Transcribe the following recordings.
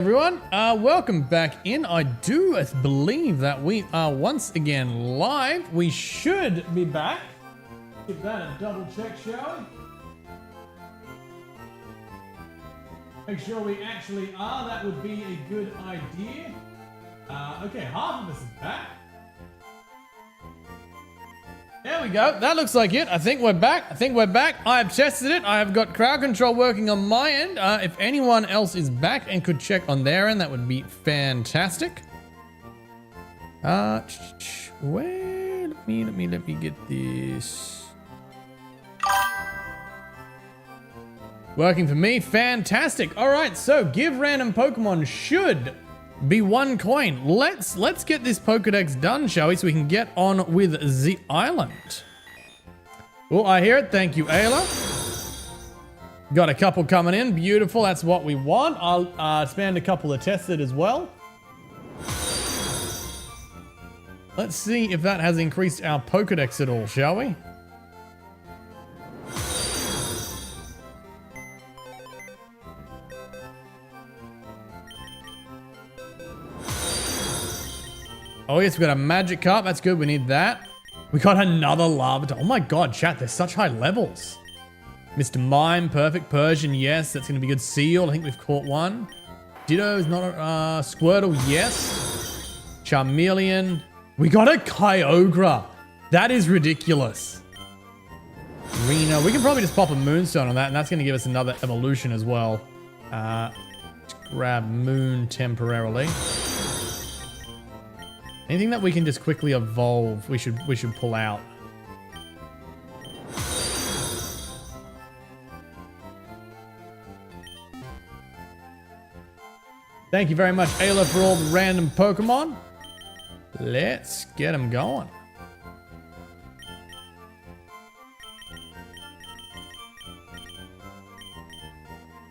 Everyone, welcome back in. I do believe that we are once again live. We should be back. Give that a double check, shall we? Make sure we actually are. That would be a good idea. Okay, half of us is back. There we go. That looks like it. I think we're back. I have tested it. I have got crowd control working on my end. If anyone else is back and could check on their end, that would be fantastic. Where? Let me get this. Working for me. Fantastic. All right. So give random Pokemon should be 1 coin. Let's get this Pokedex done, shall we? So we can get on with the island. Oh, I hear it. Thank you, Ayla. Got a couple coming in. Beautiful. That's what we want. I'll spend a couple of tested as well. Let's see if that has increased our Pokedex at all, shall we? Oh yes, we got a magic carp. That's good. We need that. We got another lava. Oh my god, chat. There's such high levels. Mr. Mime, perfect. Persian, yes. That's going to be good. Seal, I think we've caught one. Ditto is not a... Squirtle, yes. Charmeleon. We got a Kyogre. That is ridiculous. Reno. We can probably just pop a Moonstone on that, and that's going to give us another evolution as well. Let's grab Moon temporarily. Anything that we can just quickly evolve, we should pull out. Thank you very much, Ayla, for all the random Pokemon. Let's get them going.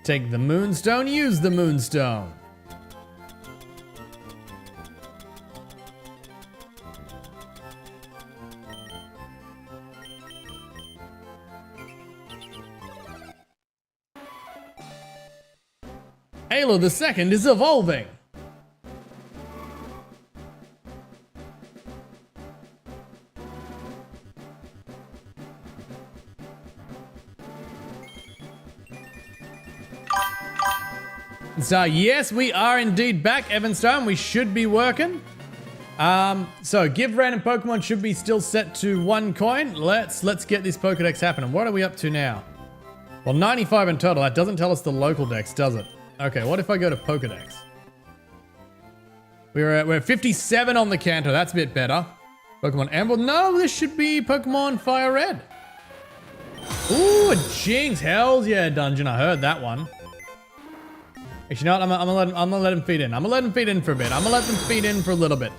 Take the Moonstone, use the Moonstone. Ayla the second is evolving. So yes, we are indeed back, Evanstone. We should be working. So give random Pokemon should be still set to 1 coin. Let's get this Pokedex happening. What are we up to now? Well, 95 in total. That doesn't tell us the local dex, does it? Okay, what if I go to Pokedex? We're at 57 on the Kanto. That's a bit better. Pokemon Emerald. No, this should be Pokemon Firered. Ooh, a Jinx. Hells yeah, dungeon. I heard that one. Actually, you know what? I'm gonna let him feed in. I'm gonna let him feed in for a bit. I'm gonna let them feed in for a little bit.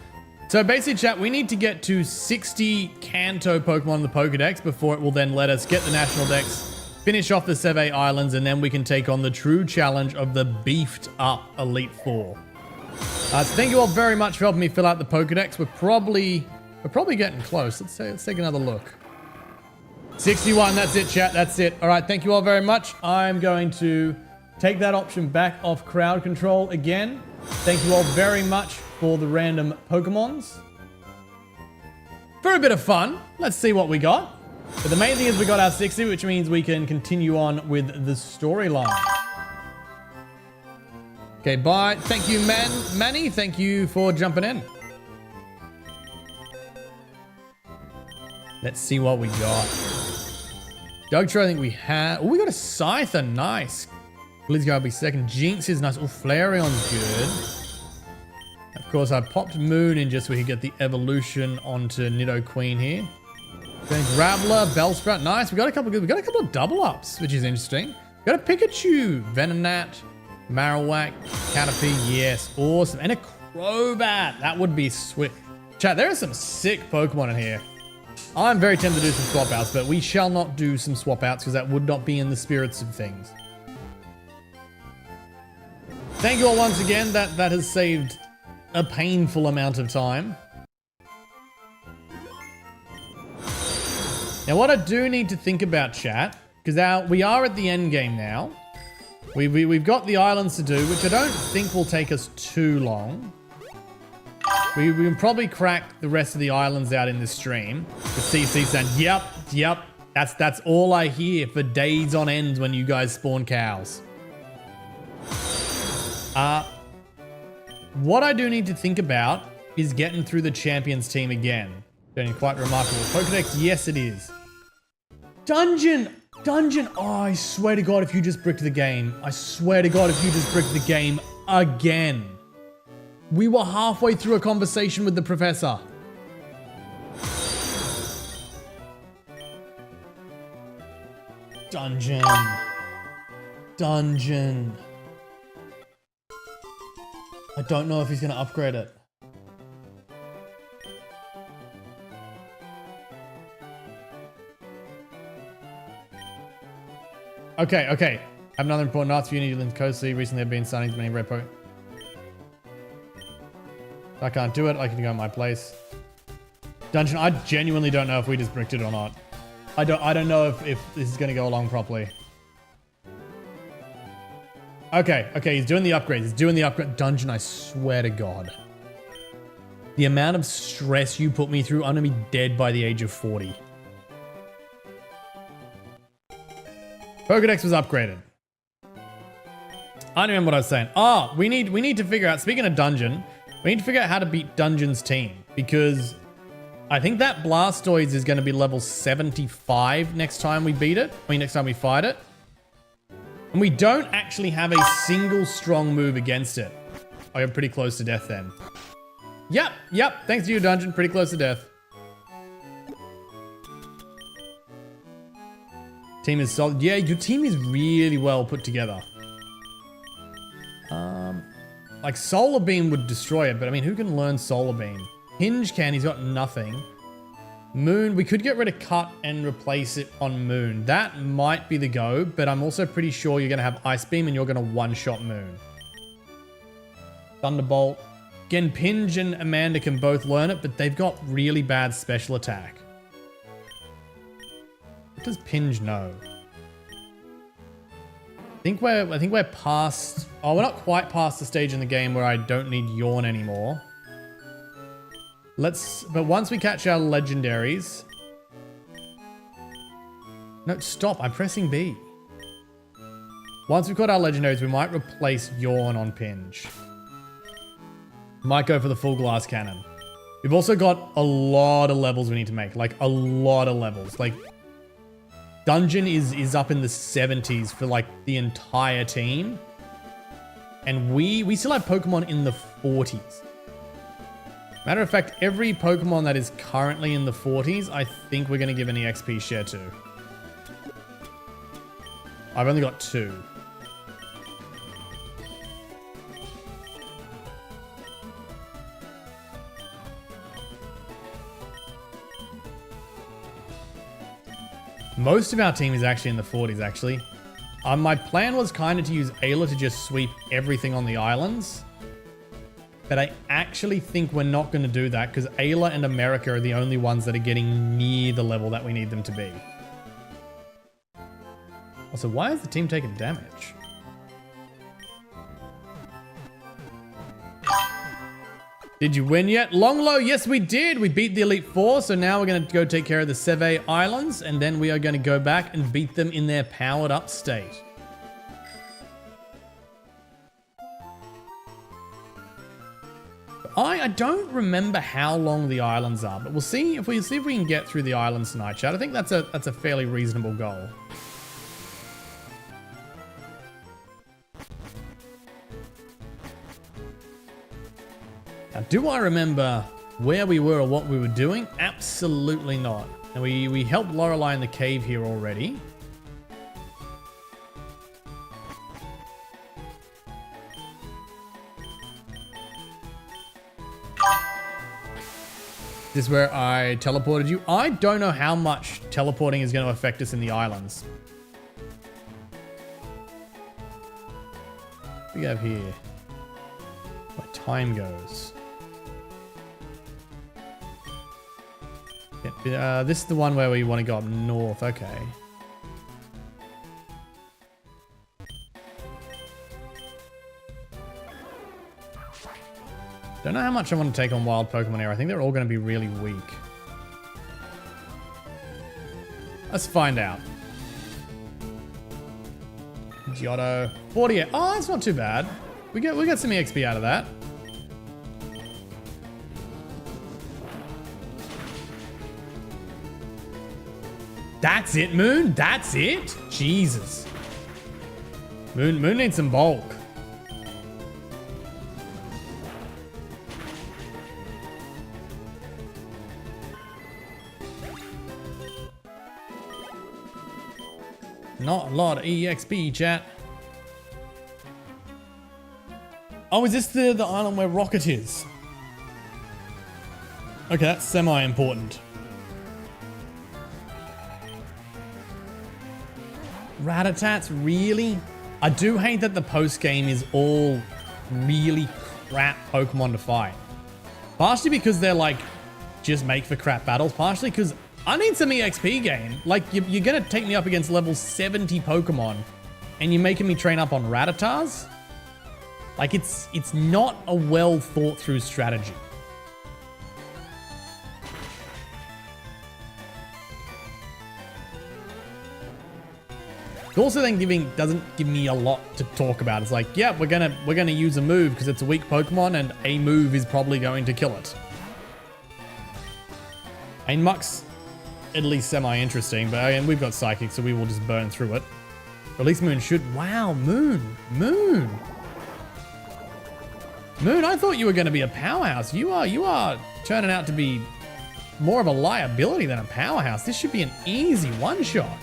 So basically, chat, we need to get to 60 Kanto Pokemon in the Pokedex before it will then let us get the National Dex, finish off the Seve Islands, and then we can take on the true challenge of the beefed up Elite Four. So thank you all very much for helping me fill out the Pokedex. We're probably getting close. Let's take another look. 61, that's it, chat. That's it. All right, thank you all very much. I'm going to take that option back off crowd control again. Thank you all very much for the random Pokemons. For a bit of fun, let's see what we got. But the main thing is we got our 60, which means we can continue on with the storyline. Okay, bye. Thank you, Manny. Thank you for jumping in. Let's see what we got. Dugtrio, I think we had... Oh, we got a Scyther. Nice. Blitzcar will be second. Jinx is nice. Oh, Flareon's good. Of course, I popped Moon in just so we could get the evolution onto Nidoqueen here. Then Graveler, Bellsprout, nice. We got a couple of double ups, which is interesting. We got a Pikachu, Venonat, Marowak, Caterpie, yes, awesome. And a Crobat, that would be swift. Chat, there are some sick Pokemon in here. I'm very tempted to do some swap outs, but we shall not do some swap outs because that would not be in the spirits of things. Thank you all once again. That has saved a painful amount of time. Now, what I do need to think about, chat, because we are at the end game now. We've got the islands to do, which I don't think will take us too long. We can probably crack the rest of the islands out in this stream. The CC sound. Yep. That's all I hear for days on end when you guys spawn cows. What I do need to think about is getting through the champions team again. Doing quite remarkable. Pokedex, yes it is. Dungeon! Oh, I swear to God if you just bricked the game. I swear to God if you just bricked the game again. We were halfway through a conversation with the professor. Dungeon. I don't know if he's going to upgrade it. Okay. I have another important ask for you. New Coastley. Recently I've been signing many red Pokemon. I can't do it. I can go in my place. Dungeon, I genuinely don't know if we just bricked it or not. I don't know if this is going to go along properly. Okay, he's doing the upgrade. Dungeon, I swear to God. The amount of stress you put me through, I'm going to be dead by the age of 40. Pokedex was upgraded. I don't remember what I was saying. Oh, we need to figure out, speaking of Dungeon, we need to figure out how to beat Dungeon's team, because I think that Blastoise is going to be level 75 next time we beat it. Next time we fight it. And we don't actually have a single strong move against it. Oh, you're pretty close to death then. Yep. Thanks to you, Dungeon. Pretty close to death. Team is solid. Yeah, your team is really well put together. Like Solar Beam would destroy it, but I mean, who can learn Solar Beam? Hinge can, he's got nothing. Moon, we could get rid of Cut and replace it on Moon. That might be the go, but I'm also pretty sure you're going to have Ice Beam and you're going to one-shot Moon. Thunderbolt. Again, Pinge and Amanda can both learn it, but they've got really bad special attack. What does Pinge know? I think we're past... Oh, we're not quite past the stage in the game where I don't need Yawn anymore. But once we catch our legendaries... No, stop. I'm pressing B. Once we've got our legendaries, we might replace Yawn on Pinge. Might go for the full glass cannon. We've also got a lot of levels we need to make. Like, a lot of levels. Like, Dungeon is up in the 70s for, like, the entire team. And we still have Pokemon in the 40s. Matter of fact, every Pokemon that is currently in the 40s, I think we're going to give an EXP share to. I've only got 2. Most of our team is actually in the 40s, actually. My plan was kind of to use Ayla to just sweep everything on the islands. But I actually think we're not going to do that because Ayla and America are the only ones that are getting near the level that we need them to be. Also, why is the team taking damage? Did you win yet? Longlow, yes we did. We beat the Elite Four, so now we're going to go take care of the Seve Islands, and then we are going to go back and beat them in their powered up state. I don't remember how long the islands are, but we'll see if we can get through the islands tonight, chat. I think that's a fairly reasonable goal. Now, do I remember where we were or what we were doing? Absolutely not. And we helped Lorelei in the cave here already. This is where I teleported you. I don't know how much teleporting is going to affect us in the islands. What do we have here? Where time goes. This is the one where we want to go up north. Okay. Don't know how much I want to take on wild Pokemon here. I think they're all going to be really weak. Let's find out. Giotto. 48. Oh, that's not too bad. We get some EXP out of that. That's it, Moon? That's it? Jesus. Moon needs some bulk. Not a lot of EXP, chat. Oh, is this the island where Rocket is? Okay, that's semi-important. Ratatats, really? I do hate that the post-game is all really crap Pokemon to fight. Partially because they're like, just make for crap battles. Partially because I need some EXP gain. Like, you're going to take me up against level 70 Pokemon and you're making me train up on Rattatas? Like, it's not a well thought through strategy. It also then doesn't give me a lot to talk about. It's like, yeah, we're gonna use a move because it's a weak Pokemon and a move is probably going to kill it. And Muck's at least semi-interesting, but again, we've got Psychic, so we will just burn through it. But at least Moon should. Wow, Moon, I thought you were going to be a powerhouse. You are turning out to be more of a liability than a powerhouse. This should be an easy one-shot.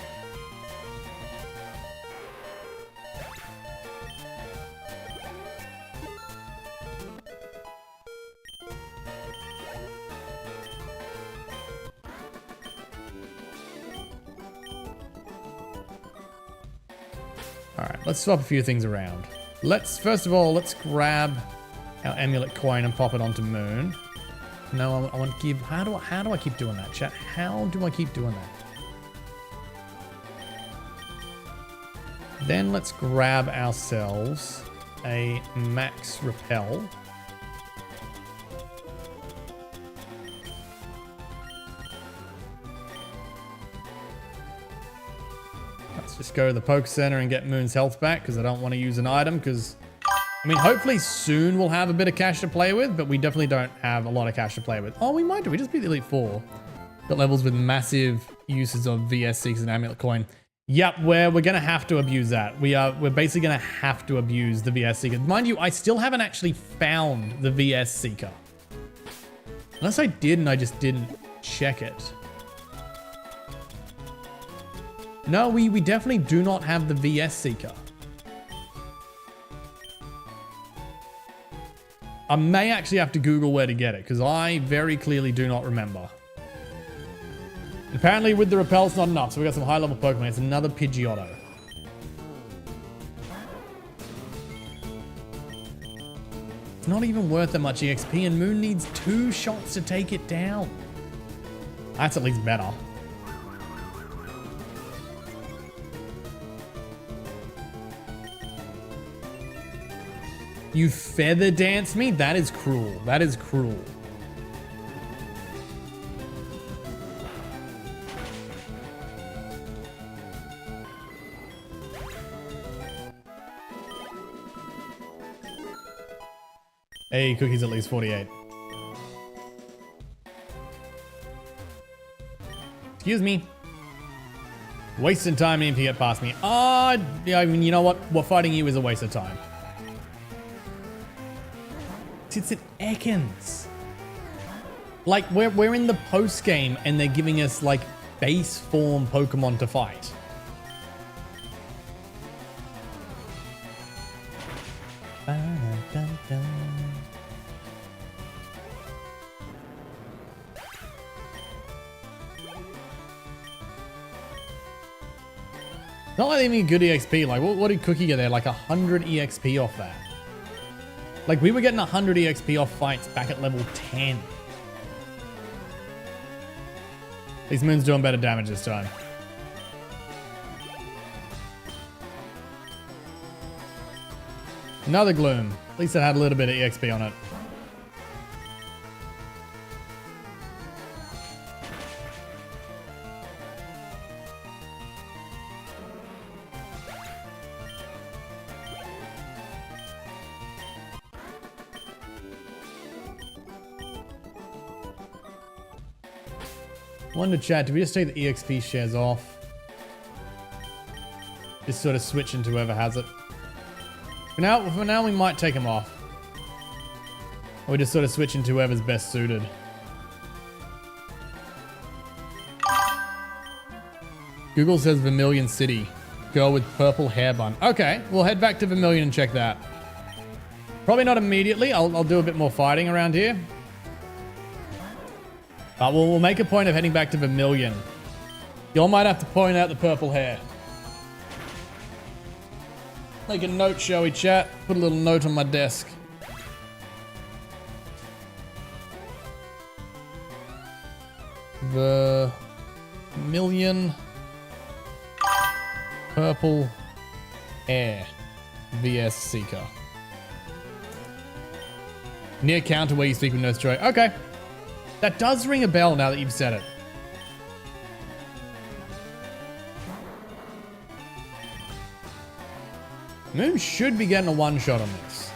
All right, let's swap a few things around. First of all, let's grab our amulet coin and pop it onto Moon. No, I want to give. How do I keep doing that, chat? How do I keep doing that? Then let's grab ourselves a max repel. Let's just go to the Poke Center and get Moon's health back because I don't want to use an item because, I mean, hopefully soon we'll have a bit of cash to play with, but we definitely don't have a lot of cash to play with. Oh, we might do. We just beat the Elite Four. Got levels with massive uses of VS Seekers and Amulet Coin. Yep, we're going to have to abuse that. We're basically going to have to abuse the VS Seeker. Mind you, I still haven't actually found the VS Seeker. Unless I did and I just didn't check it. No, we definitely do not have the VS Seeker. I may actually have to Google where to get it because I very clearly do not remember. Apparently with the repel, it's not enough, so we got some high level Pokemon. It's another Pidgeotto. It's not even worth that much EXP, and Moon needs 2 shots to take it down. That's at least better. You feather dance me? That is cruel. That is cruel. Hey, Cookie's at least 48. Excuse me. Wasting time even to get past me. I mean, you know what? What fighting you is a waste of time. It's at Ekans. Like, we're in the post game and they're giving us like base form Pokemon to fight. Not like they mean good EXP. Like, what did Cookie get there? Like 100 EXP off that. Like, we were getting 100 EXP off fights back at level 10. These Moon's doing better damage this time. Another Gloom. At least it had a little bit of EXP on it. Wonder chat, do we just take the EXP shares off? Just sort of switch into whoever has it. For now we might take them off. Or we just sort of switch into whoever's best suited. Google says Vermilion City. Girl with purple hair bun. Okay, we'll head back to Vermilion and check that. Probably not immediately. I'll do a bit more fighting around here. But we'll make a point of heading back to Vermilion. Y'all might have to point out the purple hair. Make a note, shall we, chat? Put a little note on my desk. Vermilion purple hair vs Seeker. Near counter where you speak with Nurse Joy. Okay. That does ring a bell now that you've said it. Moon should be getting a one-shot on this.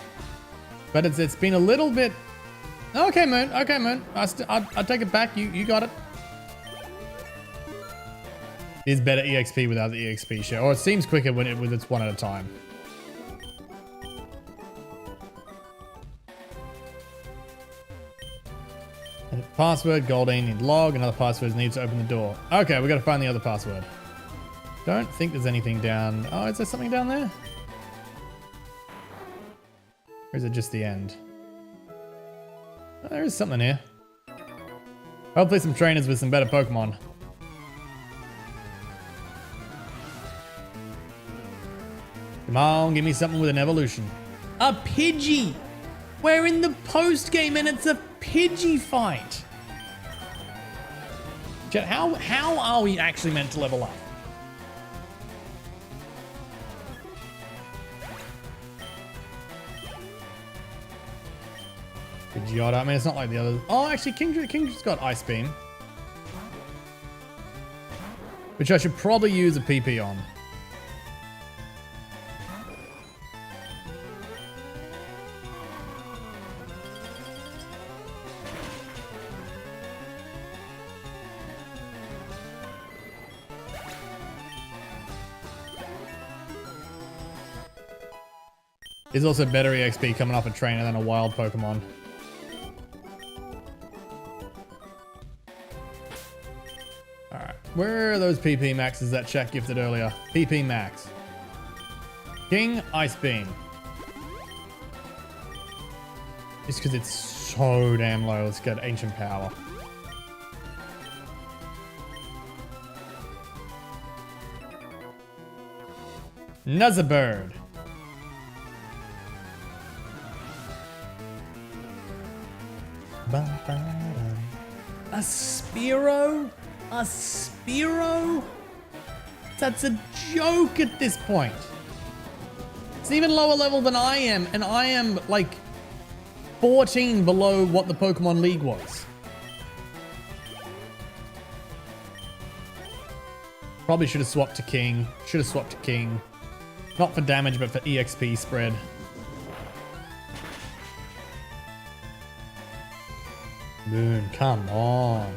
But it's been a little bit... Okay, Moon. Okay, Moon. I'll take it back. You got it. It's better EXP without the EXP share. Or it seems quicker when it's one at a time. Password, Goldine, need log, another password needs to open the door. Okay, we gotta find the other password. Don't think there's anything down. Oh, is there something down there? Or is it just the end? Oh, there is something here. Hopefully some trainers with some better Pokemon. Come on, give me something with an evolution. A Pidgey! We're in the post game and it's a Pidgey fight. Chat, how are we actually meant to level up? Pidgeotto. I mean, it's not like the others. Oh, actually, Kingdra's got Ice Beam. Which I should probably use a PP on. There's also better EXP coming off a trainer than a wild Pokemon. Alright, where are those PP maxes that chat gifted earlier? PP max. King, Ice Beam. Just because it's so damn low, let's get Ancient Power. Nuzzabird. A Spearow? A Spearow? That's a joke at this point. It's even lower level than I am, and I am like 14 below what the Pokemon League was. Probably should have swapped to King. Should have swapped to King. Not for damage, but for EXP spread. Moon, come on.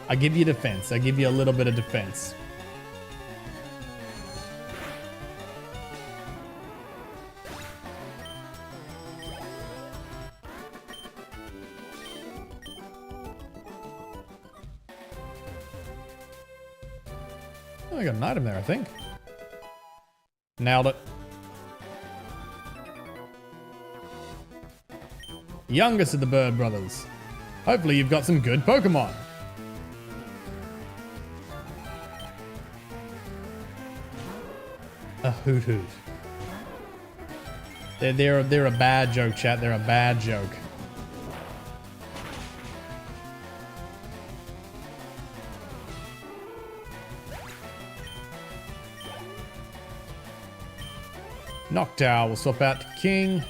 I give you defense. I give you a little bit of defense. Oh, I got an item there, I think. Nailed it. Youngest of the Bird brothers. Hopefully you've got some good Pokemon. A Hoot Hoot. They're a bad joke, chat. They're a bad joke. Noctowl will swap out to King.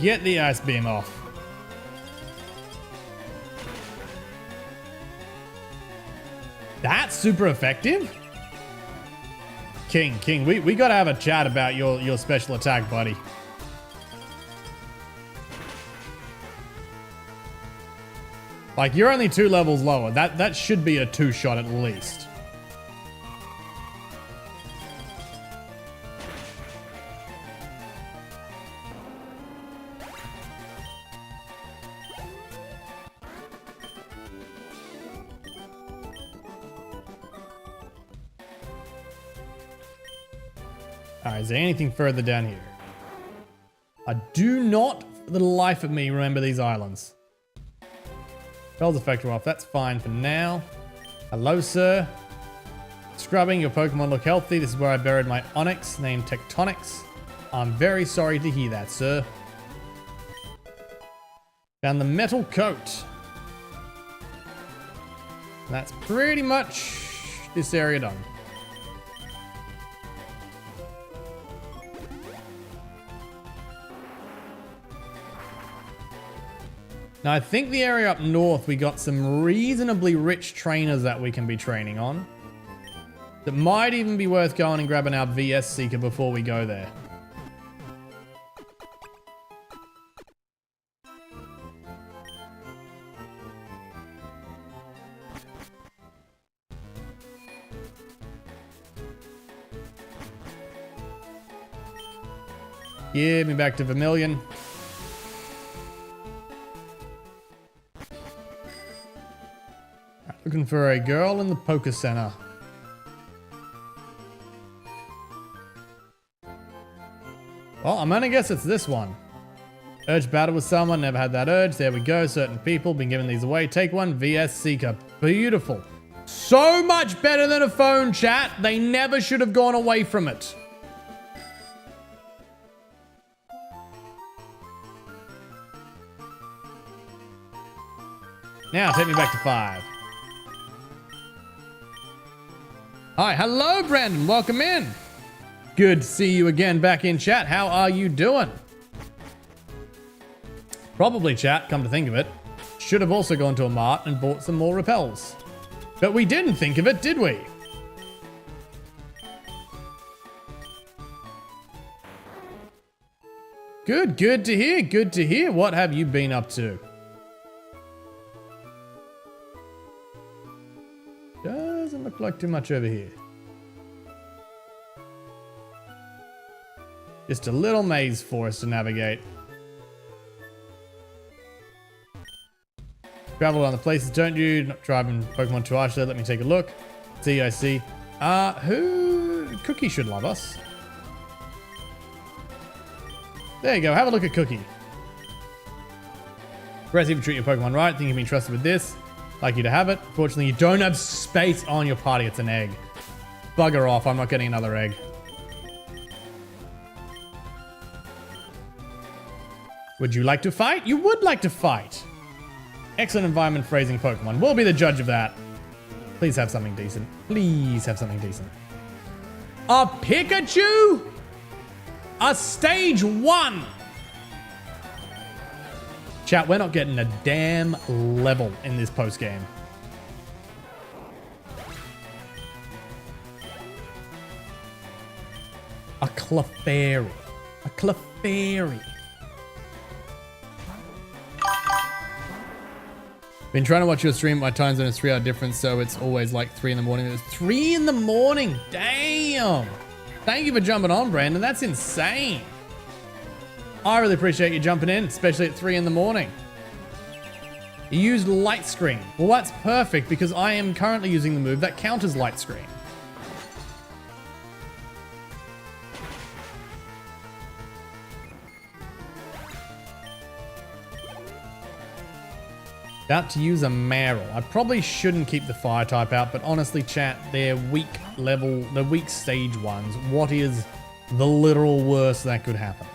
Get the Ice Beam off. That's super effective? King, we got to have a chat about your special attack, buddy. Like, you're only 2 levels lower. That should be a 2-shot at least. Alright, is there anything further down here? I do not, for the life of me, remember these islands. Spells effect off. That's fine for now. Hello, sir. Scrubbing, your Pokemon look healthy. This is where I buried my Onyx named Tectonics. I'm very sorry to hear that, sir. Found the metal coat. That's pretty much this area done. Now, I think the area up north, we got some reasonably rich trainers that we can be training on. That might even be worth going and grabbing our VS Seeker before we go there. Give me back to Vermilion. Looking for a girl in the poker center. Well, I'm gonna guess it's this one. Urge battle with someone, never had that urge. There we go, certain people, been giving these away. Take one, VS Seeker. Beautiful. So much better than a phone chat. They never should have gone away from it. Now, take me back to 5. Hi, hello, Brandon. Welcome in. Good to see you again back in chat. How are you doing? Probably, chat, come to think of it. Should have also gone to a mart and bought some more repels. But we didn't think of it, did we? Good to hear. Good to hear. What have you been up to? Doesn't look like too much over here. Just a little maze for us to navigate. Travel around the places, don't you? Not driving Pokemon to Archer. Let me take a look. See, I see. Cookie should love us. There you go. Have a look at Cookie. Aggressive, treat your Pokemon right. Think you've been trusted with this. Like you to have it. Fortunately, you don't have space on your party. It's an egg. Bugger off. I'm not getting another egg. Would you like to fight? You would like to fight. Excellent environment phrasing Pokemon. We'll be the judge of that. Please have something decent. Please have something decent. A Pikachu? A stage 1. Chat, we're not getting a damn level in this post-game. A Clefairy. A Clefairy. Been trying to watch your stream. My time zone is 3 hour difference, so it's always like 3 in the morning. It's 3 in the morning. Damn. Thank you for jumping on, Brandon. That's insane. I really appreciate you jumping in, especially at 3 in the morning. You used light screen. Well, that's perfect because I am currently using the move that counters light screen. About to use a Marill. I probably shouldn't keep the fire type out, but honestly, chat, they're weak level, the weak stage ones. What is the literal worst that could happen?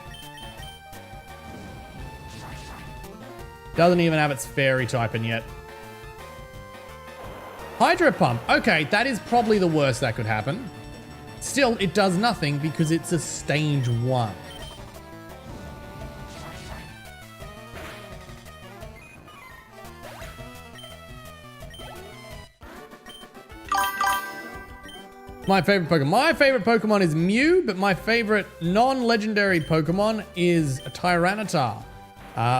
Doesn't even have its fairy typing yet. Hydro Pump. Okay, that is probably the worst that could happen. Still, it does nothing because it's a stage 1. My favorite Pokemon. My favorite Pokemon is Mew, but my favorite non-legendary Pokemon is a Tyranitar.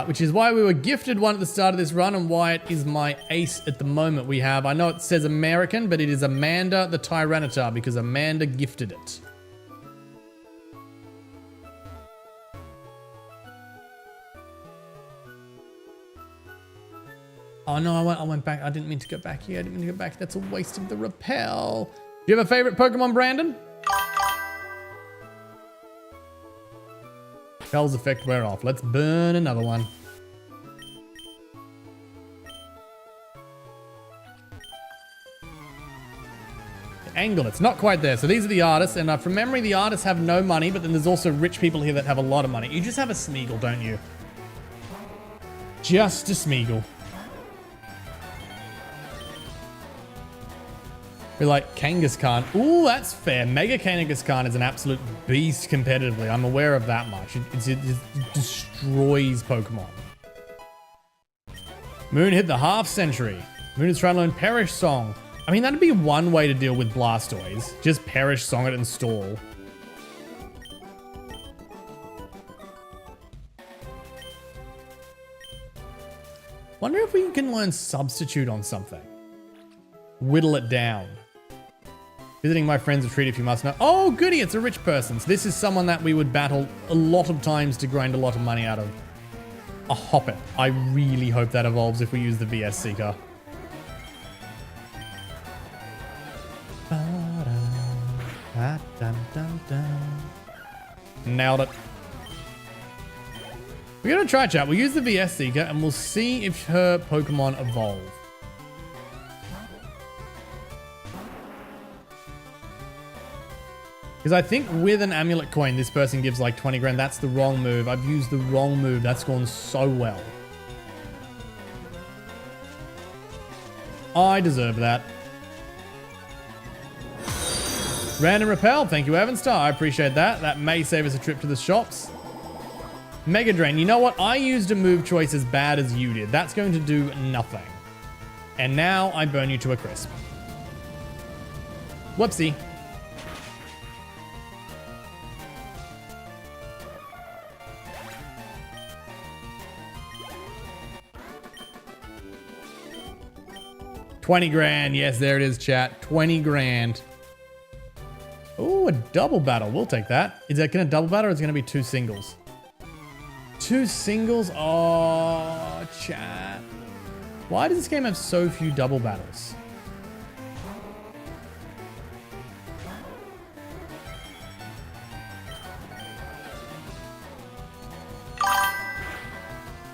Which is why we were gifted one at the start of this run and why it is my ace at the moment. We have, I know it says American, but it is Amanda the Tyranitar because Amanda gifted it. Oh no, I went back. I didn't mean to go back here. I didn't mean to go back. That's a waste of the repel. Do you have a favorite Pokemon, Brandon? Repel's effect wear off. Let's burn another one. Angle, it's not quite there. So these are the artists, and from memory, the artists have no money, but then there's also rich people here that have a lot of money. You just have a Smeagol, don't you? Just a Smeagol. We're like Kangaskhan. Ooh, that's fair. Mega Kangaskhan is an absolute beast competitively. I'm aware of that much. It destroys Pokemon. Moon hit the half century. Moon is trying to learn Perish Song. I mean, that'd be one way to deal with Blastoise. Just Perish Song it and stall. Wonder if we can learn Substitute on something. Whittle it down. Visiting my friends retreat if you must know. Oh, goody, it's a rich person. So this is someone that we would battle a lot of times to grind a lot of money out of. A Hoppet. I really hope that evolves if we use the VS Seeker. Nailed it. We're going to try, chat. We'll use the VS Seeker and we'll see if her Pokemon evolve. Because I think with an amulet coin, this person gives like 20 grand. That's the wrong move. I've used the wrong move. That's gone so well. I deserve that. Random Repel. Thank you, Evanstar. I appreciate that. That may save us a trip to the shops. Mega Drain. You know what? I used a move choice as bad as you did. That's going to do nothing. And now I burn you to a crisp. Whoopsie. $20 grand. Yes, there it is, chat. 20 grand. Oh, a double battle. We'll take that. Is that going to double battle or is it going to be two singles? Two singles? Oh, chat. Why does this game have so few double battles?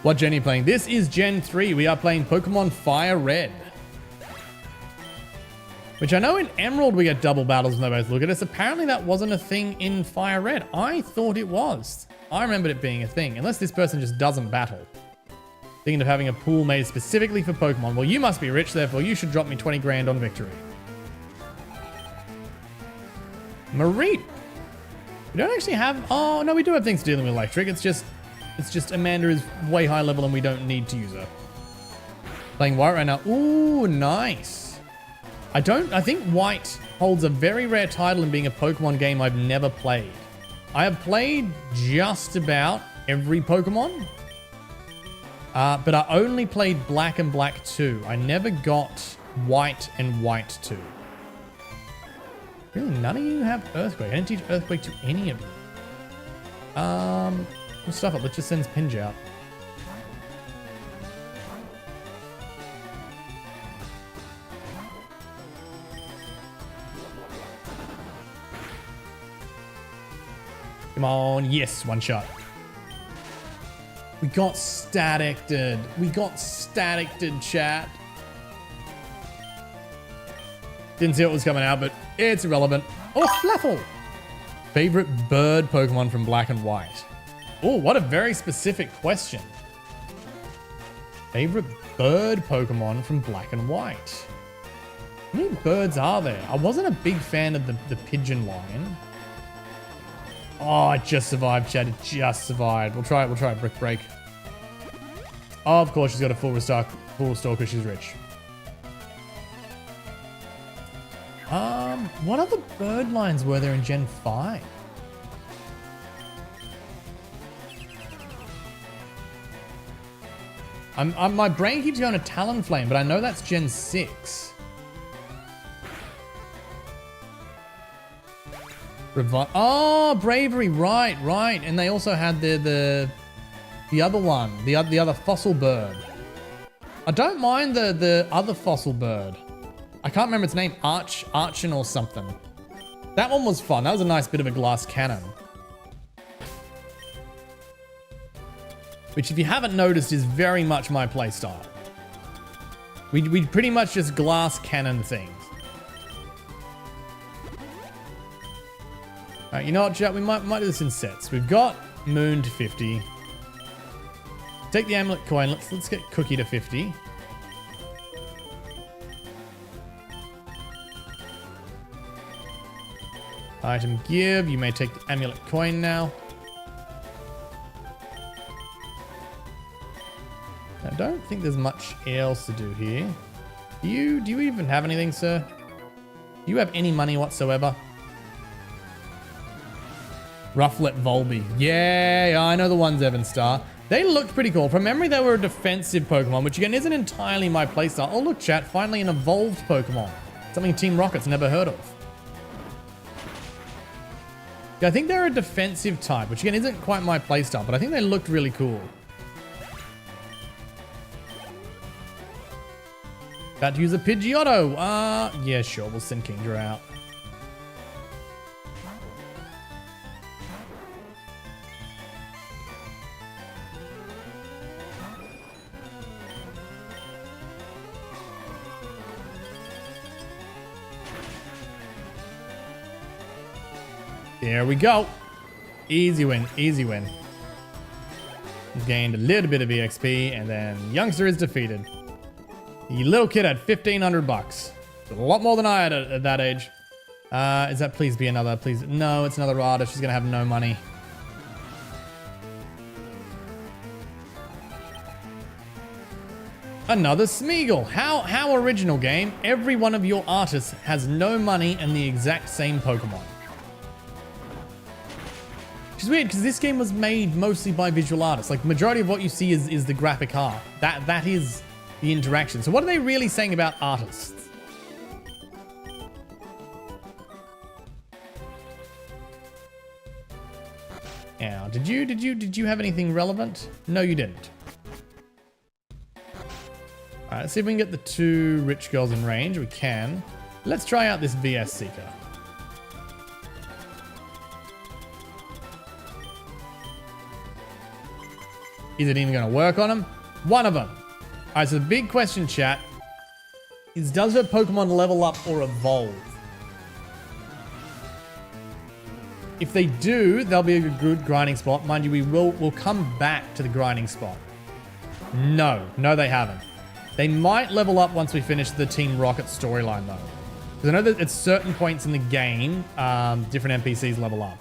What gen are you playing? This is Gen 3. We are playing Pokemon Firered. Which I know in Emerald we get double battles when they both look at us. Apparently that wasn't a thing in Firered. I thought it was. I remembered it being a thing. Unless this person just doesn't battle. Thinking of having a pool made specifically for Pokemon. Well, you must be rich, therefore you should drop me 20 grand on victory. Mareep. We don't actually have... Oh, no, we do have things dealing with electric. It's just Amanda is way high level and we don't need to use her. Playing White right now. Ooh, nice. I think White holds a very rare title in being a Pokemon game I've never played. I have played just about every Pokemon, but I only played Black and Black 2. I never got White and White 2. Really, none of you have Earthquake. I didn't teach Earthquake to any of you. We'll stuff it. Let's just send Pinj out. Come on, yes, one shot. We got static-ed. We got static-ed, chat. Didn't see what was coming out, but it's irrelevant. Oh, Fluffle! Favorite bird Pokemon from Black and White. Oh, what a very specific question. Favorite bird Pokemon from Black and White. How many birds are there? I wasn't a big fan of the pigeon lion. Oh, it just survived, Chad. It just survived. We'll try it. Brick Break. Oh, of course, she's got a full restore because she's rich. What other bird lines were there in Gen 5? My brain keeps going to Talonflame, but I know that's Gen 6. Oh, Bravery, right. And they also had the other one, the other fossil bird. I don't mind the other fossil bird. I can't remember its name, Archon or something. That one was fun. That was a nice bit of a glass cannon. Which, if you haven't noticed, is very much my playstyle. We pretty much just glass cannon things. Alright, you know what, chat? We might do this in sets. We've got Moon to 50. Take the amulet coin. Let's get Cookie to 50. Item give. You may take the amulet coin now. I don't think there's much else to do here. Do you even have anything, sir? Do you have any money whatsoever? Rufflet Volby. Yeah, I know the ones, Evan Star. They looked pretty cool. From memory, they were a defensive Pokemon, which again isn't entirely my playstyle. Oh, look, chat. Finally an evolved Pokemon. Something Team Rocket's never heard of. Yeah, I think they're a defensive type, which again isn't quite my playstyle, but I think they looked really cool. About to use a Pidgeotto. Yeah, sure. We'll send Kingdra out. There we go. Easy win, easy win. Gained a little bit of EXP, and then youngster is defeated. The little kid had 1,500 bucks. A lot more than I had at that age. Is that please be another? Please. No, it's another artist. She's going to have no money. Another Smeagol. How original, game. Every one of your artists has no money and the exact same Pokemon. Which is weird because this game was made mostly by visual artists. Like, majority of what you see is the graphic art. That is the interaction. So what are they really saying about artists? Now, did you have anything relevant? No, you didn't. All right, let's see if we can get the 2 rich girls in range. We can. Let's try out this VS Seeker. Is it even going to work on them? One of them. All right, so the big question, chat, is does her Pokemon level up or evolve? If they do, they'll be a good grinding spot. Mind you, we'll come back to the grinding spot. No, they haven't. They might level up once we finish the Team Rocket storyline, though. Because I know that at certain points in the game, different NPCs level up.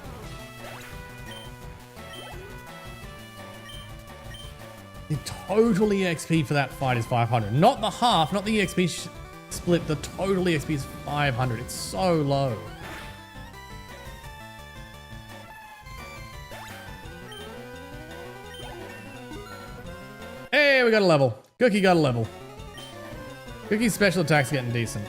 The total EXP for that fight is 500. Not the half, not the EXP split. The total EXP is 500. It's so low. Hey, we got a level. Cookie got a level. Cookie's special attack's getting decent.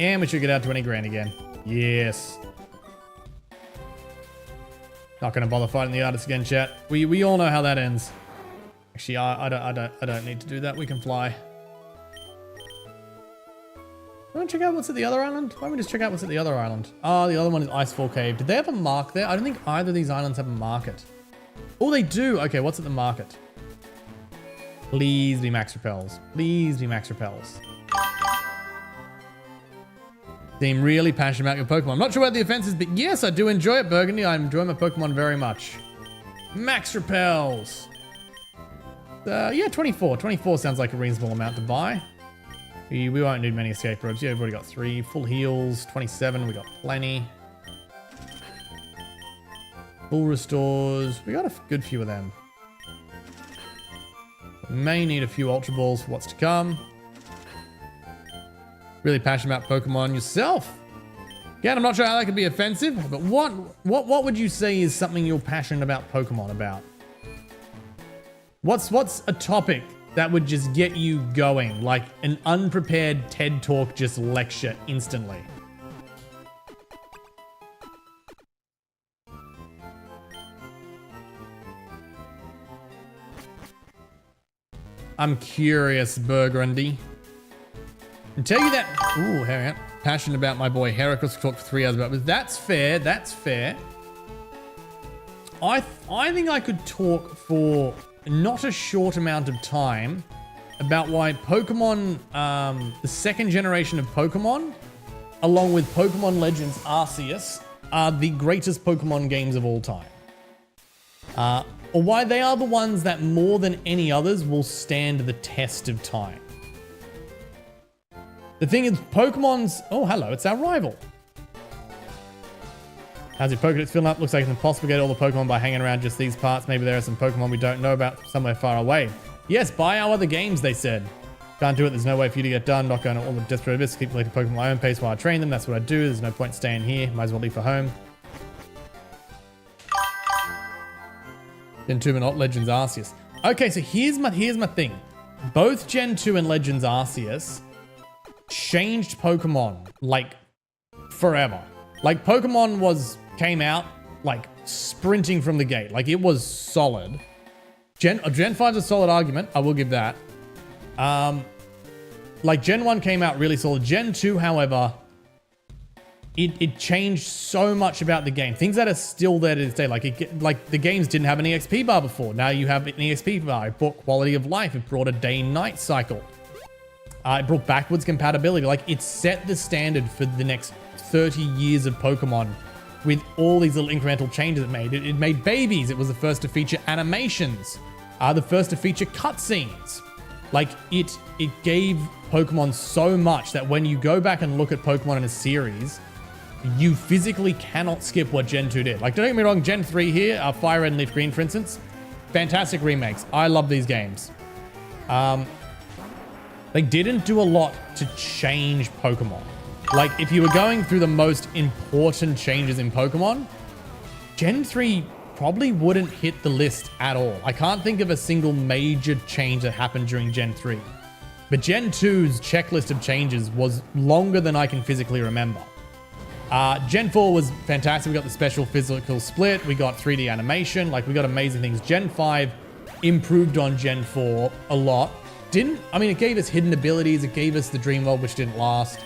And we should get out 20 grand again. Yes. Not gonna bother fighting the artist again, chat. We all know how that ends. Actually, I don't need to do that. We can fly. Want to check out what's at the other island? Why don't we just check out what's at the other island? Oh, the other one is Icefall Cave. Did they have a mark there? I don't think either of these islands have a market. Oh, they do. Okay, what's at the market? Please be Max Repels. Please be Max Repels. Seem really passionate about your Pokemon. I'm not sure what the offense is, but yes, I do enjoy it, Burgundy. I enjoy my Pokemon very much. Max Repels. Yeah, 24. 24 sounds like a reasonable amount to buy. We won't need many escape robes. Yeah, we've already got 3. Full heals, 27. We got plenty. Full restores. We got a good few of them. We may need a few Ultra Balls for what's to come. Really passionate about Pokemon yourself. Again, I'm not sure how that could be offensive, but what would you say is something you're passionate about Pokemon about? What's a topic that would just get you going, like an unprepared TED Talk just lecture instantly? I'm curious, Burgundy. And tell you that, ooh, hang on. Passionate about my boy Heracles, talked for 3 hours about, but that's fair, that's fair. I think I could talk for not a short amount of time about why Pokemon, the second generation of Pokemon, along with Pokemon Legends Arceus, are the greatest Pokemon games of all time. Or why they are the ones that more than any others will stand the test of time. The thing is, Pokemon's... Oh, hello, it's our rival. How's your Pokédex filling up? Looks like it's impossible to get all the Pokemon by hanging around just these parts. Maybe there are some Pokemon we don't know about somewhere far away. Yes, buy our other games, they said. Can't do it, there's no way for you to get done. Not going to all the desperate abyss. Keep collecting Pokemon at my own pace while I train them. That's what I do. There's no point staying here. Might as well leave for home. Gen 2 but not Legends Arceus. Okay, so here's my thing. Both Gen 2 and Legends Arceus changed Pokemon like forever. Like Pokemon came out like sprinting from the gate. Like it was solid. Gen 5's a solid argument. I will give that. Like Gen 1 came out really solid. Gen 2, however, it changed so much about the game. Things that are still there to this day. Like the games didn't have an EXP bar before. Now you have an EXP bar. It brought quality of life. It brought a day-night cycle. It brought backwards compatibility. Like it set the standard for the next 30 years of Pokemon with all these little incremental changes it made. It made babies. It was the first to feature animations. The first to feature cutscenes. Like it gave Pokemon so much that when you go back and look at Pokemon in a series, you physically cannot skip what Gen 2 did. Like, don't get me wrong, Gen 3 here, Fire Red and Leaf Green, for instance, fantastic remakes. I love these games. They didn't do a lot to change Pokemon. Like, if you were going through the most important changes in Pokemon, Gen 3 probably wouldn't hit the list at all. I can't think of a single major change that happened during Gen 3. But Gen 2's checklist of changes was longer than I can physically remember. Gen 4 was fantastic. We got the special physical split. We got 3D animation. Like, we got amazing things. Gen 5 improved on Gen 4 a lot. It gave us hidden abilities. It gave us the Dream World, which didn't last.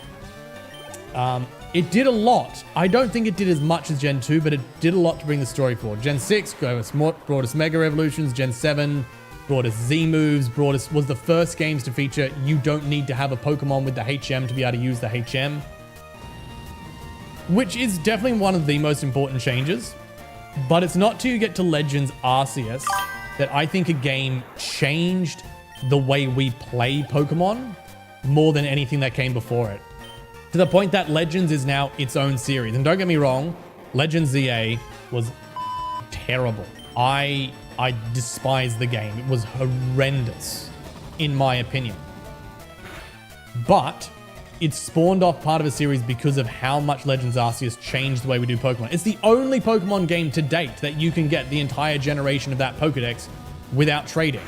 It did a lot. I don't think it did as much as Gen 2, but it did a lot to bring the story forward. Gen 6 brought us Mega Evolutions. Gen 7 brought us Z moves, was the first games to feature you don't need to have a Pokemon with the HM to be able to use the HM. Which is definitely one of the most important changes. But it's not till you get to Legends Arceus that I think a game changed the way we play Pokemon more than anything that came before it. To the point that Legends is now its own series. And don't get me wrong, Legends ZA was terrible. I despise the game. It was horrendous, in my opinion. But it spawned off part of a series because of how much Legends Arceus changed the way we do Pokemon. It's the only Pokemon game to date that you can get the entire generation of that Pokedex without trading.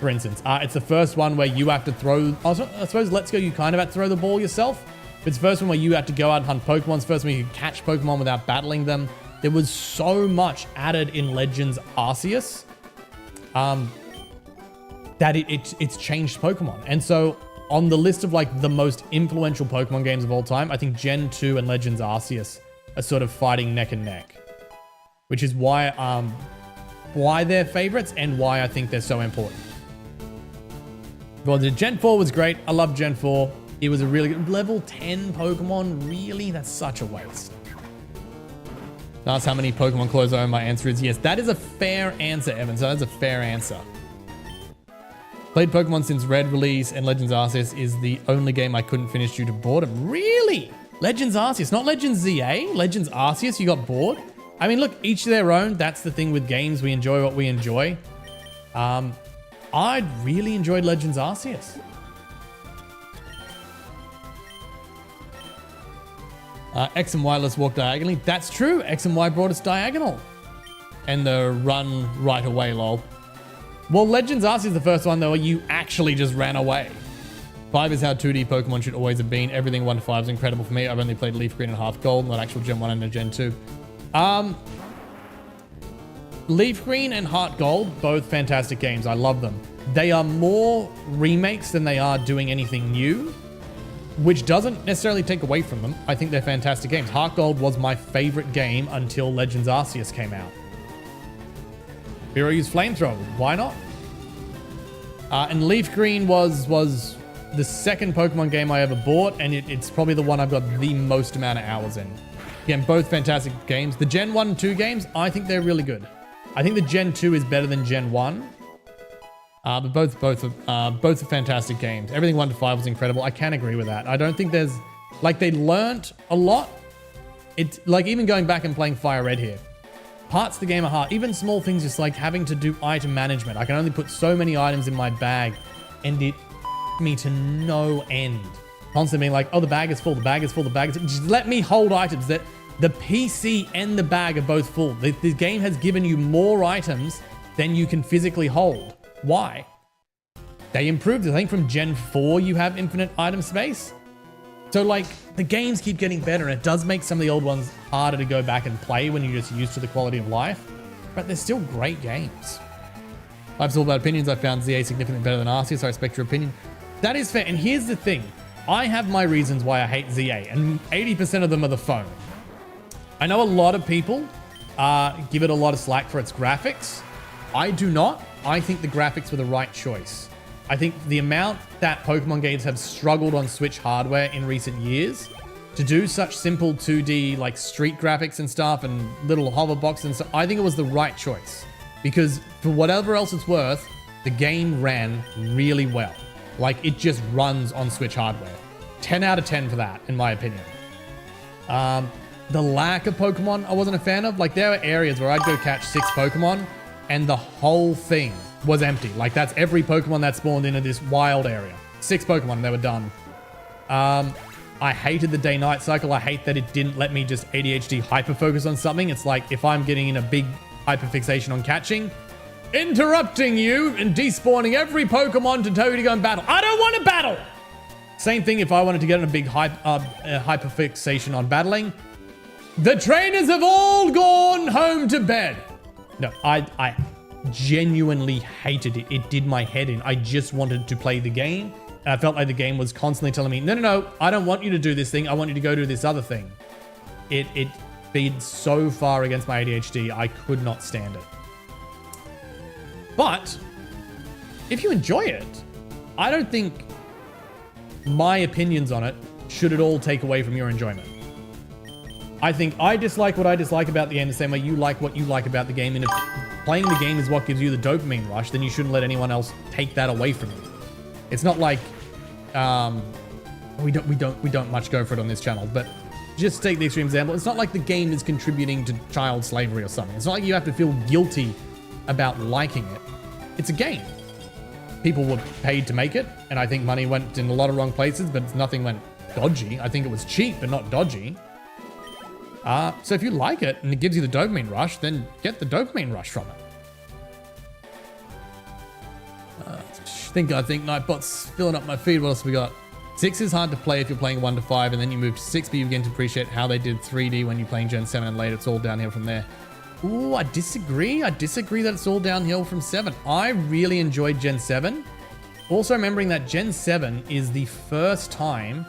For instance, it's the first one where you have to throw... I suppose Let's Go, you kind of have to throw the ball yourself. It's the first one where you have to go out and hunt Pokemon. It's the first one where you can catch Pokemon without battling them. There was so much added in Legends Arceus that it's changed Pokemon. And so on the list of like the most influential Pokemon games of all time, I think Gen 2 and Legends Arceus are sort of fighting neck and neck, which is why they're favorites and why I think they're so important. Well, Gen 4 was great. I love Gen 4. It was a really good level 10 Pokemon. Really? That's such a waste. That's how many Pokemon clothes I own. My answer is yes. That is a fair answer, Evan. So that's a fair answer. Played Pokemon since Red release, and Legends Arceus is the only game I couldn't finish due to boredom. Really? Legends Arceus, not Legends ZA? Legends Arceus, you got bored? I mean, look, each to their own. That's the thing with games. We enjoy what we enjoy. I really enjoyed Legends Arceus. X and Y, let's walk diagonally. That's true. X and Y brought us diagonal. And the run right away, lol. Well, Legends Arceus is the first one, though, where you actually just ran away. 5 is how 2D Pokemon should always have been. Everything 1 to 5 is incredible for me. I've only played Leaf Green and Heart Gold, not actual Gen 1 and Gen 2. Leaf Green and Heart Gold, both fantastic games. I love them. They are more remakes than they are doing anything new, which doesn't necessarily take away from them. I think they're fantastic games. Heart Gold was my favorite game until Legends Arceus came out. Hero used Flamethrower. Why not? And Leaf Green was the second Pokemon game I ever bought, and it's probably the one I've got the most amount of hours in. Again, both fantastic games. The Gen 1 and 2 games, I think they're really good. I think the Gen 2 is better than Gen 1. But both are fantastic games. Everything 1 to 5 was incredible. I can agree with that. I don't think there's... Like, they learnt a lot. It's like even going back and playing Fire Red here. Parts of the game are hard. Even small things, just like having to do item management. I can only put so many items in my bag, and it me to no end. Constantly being like, oh, the bag is full, the bag is full, the bag is full. Just let me hold items. That the PC and the bag are both full. The game has given you more items than you can physically hold. Why? They improved. I think from Gen 4, you have infinite item space. So like the games keep getting better, and it does make some of the old ones harder to go back and play when you're just used to the quality of life, but they're still great games. Life's all about opinions. I found ZA significantly better than Arceus, so I respect your opinion. That is fair. And here's the thing. I have my reasons why I hate ZA, and 80% of them are the phone. I know a lot of people give it a lot of slack for its graphics. I do not. I think the graphics were the right choice. I think the amount that Pokemon games have struggled on Switch hardware in recent years to do such simple 2D like street graphics and stuff and little hover boxes and stuff, I think it was the right choice. Because for whatever else it's worth, the game ran really well. Like it just runs on Switch hardware. 10 out of 10 for that, in my opinion. The lack of Pokemon I wasn't a fan of. Like there were areas where I'd go catch 6 Pokemon and the whole thing was empty. Like that's every Pokemon that spawned into this wild area. 6 Pokemon and they were done. I hated the day-night cycle. I hate that it didn't let me just ADHD hyper-focus on something. It's like if I'm getting in a big hyper-fixation on catching, interrupting you and despawning every Pokemon to tell you to go and battle. I don't want to battle! Same thing if I wanted to get in a big hyper-fixation on battling. The trainers have all gone home to bed. No, I genuinely hated it. It did my head in. I just wanted to play the game. And I felt like the game was constantly telling me, no, I don't want you to do this thing. I want you to go do this other thing. It feeds so far against my ADHD. I could not stand it. But if you enjoy it, I don't think my opinions on it should at all take away from your enjoyment. I think I dislike what I dislike about the game the same way you like what you like about the game. And if playing the game is what gives you the dopamine rush, then you shouldn't let anyone else take that away from you. It's not like we don't much go for it on this channel, but just take the extreme example. It's not like the game is contributing to child slavery or something. It's not like you have to feel guilty about liking it. It's a game. People were paid to make it, and I think money went in a lot of wrong places, but nothing went dodgy. I think it was cheap, but not dodgy. So if you like it and it gives you the dopamine rush, then get the dopamine rush from it. I think Nightbot's filling up my feed. What else we got? 6 is hard to play if you're playing 1 to 5, and then you move to 6, but you begin to appreciate how they did 3D when you're playing Gen 7 and later. It's all downhill from there. Ooh, I disagree. I disagree that it's all downhill from 7. I really enjoyed Gen 7. Also remembering that Gen 7 is the first time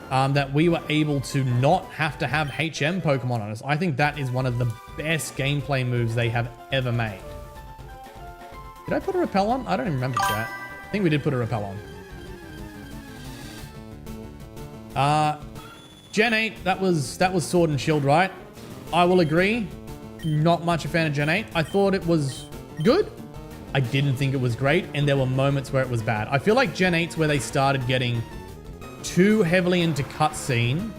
that we were able to not have to have HM Pokemon on us. I think that is one of the best gameplay moves they have ever made. Did I put a repel on? I don't even remember that. I think we did put a repel on. Gen 8, that was Sword and Shield, right? I will agree. Not much a fan of Gen 8. I thought it was good. I didn't think it was great, and there were moments where it was bad. I feel like Gen 8's where they started getting too heavily into cutscene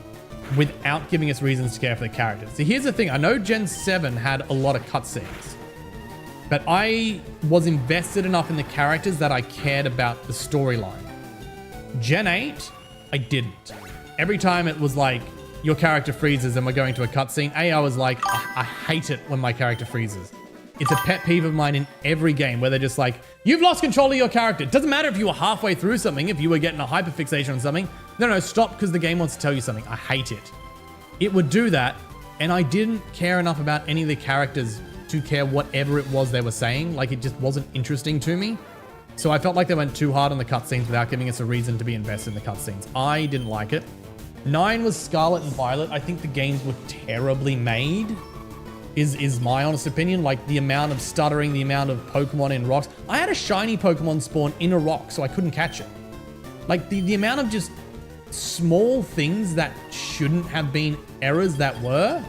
without giving us reasons to care for the characters. So here's the thing. I know Gen 7 had a lot of cutscenes, but I was invested enough in the characters that I cared about the storyline. Gen 8, I didn't. Every time it was like, your character freezes and we're going to a cutscene, I was like, I hate it when my character freezes. It's a pet peeve of mine in every game where they're just like, you've lost control of your character. It doesn't matter if you were halfway through something, if you were getting a hyperfixation on something. No, stop, because the game wants to tell you something. I hate it. It would do that, and I didn't care enough about any of the characters to care whatever it was they were saying. Like, it just wasn't interesting to me. So I felt like they went too hard on the cutscenes without giving us a reason to be invested in the cutscenes. I didn't like it. 9 was Scarlet and Violet. I think the games were terribly made, is my honest opinion. Like, the amount of stuttering, the amount of Pokemon in rocks. I had a shiny Pokemon spawn in a rock, so I couldn't catch it. Like, the amount of just small things that shouldn't have been errors that were,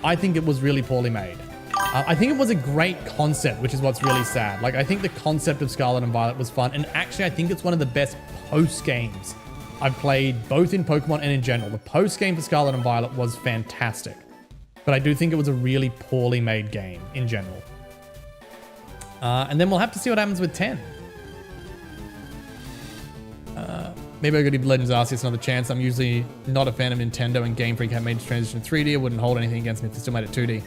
I think it was really poorly made. I think it was a great concept, which is what's really sad. Like, I think the concept of Scarlet and Violet was fun, and actually I think it's one of the best post games I've played, both in Pokemon and in general. The post game for Scarlet and Violet was fantastic, but I do think it was a really poorly made game in general. And then we'll have to see what happens with 10. Maybe I'll give Legends Arceus another chance. I'm usually not a fan of Nintendo, and Game Freak have made the transition to 3D. I wouldn't hold anything against me if they still made it 2D.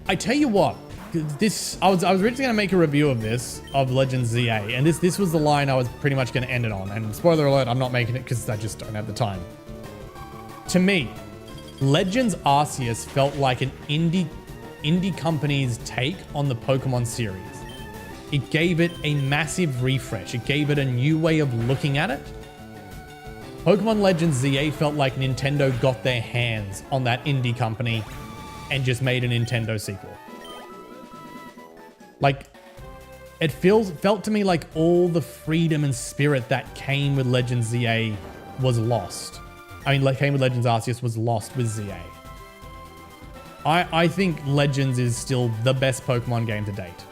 I tell you what, I was originally going to make a review of this, of Legends ZA, and this was the line I was pretty much going to end it on. And spoiler alert, I'm not making it because I just don't have the time. To me, Legends Arceus felt like an indie company's take on the Pokemon series. It gave it a massive refresh. It gave it a new way of looking at it. Pokemon Legends ZA felt like Nintendo got their hands on that indie company and just made a Nintendo sequel. Like, it felt to me like all the freedom and spirit that came with Legends ZA was lost. I mean, came with Legends Arceus was lost with ZA. I think Legends is still the best Pokemon game to date.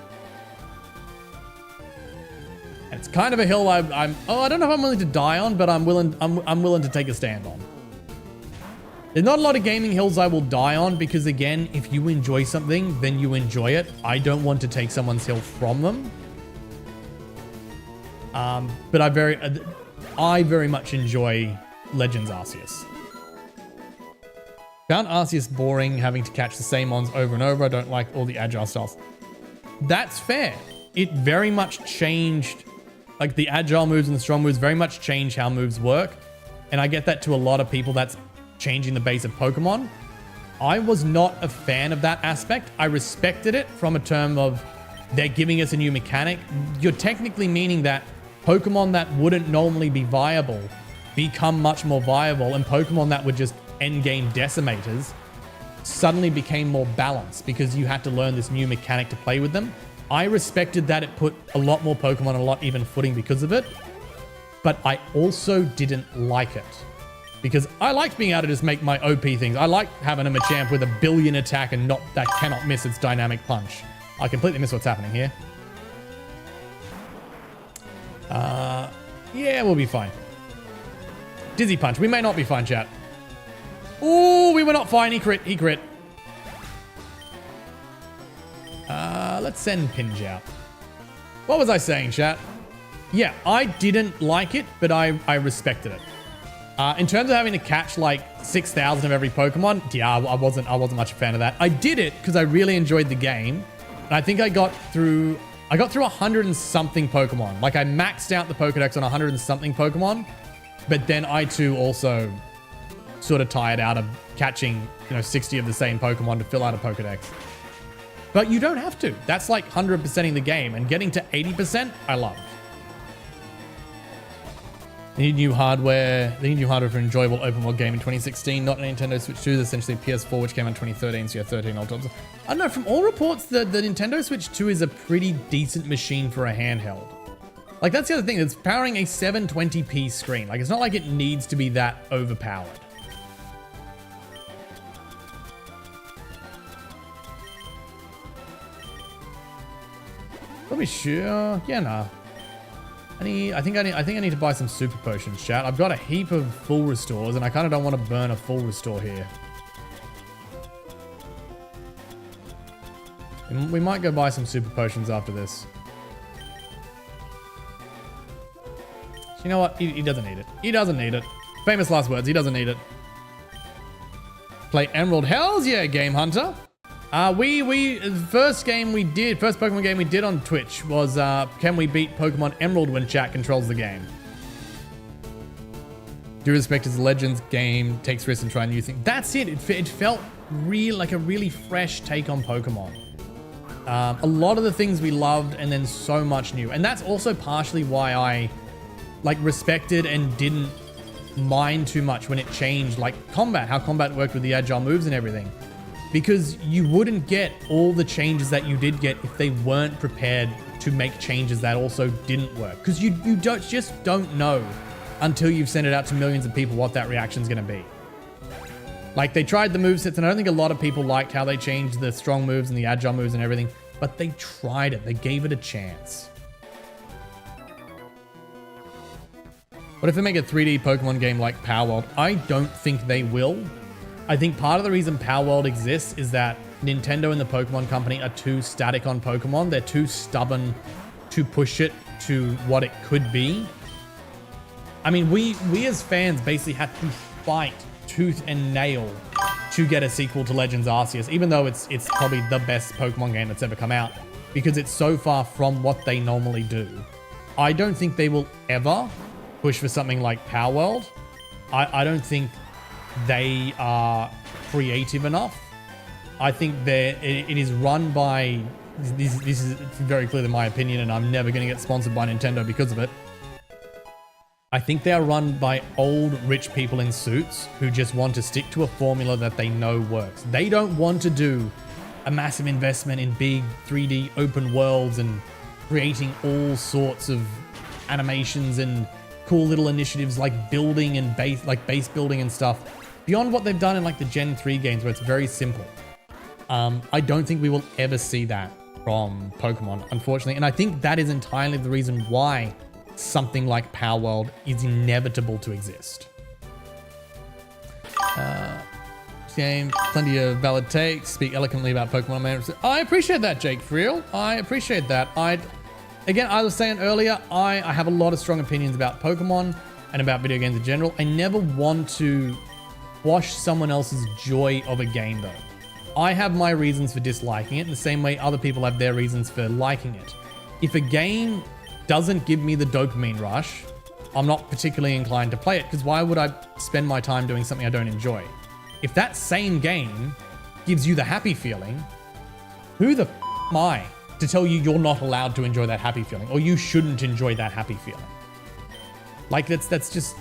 And it's kind of a hill I don't know if I'm willing to die on, but I'm willing to take a stand on. There's not a lot of gaming hills I will die on because, again, if you enjoy something, then you enjoy it. I don't want to take someone's hill from them. But I very much enjoy Legends Arceus. Found Arceus boring, having to catch the same mons over and over. I don't like all the agile styles. That's fair. It very much changed, like the agile moves and the strong moves very much change how moves work. And I get that to a lot of people. That's changing the base of Pokemon. I was not a fan of that aspect. I respected it from a term of they're giving us a new mechanic. You're technically meaning that Pokemon that wouldn't normally be viable become much more viable, and Pokemon that were just endgame decimators suddenly became more balanced because you had to learn this new mechanic to play with them. I respected that it put a lot more Pokemon on a lot even footing because of it, but I also didn't like it. Because I liked being able to just make my OP things. I like having a Machamp with a billion attack and that cannot miss its dynamic punch. I completely miss what's happening here. Yeah, we'll be fine. Dizzy Punch. We may not be fine, chat. Ooh, we were not fine. He crit. Let's send Pinge out. What was I saying, chat? Yeah, I didn't like it, but I respected it. In terms of having to catch like 6,000 of every Pokemon, yeah, I wasn't much a fan of that. I did it because I really enjoyed the game. And I think I got through 100 and something Pokemon. Like, I maxed out the Pokedex on 100 and something Pokemon, but then I too also sort of tired out of catching, 60 of the same Pokemon to fill out a Pokedex. But you don't have to. That's like 100%ing the game, and getting to 80%, I love. They need new hardware. They need new hardware for an enjoyable open world game in 2016, not a Nintendo Switch 2. That's essentially PS4, which came out in 2013, so you have 13 old tops. I don't know, from all reports, the Nintendo Switch 2 is a pretty decent machine for a handheld. Like, that's the other thing. It's powering a 720p screen. Like, it's not like it needs to be that overpowered. Let me sure. Yeah, nah. I think I need to buy some super potions, chat. I've got a heap of full restores, and I kind of don't want to burn a full restore here. We might go buy some super potions after this. You know what? He doesn't need it. He doesn't need it. Famous last words. He doesn't need it. Play Emerald. Hells yeah, Game Hunter. First Pokemon game we did on Twitch was, can we beat Pokemon Emerald when chat controls the game? Due respect as the Legends game takes risks and try new things. That's it. It felt like a really fresh take on Pokemon. A lot of the things we loved and then so much new. And that's also partially why I respected and didn't mind too much when it changed, like combat, how combat worked with the agile moves and everything. Because you wouldn't get all the changes that you did get if they weren't prepared to make changes that also didn't work. Because you just don't know until you've sent it out to millions of people what that reaction's going to be. Like, they tried the movesets, and I don't think a lot of people liked how they changed the strong moves and the agile moves and everything, but they tried it. They gave it a chance. What if they make a 3D Pokemon game like Power World? I don't think they will. I think part of the reason Power World exists is that Nintendo and the Pokemon Company are too static on Pokemon. They're too stubborn to push it to what it could be. I mean, we as fans basically had to fight tooth and nail to get a sequel to Legends Arceus, even though it's probably the best Pokemon game that's ever come out, because it's so far from what they normally do. I don't think they will ever push for something like Power World. I don't think they are creative enough. I think it is run by, this is very clearly my opinion, and I'm never going to get sponsored by Nintendo because of it. I think they are run by old rich people in suits who just want to stick to a formula that they know works. They don't want to do a massive investment in big 3D open worlds and creating all sorts of animations and cool little initiatives like building and base building and stuff beyond what they've done in like the Gen 3 games where it's very simple. I don't think we will ever see that from Pokemon, unfortunately. And I think that is entirely the reason why something like Power World is inevitable to exist. Game, plenty of valid takes, speak eloquently about Pokemon. I appreciate that, Jake, for real. I appreciate that. Again, I was saying earlier, I have a lot of strong opinions about Pokemon and about video games in general. I never want to quash someone else's joy of a game, though. I have my reasons for disliking it in the same way other people have their reasons for liking it. If a game doesn't give me the dopamine rush, I'm not particularly inclined to play it, because why would I spend my time doing something I don't enjoy? If that same game gives you the happy feeling, who the f am I to tell you you're not allowed to enjoy that happy feeling, or you shouldn't enjoy that happy feeling? Like, that's just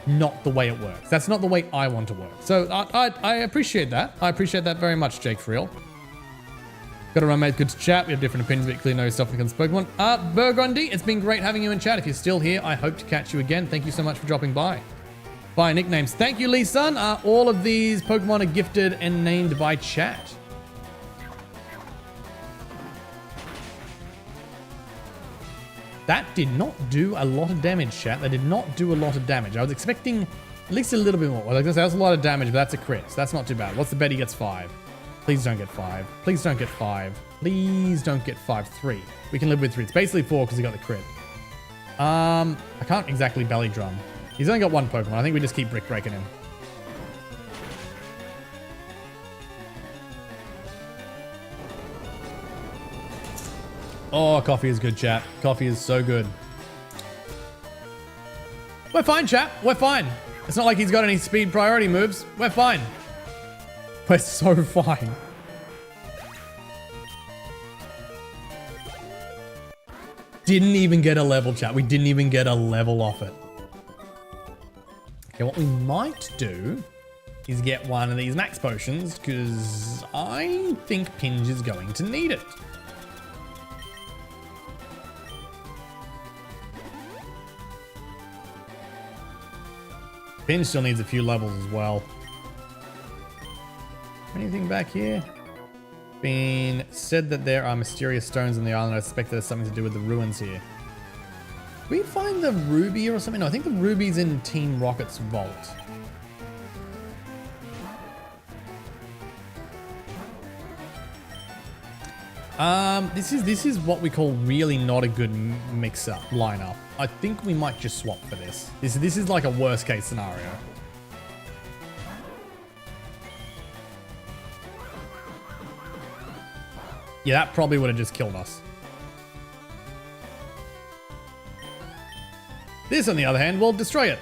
not the way it works. That's not the way I want to work. So I appreciate that. I appreciate that very much, Jake, for real. Got a run, mate. Good to chat. We have different opinions, but clearly know stuff when it comes to Pokemon. Burgundy, it's been great having you in chat. If you're still here, I hope to catch you again. Thank you so much for dropping by. By nicknames. Thank you, Lee Sun. All of these Pokemon are gifted and named by chat. That did not do a lot of damage, chat. That did not do a lot of damage. I was expecting at least a little bit more. Well, I was gonna say that's a lot of damage, but that's a crit, so that's not too bad. What's the bet he gets 5? Please don't get 5. Please don't get 5. Please don't get 5. 3. We can live with 3. It's basically 4 because he got the crit. I can't exactly belly drum. He's only got one Pokemon. I think we just keep brick breaking him. Oh, coffee is good, chat. Coffee is so good. We're fine, chat. We're fine. It's not like he's got any speed priority moves. We're fine. We're so fine. Didn't even get a level, chat. We didn't even get a level off it. Okay, what we might do is get one of these max potions, because I think Pinge is going to need it. Pinge still needs a few levels as well. Anything back here? Been said that there are mysterious stones on the island. I suspect there's something to do with the ruins here. Did we find the ruby or something? No, I think the ruby's in Team Rocket's vault. This is what we call really not a good mix-up lineup. I think we might just swap for this. This is like a worst case scenario. Yeah, that probably would have just killed us. This, on the other hand, will destroy it.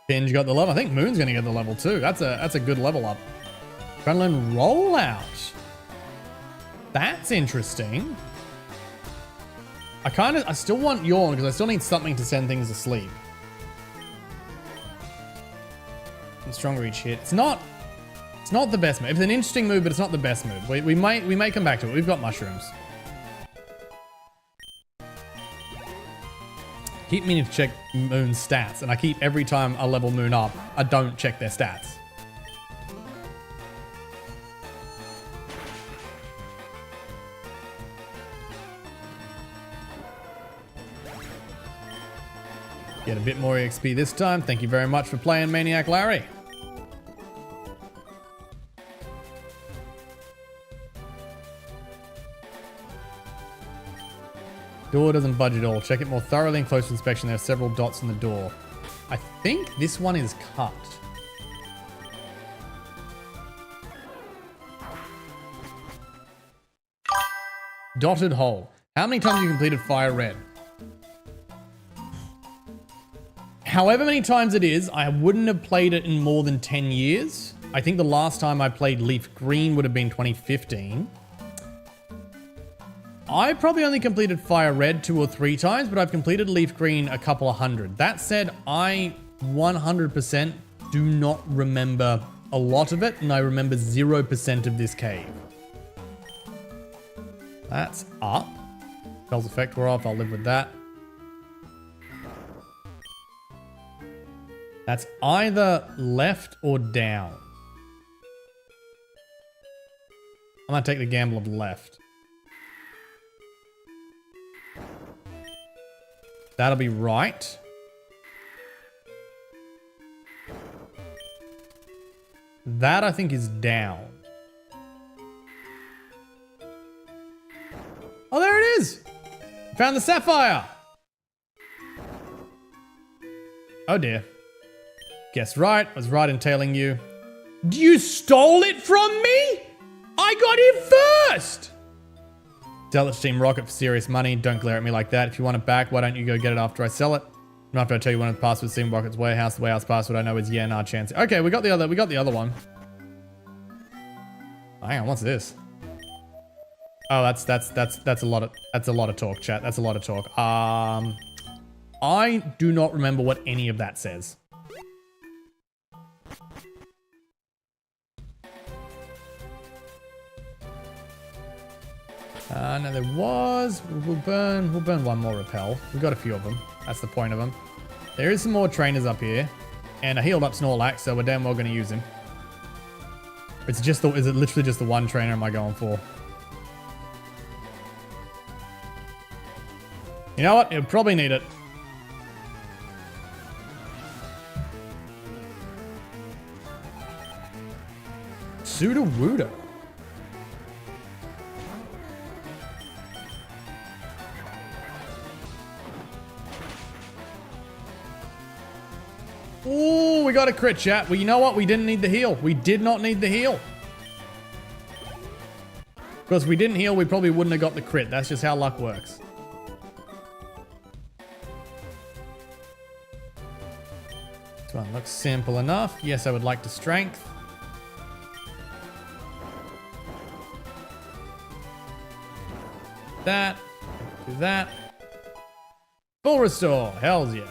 Binge got the level. I think Moon's going to get the level too. That's a good level up. Adrenaline rollout. That's interesting. I still want Yawn because I still need something to send things to sleep. And stronger each hit. It's not the best move. It's an interesting move, but it's not the best move. We may come back to it. We've got mushrooms. Keep meaning to check Moon's stats, and I keep every time I level Moon up, I don't check their stats. Get a bit more EXP this time. Thank you very much for playing Maniac Larry. Door doesn't budge at all. Check it more thoroughly in close inspection. There are several dots on the door. I think this one is cut. Dotted hole. How many times have you completed Firered? However many times it is, I wouldn't have played it in more than 10 years. I think the last time I played Leaf Green would have been 2015. I probably only completed Firered 2 or 3 times, but I've completed Leaf Green a couple of hundred. That said, I 100% do not remember a lot of it, and I remember 0% of this cave. That's up. Spell's effect wore off, I'll live with that. That's either left or down. I'm gonna take the gamble of left. That'll be right. That I think is down. Oh, there it is! Found the sapphire! Oh dear. Guess right, I was right in tailing you. You stole it from me? I got it first! Sell it to Team Rocket for serious money. Don't glare at me like that. If you want it back, why don't you go get it after I sell it? And after I tell you one of the passwords, Team Rocket's warehouse. The warehouse password I know is yeah, nah, chance. Okay, we got the other one. Hang on, what's this? Oh, that's a lot of talk, chat. That's a lot of talk. I do not remember what any of that says. No, there was. We'll burn one more repel. We've got a few of them. That's the point of them. There is some more trainers up here, and a healed up Snorlax, so we're damn well going to use him. Is it literally just the one trainer am I going for? You know what? It'll probably need it. Sudowoodo. Ooh, we got a crit, chat. Well, you know what? We didn't need the heal. We did not need the heal. Because if we didn't heal, we probably wouldn't have got the crit. That's just how luck works. This one looks simple enough. Yes, I would like to strength. That. Do that. Full restore. Hells yeah.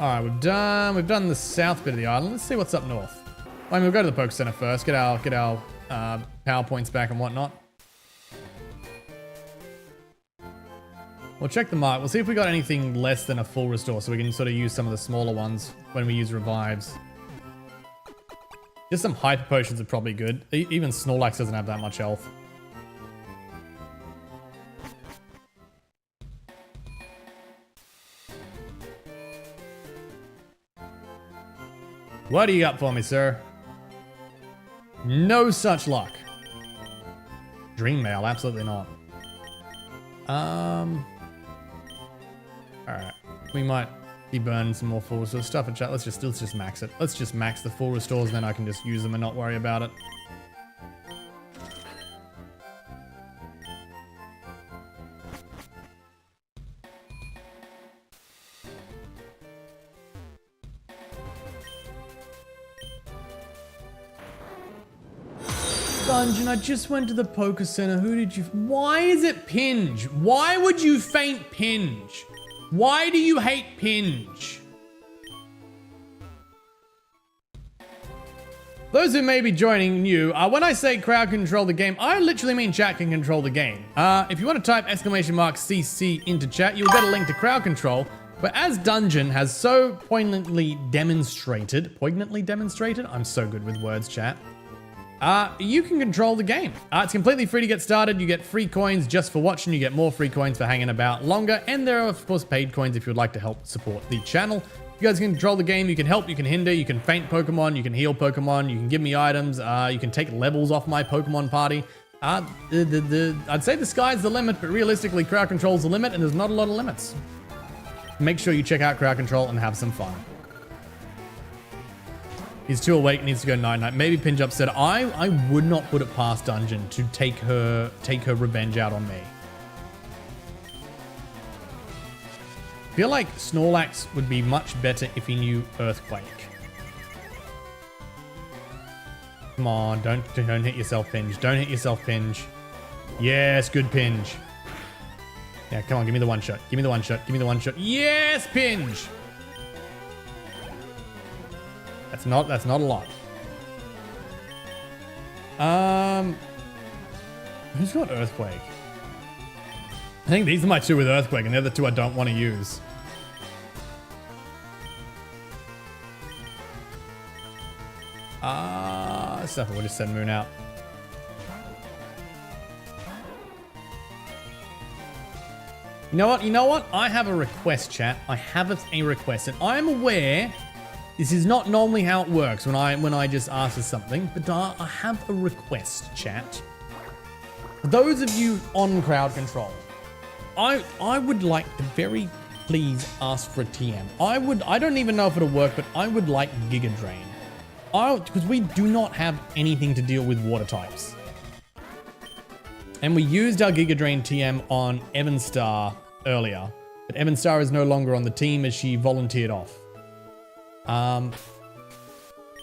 Alright, we've done the south bit of the island. Let's see what's up north. I mean, we'll go to the Poke Center first, get our power points back and whatnot. We'll check the mark. We'll see if we got anything less than a full restore so we can sort of use some of the smaller ones when we use revives. Just some hyper potions are probably good. Even Snorlax doesn't have that much health. What do you got for me, sir? No such luck. Dream mail, absolutely not. Alright. We might be burning some more full restores. Stuff in chat. Let's just max it. Let's just max the full restores, then I can just use them and not worry about it. Dungeon, I just went to the Poké Center. Who did you... Why is it Pinge? Why would you faint Pinge? Why do you hate Pinge? Those who may be joining new, when I say crowd control the game, I literally mean chat can control the game. If you want to type !CC into chat, you'll get a link to crowd control. But as Dungeon has so poignantly demonstrated, I'm so good with words, chat. You can control the game. It's completely free to get started. You get free coins just for watching. You get more free coins for hanging about longer. And there are, of course, paid coins if you would like to help support the channel. You guys can control the game. You can help, you can hinder, you can feint Pokemon, you can heal Pokemon, you can give me items, you can take levels off my Pokemon party. I'd say the sky's the limit, but realistically, crowd control's the limit, and there's not a lot of limits. Make sure you check out crowd control and have some fun. He's too awake, needs to go night-night. Maybe Pinge upset. I would not put it past Dungeon to take her revenge out on me. I feel like Snorlax would be much better if he knew Earthquake. Come on, don't hit yourself, Pinge. Don't hit yourself, Pinge. Yes, good Pinge. Yeah, come on, give me the one shot. Give me the one shot. Give me the one shot. Yes, Pinge. That's not a lot. Who's got Earthquake? I think these are my two with Earthquake, and they're the two I don't want to use. Stuff. We'll just send Moon out. You know what? I have a request, chat. I have a request, and I'm aware this is not normally how it works when I just ask for something, but I have a request, chat. For those of you on crowd control, I would like to very please ask for a TM. I don't even know if it'll work, but I would like Giga Drain. Because we do not have anything to deal with water types. And we used our Giga Drain TM on Evan Star earlier, but Evan Star is no longer on the team as she volunteered off.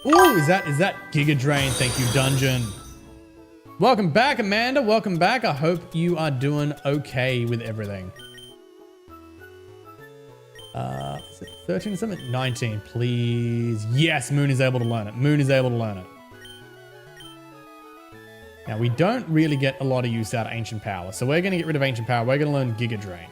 Ooh, is that Giga Drain? Thank you, Dungeon. Welcome back, Amanda. Welcome back. I hope you are doing okay with everything. Is it 13 or something? 19, please. Yes, Moon is able to learn it. Moon is able to learn it. Now, we don't really get a lot of use out of Ancient Power, so we're going to get rid of Ancient Power. We're going to learn Giga Drain.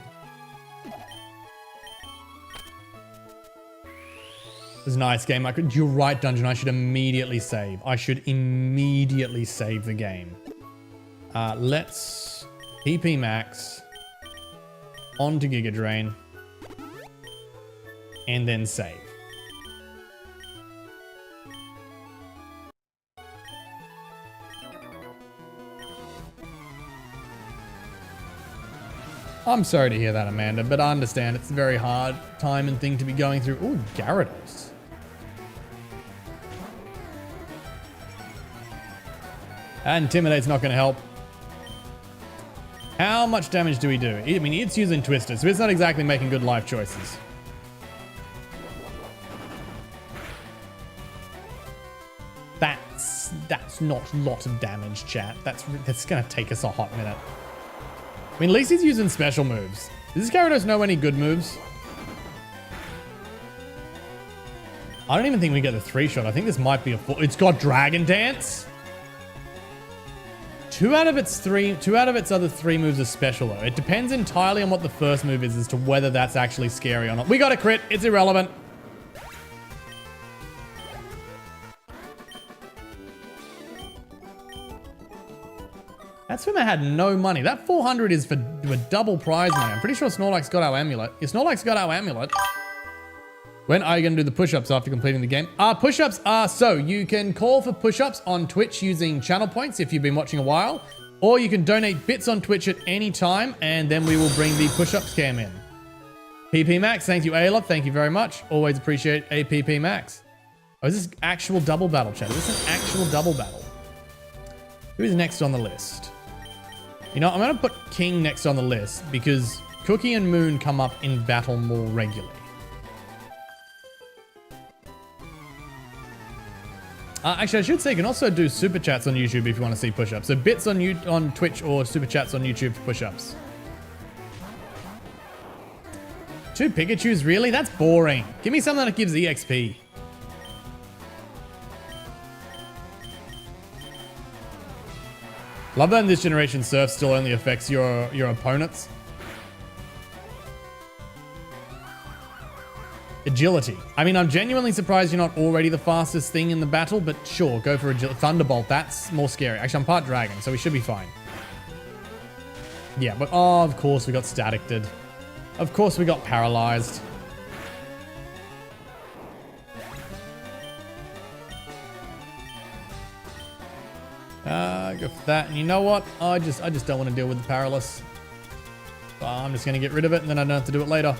It was a nice game. You're right, Dungeon. I should immediately save. I should immediately save the game. Let's PP max onto Giga Drain and then save. I'm sorry to hear that, Amanda, but I understand it's a very hard time and thing to be going through. Ooh, Gyarados. Intimidate's not going to help. How much damage do we do? I mean, it's using Twister, so it's not exactly making good life choices. That's not a lot of damage, chat. That's going to take us a hot minute. I mean, at least he's using special moves. Does this Gyarados know any good moves? I don't even think we get the 3-shot. I think this might be a full... It's got Dragon Dance? Two out of its other three moves are special though. It depends entirely on what the first move is as to whether that's actually scary or not. We got a crit. It's irrelevant. That swimmer had no money. That 400 is for a double prize money. I'm pretty sure Snorlax got our amulet. If Snorlax got our amulet, when are you going to do the push-ups after completing the game? Push-ups are so you can call for push-ups on Twitch using channel points if you've been watching a while, or you can donate bits on Twitch at any time, and then we will bring the push-ups cam in. PP Max, thank you, Ayla. Thank you very much. Always appreciate APP Max. Oh, is this actual double battle, chat? Is this an actual double battle? Who is next on the list? You know, I'm going to put King next on the list because Cookie and Moon come up in battle more regularly. Actually, I should say you can also do super chats on YouTube if you want to see push-ups. So bits on Twitch or super chats on YouTube for push-ups. 2 Pikachus, really? That's boring. Give me something that gives EXP. Love that in this generation Surf still only affects your opponents. Agility. I mean, I'm genuinely surprised you're not already the fastest thing in the battle, but sure, go for agility. Thunderbolt, that's more scary. Actually, I'm part dragon, so we should be fine. Yeah, but oh, of course we got staticed. Of course we got paralyzed. Go for that. And you know what? I just don't want to deal with the paralysis. So I'm just going to get rid of it, and then I don't have to do it later.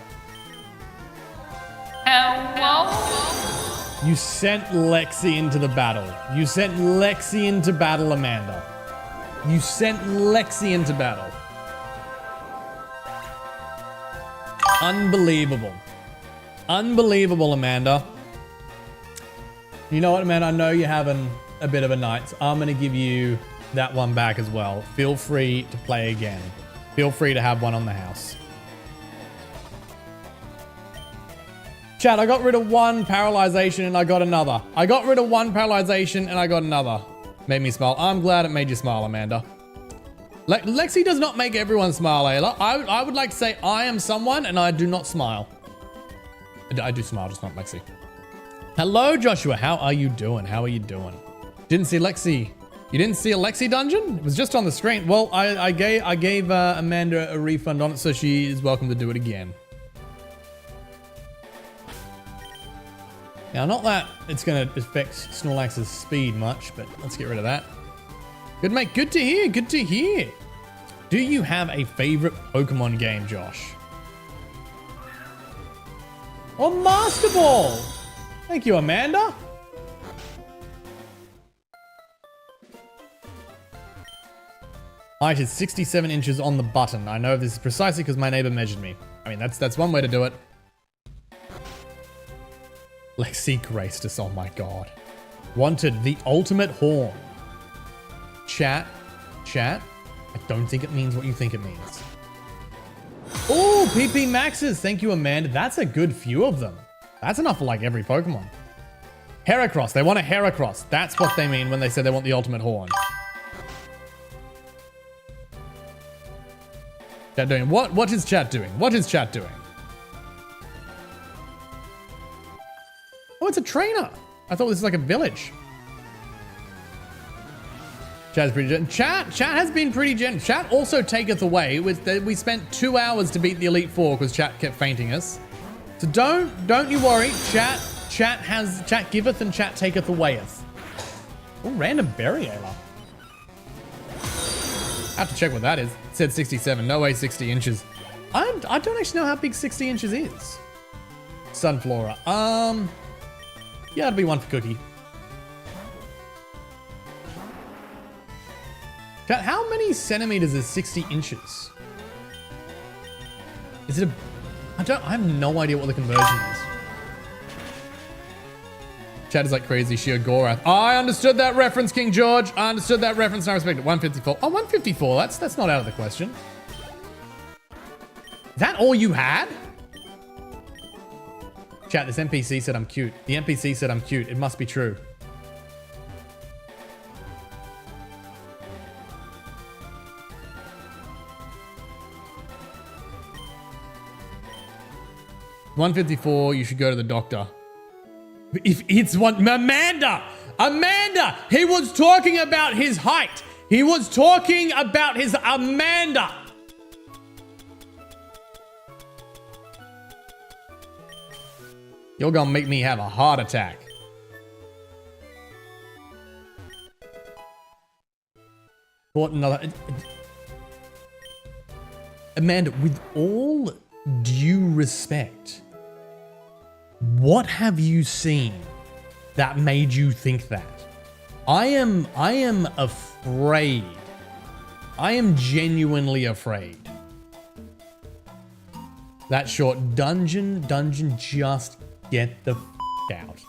You sent Lexi into the battle. You sent Lexi into battle, Amanda. You sent Lexi into battle. Unbelievable. Unbelievable, Amanda. You know what, Amanda? I know you're having a bit of a night, so I'm going to give you that one back as well. Feel free to play again. Feel free to have one on the house. Chat, I got rid of one paralyzation and I got another. I got rid of one paralyzation and I got another. Made me smile. I'm glad it made you smile, Amanda. Lexi does not make everyone smile, Ayla. I would like to say I am someone and I do not smile. I do smile, just not Lexi. Hello, Joshua. How are you doing? How are you doing? Didn't see Lexi. You didn't see a Lexi dungeon? It was just on the screen. Well, I gave Amanda a refund on it, so she is welcome to do it again. Now, not that it's going to affect Snorlax's speed much, but let's get rid of that. Good, mate. Good to hear. Good to hear. Do you have a favorite Pokemon game, Josh? Oh, Master Ball. Thank you, Amanda. Height is 67 inches on the button. I know this is precisely because my neighbor measured me. I mean, that's one way to do it. Lexi graced us, oh my god. Wanted the ultimate horn. Chat. I don't think it means what you think it means. Oh, PP Maxes. Thank you, Amanda. That's a good few of them. That's enough for like every Pokemon. Heracross. They want a Heracross. That's what they mean when they say they want the ultimate horn. Chat doing what? What is chat doing? What is chat doing? Oh, it's a trainer. I thought this was like a village. Chat's pretty gen. Chat has been pretty gen. Chat also taketh away. We spent 2 hours to beat the Elite Four because chat kept fainting us. So don't you worry. Chat giveth and chat taketh awayeth. Oh, random berry Ayla. I have to check what that is. It said 67. No way 60 inches. I don't actually know how big 60 inches is. Sunflora. Yeah, it'll be one for Cookie. Chat, how many centimeters is 60 inches? Is it a... I have no idea what the conversion is. Chat is like crazy. Sheer Gorath. I understood that reference, King George. I understood that reference and I respect it. 154. Oh, 154. That's not out of the question. Is that all you had? Chat, this NPC said I'm cute. The NPC said I'm cute. It must be true. 154, you should go to the doctor. If it's one... Amanda! Amanda! He was talking about his height. He was talking about his... Amanda! You're gonna make me have a heart attack. What another... Amanda, with all due respect, what have you seen that made you think that? I am afraid. I am genuinely afraid. That short dungeon, just get the out.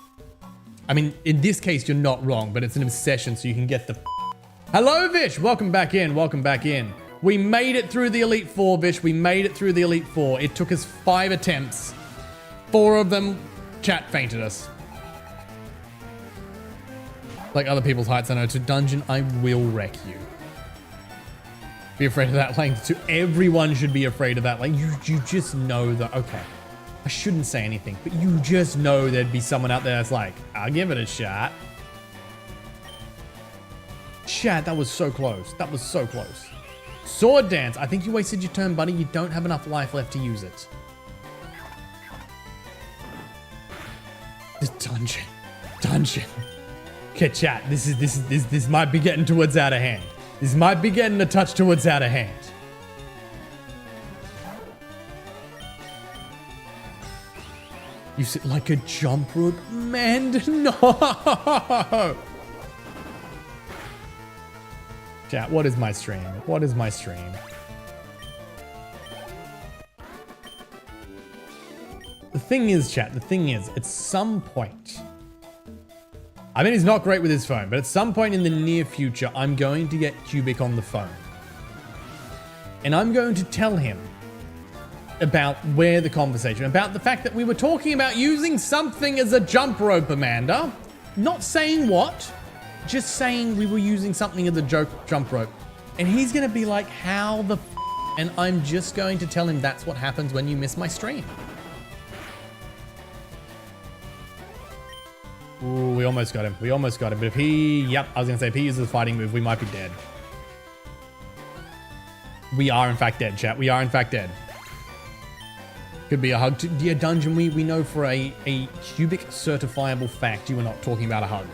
I mean, in this case, you're not wrong, but it's an obsession, so you can get the Hello, Vish. Welcome back in. Welcome back in. We made it through the Elite Four, Vish. We made it through the Elite Four. It took us 5 attempts. 4 of them, chat fainted us. Like other people's heights, I know. To dungeon, I will wreck you. Be afraid of that length too. Everyone should be afraid of that. Like you just know that. Okay, I shouldn't say anything, but you just know there'd be someone out there that's like, I'll give it a shot. Chat, that was so close. That was so close. Sword dance. I think you wasted your turn, buddy. You don't have enough life left to use it. The dungeon. Okay, chat. This might be getting towards out of hand. This might be getting a touch towards out of hand. You sit like a jump rope, man. No. Chat, what is my stream? What is my stream? The thing is, chat, the thing is, at some point, I mean, he's not great with his phone, but at some point in the near future, I'm going to get Cubic on the phone. And I'm going to tell him about where the conversation, about the fact that we were talking about using something as a jump rope, Amanda. Not saying what, just saying we were using something as a jump rope. And he's going to be like, how the f? And I'm just going to tell him that's what happens when you miss my stream. Ooh, we almost got him. We almost got him. But if he... Yep, I was going to say, if he uses a fighting move, we might be dead. We are, in fact, dead, chat. We are, in fact, dead. Could be a hug. Dear Dungeon, we know for a cubic certifiable fact you were not talking about a hug.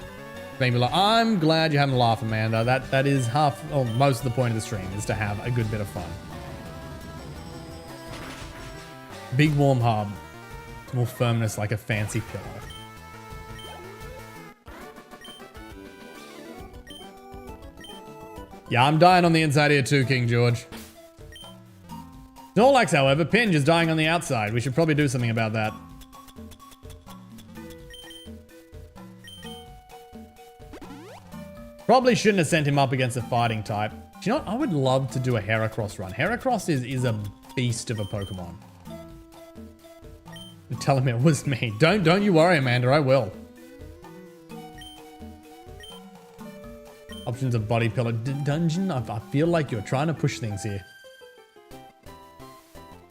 Maybe like, I'm glad you're having a laugh, Amanda. That is half, or most of the point of the stream, is to have a good bit of fun. Big warm hub. More firmness like a fancy pillow. Yeah, I'm dying on the inside here too, King George. Snorlax, however, Pinge is dying on the outside. We should probably do something about that. Probably shouldn't have sent him up against a fighting type. Do you know what? I would love to do a Heracross run. Heracross is a beast of a Pokemon. Tell him it was me. Don't you worry, Amanda. I will. Options of body pillar. Dungeon? I feel like you're trying to push things here.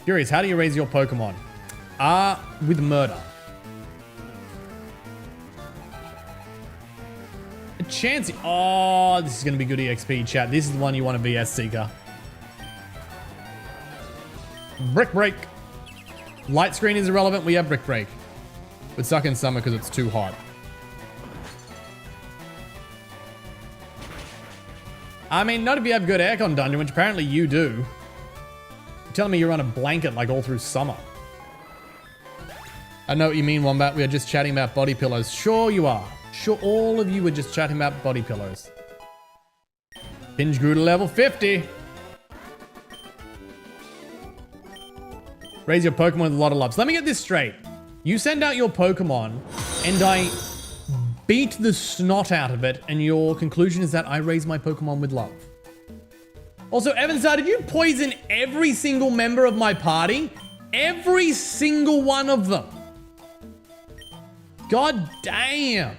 Curious, how do you raise your Pokemon? With murder. A Chansey. Oh, this is going to be good EXP, chat. This is the one you want to VS Seeker. Brick Break. Light Screen is irrelevant. We have Brick Break. But Suck in Summer because it's too hot. I mean, not if you have good aircon, Dungeon, which apparently you do. You're telling me you're on a blanket like all through summer. I know what you mean, Wombat. We are just chatting about body pillows. Sure you are. Sure, all of you were just chatting about body pillows. Hinge grew to level 50. Raise your Pokemon with a lot of love. So let me get this straight. You send out your Pokemon, and I beat the snot out of it, and your conclusion is that I raise my Pokemon with love. Also, Evanstar, did you poison every single member of my party? Every single one of them. God damn.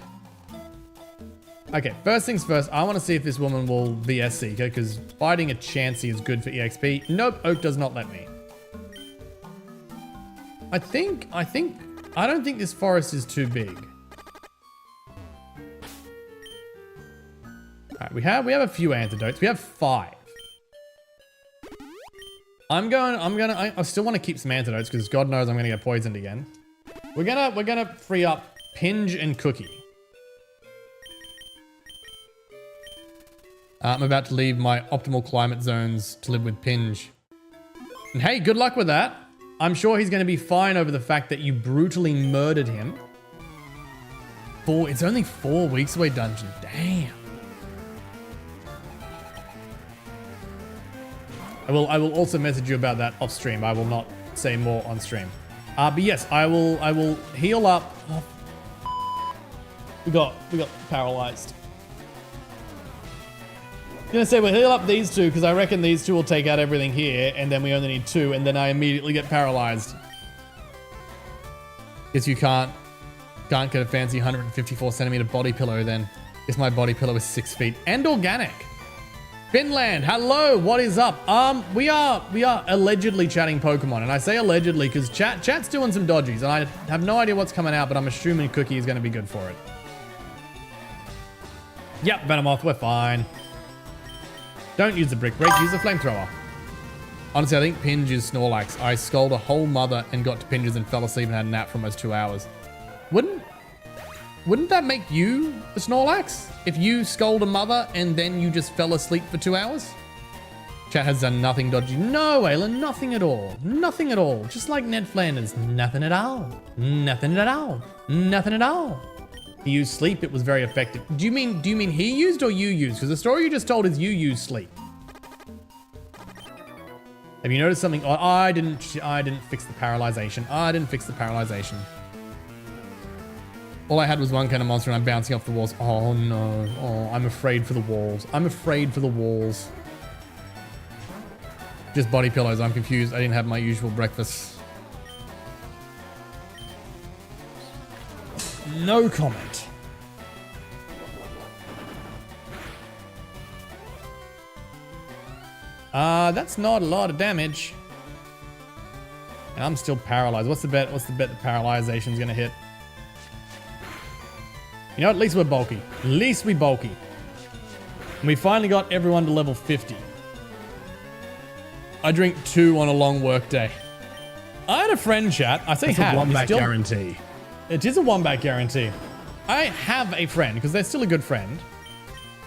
Okay, first things first, I want to see if this woman will VS Seeker, because fighting a Chansey is good for EXP. Nope, Oak does not let me. I don't think this forest is too big. All right, we have a few antidotes. We have 5. I still want to keep some antidotes because God knows I'm gonna get poisoned again. We're gonna free up Pinge and Cookie. I'm about to leave my optimal climate zones to live with Pinge. And hey, good luck with that. I'm sure he's gonna be fine over the fact that you brutally murdered him. It's only 4 weeks away, dungeon. Damn. I will also message you about that off stream. I will not say more on stream. But yes, I will heal up. Oh, we got paralyzed. I'm gonna say we'll heal up these 2 because I reckon these 2 will take out everything here, and then we only need 2, and then I immediately get paralyzed. Guess you can't get a fancy 154 centimeter body pillow then. Guess my body pillow is 6 feet and organic. Finland, hello, what is up? We are allegedly chatting Pokemon, and I say allegedly because chat's doing some dodgies, and I have no idea what's coming out, but I'm assuming Cookie is going to be good for it. Yep, Venomoth, we're fine. Don't use the brick break, use the flamethrower. Honestly, I think Pinge is Snorlax. I scolded a whole mother and got to Pinges and fell asleep and had a nap for almost 2 hours. Wouldn't that make you a Snorlax? If you scold a mother and then you just fell asleep for 2 hours? Chat has done nothing dodgy. No, Aylin, nothing at all. Nothing at all. Just like Ned Flanders. Nothing at all. Nothing at all. Nothing at all. He used sleep. It was very effective. Do you mean he used or you used? Because the story you just told is you used sleep. Have you noticed something? Oh, I didn't fix the paralyzation. I didn't fix the paralyzation. All I had was one kind of monster and I'm bouncing off the walls. Oh no. Oh, I'm afraid for the walls. I'm afraid for the walls. Just body pillows. I'm confused. I didn't have my usual breakfast. No comment. That's not a lot of damage. And I'm still paralyzed. What's the bet that paralyzation's gonna hit? You know, at least we're bulky. At least we bulky. And we finally got everyone to level 50. I drink 2 on a long work day. I had a friend, chat. I say it's have. a one-back guarantee. It is a one-back guarantee. I have a friend, because they're still a good friend,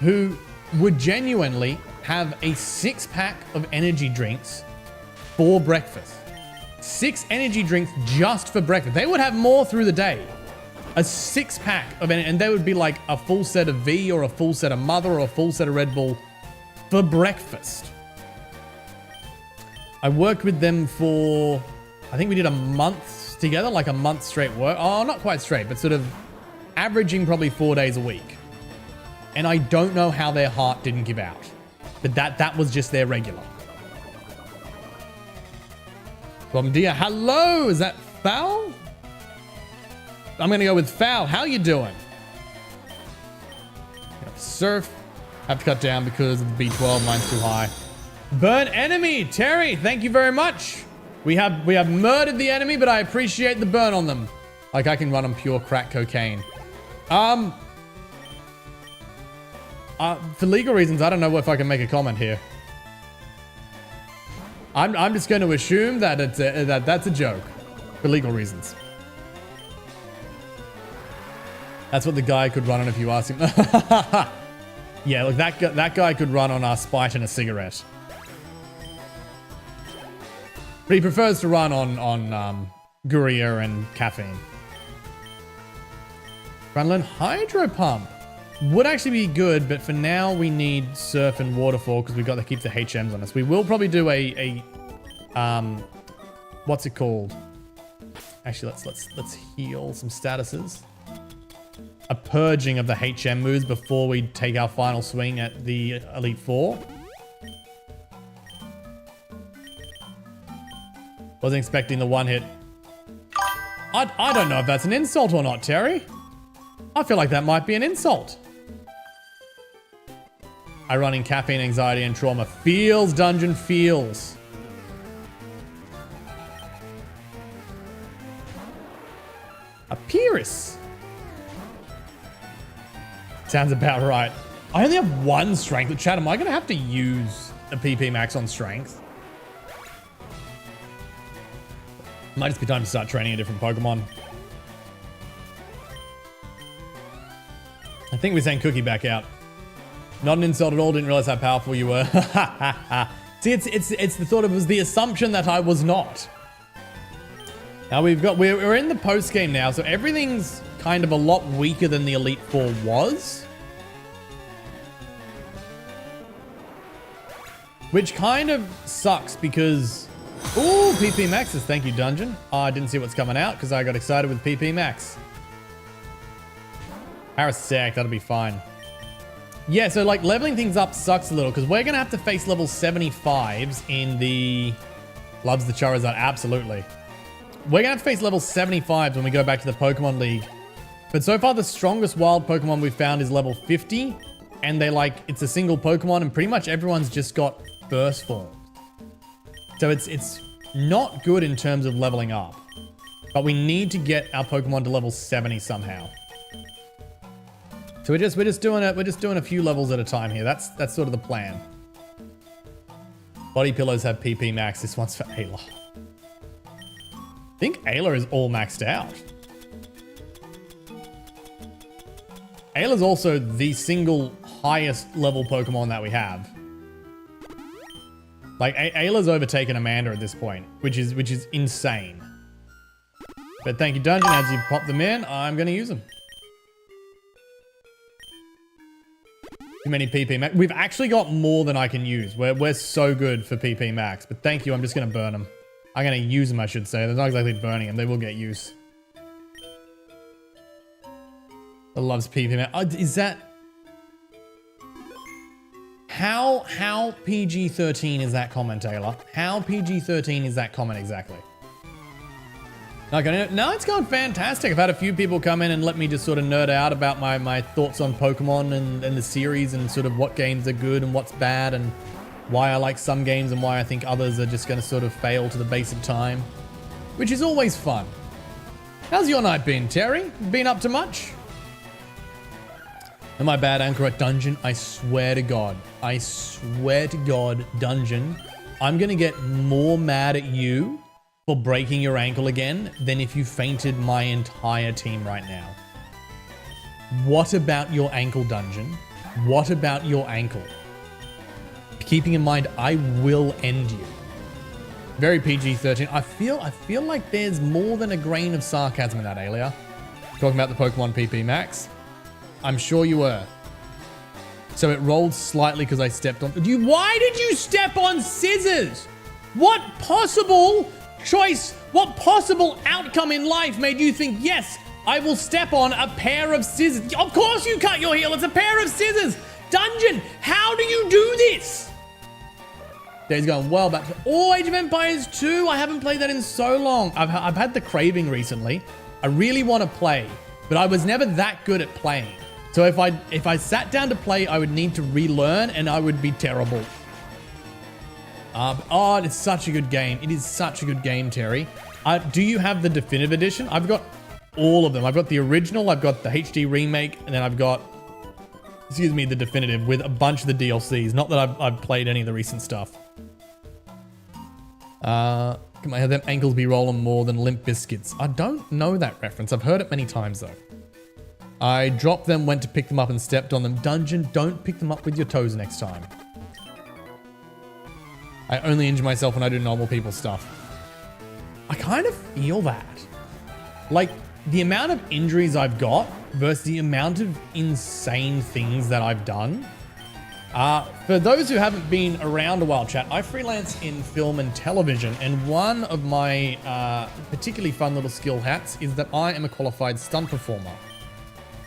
who would genuinely have a 6-pack of energy drinks for breakfast. 6 energy drinks just for breakfast. They would have more through the day. A 6-pack of energy, and they would be like a full set of V or a full set of Mother or a full set of Red Bull for breakfast. I worked with them for, I think we did a month together, like a month straight work. Oh, not quite straight, but sort of averaging probably 4 days a week. And I don't know how their heart didn't give out. But that was just their regular. Bom dia. Hello, is that Foul? I'm gonna go with Foul. How you doing? Surf. Have to cut down because of the B12. Mine's too high. Burn enemy. Terry, thank you very much. We have murdered the enemy, but I appreciate the burn on them. Like I can run on pure crack cocaine. For legal reasons, I don't know if I can make a comment here. I'm just going to assume that that's a joke for legal reasons. That's what the guy could run on if you ask him. Yeah, look, that guy could run on Spite and a cigarette. But he prefers to run on Guria and caffeine. Runlin Hydro Pump would actually be good, but for now we need Surf and Waterfall because we've got to keep the HMs on us. We will probably do a what's it called? Actually, let's heal some statuses. A purging of the HM moves before we take our final swing at the Elite Four. Wasn't expecting the one hit. I don't know if that's an insult or not, Terry. I feel like that might be an insult. I run in caffeine, anxiety, and trauma. Feels, dungeon, feels. Chris. Sounds about right. I only have 1 strength. Chat, am I going to have to use a PP max on strength? Might just be time to start training a different Pokemon. I think we're saying Cookie back out. Not an insult at all. Didn't realize how powerful you were. See, it's the sort of was the assumption that I was not. Now we're in the post game now, so everything's kind of a lot weaker than the Elite Four was, which kind of sucks because ooh, PP Maxes. Thank you, Dungeon. I didn't see what's coming out because I got excited with PP Max. Parasect, that'll be fine. Yeah, so like leveling things up sucks a little because we're going to have to face level 75s in the... Loves the Charizard, absolutely. We're going to have to face level 75s when we go back to the Pokemon League. But so far, the strongest wild Pokemon we've found is level 50. And they like, it's a single Pokemon and pretty much everyone's just got burst forms. So it's not good in terms of leveling up. But we need to get our Pokemon to level 70 somehow. So we're just doing a few levels at a time here. That's sort of the plan. Body pillows have PP max. This one's for Ayla. I think Ayla is all maxed out. Ayla's also the single highest level Pokemon that we have. Like Ayla's overtaken Amanda at this point, which is insane. But thank you, Dungeon. As you pop them in, I'm gonna use them. Too many PP max. We've actually got more than I can use. We're so good for PP max. But thank you. I'm just going to burn them. I'm going to use them, I should say. They're not exactly burning them. They will get use. I loves PP max. Is that... How PG-13 is that comment, Taylor? How PG-13 is that comment exactly? Okay, no, it's gone fantastic. I've had a few people come in and let me just sort of nerd out about my thoughts on Pokemon and the series and sort of what games are good and what's bad and why I like some games and why I think others are just going to sort of fail to the base of time, which is always fun. How's your night been, Terry? Been up to much? Am I bad, Anchor at Dungeon? I swear to God, Dungeon, I'm going to get more mad at you for breaking your ankle again than if you fainted my entire team right now. What about your ankle, Dungeon? What about your ankle? Keeping in mind, I will end you. Very PG-13. I feel like there's more than a grain of sarcasm in that, Alia. Talking about the Pokemon PP Max. I'm sure you were. So it rolled slightly because I stepped on... Why did you step on scissors? What possible choice, what possible outcome in life made you think, yes, I will step on a pair of scissors? Of course you cut your heel. It's a pair of scissors. Dungeon, how do you do this? Days going well back to Age of Empires 2. I haven't played that in so long. I've had the craving recently. I really want to play, but I was never that good at playing. So if I sat down to play, I would need to relearn and I would be terrible. Oh, it's such a good game. It is such a good game, Terry. Do you have the definitive edition? I've got all of them. I've got the original, I've got the HD remake, and then I've got, excuse me, the definitive with a bunch of the DLCs. Not that I've played any of the recent stuff. Can I have them ankles be rolling more than Limp Biscuits? I don't know that reference. I've heard it many times though. I dropped them, went to pick them up and stepped on them. Dungeon, don't pick them up with your toes next time. I only injure myself when I do normal people stuff. I kind of feel that. Like, the amount of injuries I've got versus the amount of insane things that I've done. For those who haven't been around a while, chat, I freelance in film and television, and one of my particularly fun little skill hats is that I am a qualified stunt performer.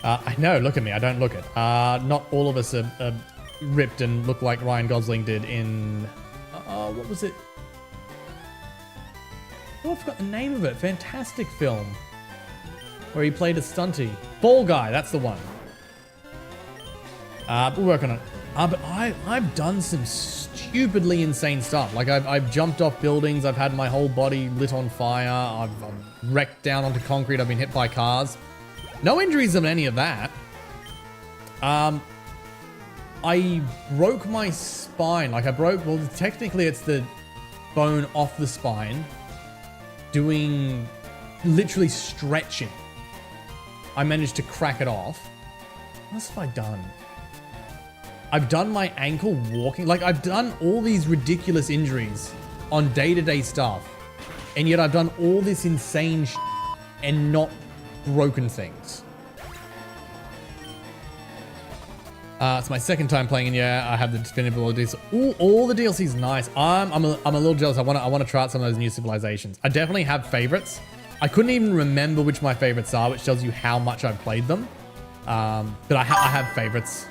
I know, look at me, I don't look it. Not all of us are ripped and look like Ryan Gosling did in... what was it? Oh, I forgot the name of it. Fantastic film. Where he played a stunty. Fall Guy, that's the one. We're working on it. But I've done some stupidly insane stuff. Like I've jumped off buildings. I've had my whole body lit on fire. I've wrecked down onto concrete. I've been hit by cars. No injuries of any of that. I broke my spine. Like well, technically it's the bone off the spine. Doing literally stretching. I managed to crack it off. What else have I done? I've done my ankle walking. Like I've done all these ridiculous injuries on day-to-day stuff. And yet I've done all this insane and not broken things. It's my second time playing, and yeah, I have the definitive DLCs. Ooh, all the DLCs nice. I'm a little jealous. I want to try out some of those new civilizations. I definitely have favorites. I couldn't even remember which my favorites are, which tells you how much I've played them. But I have favorites.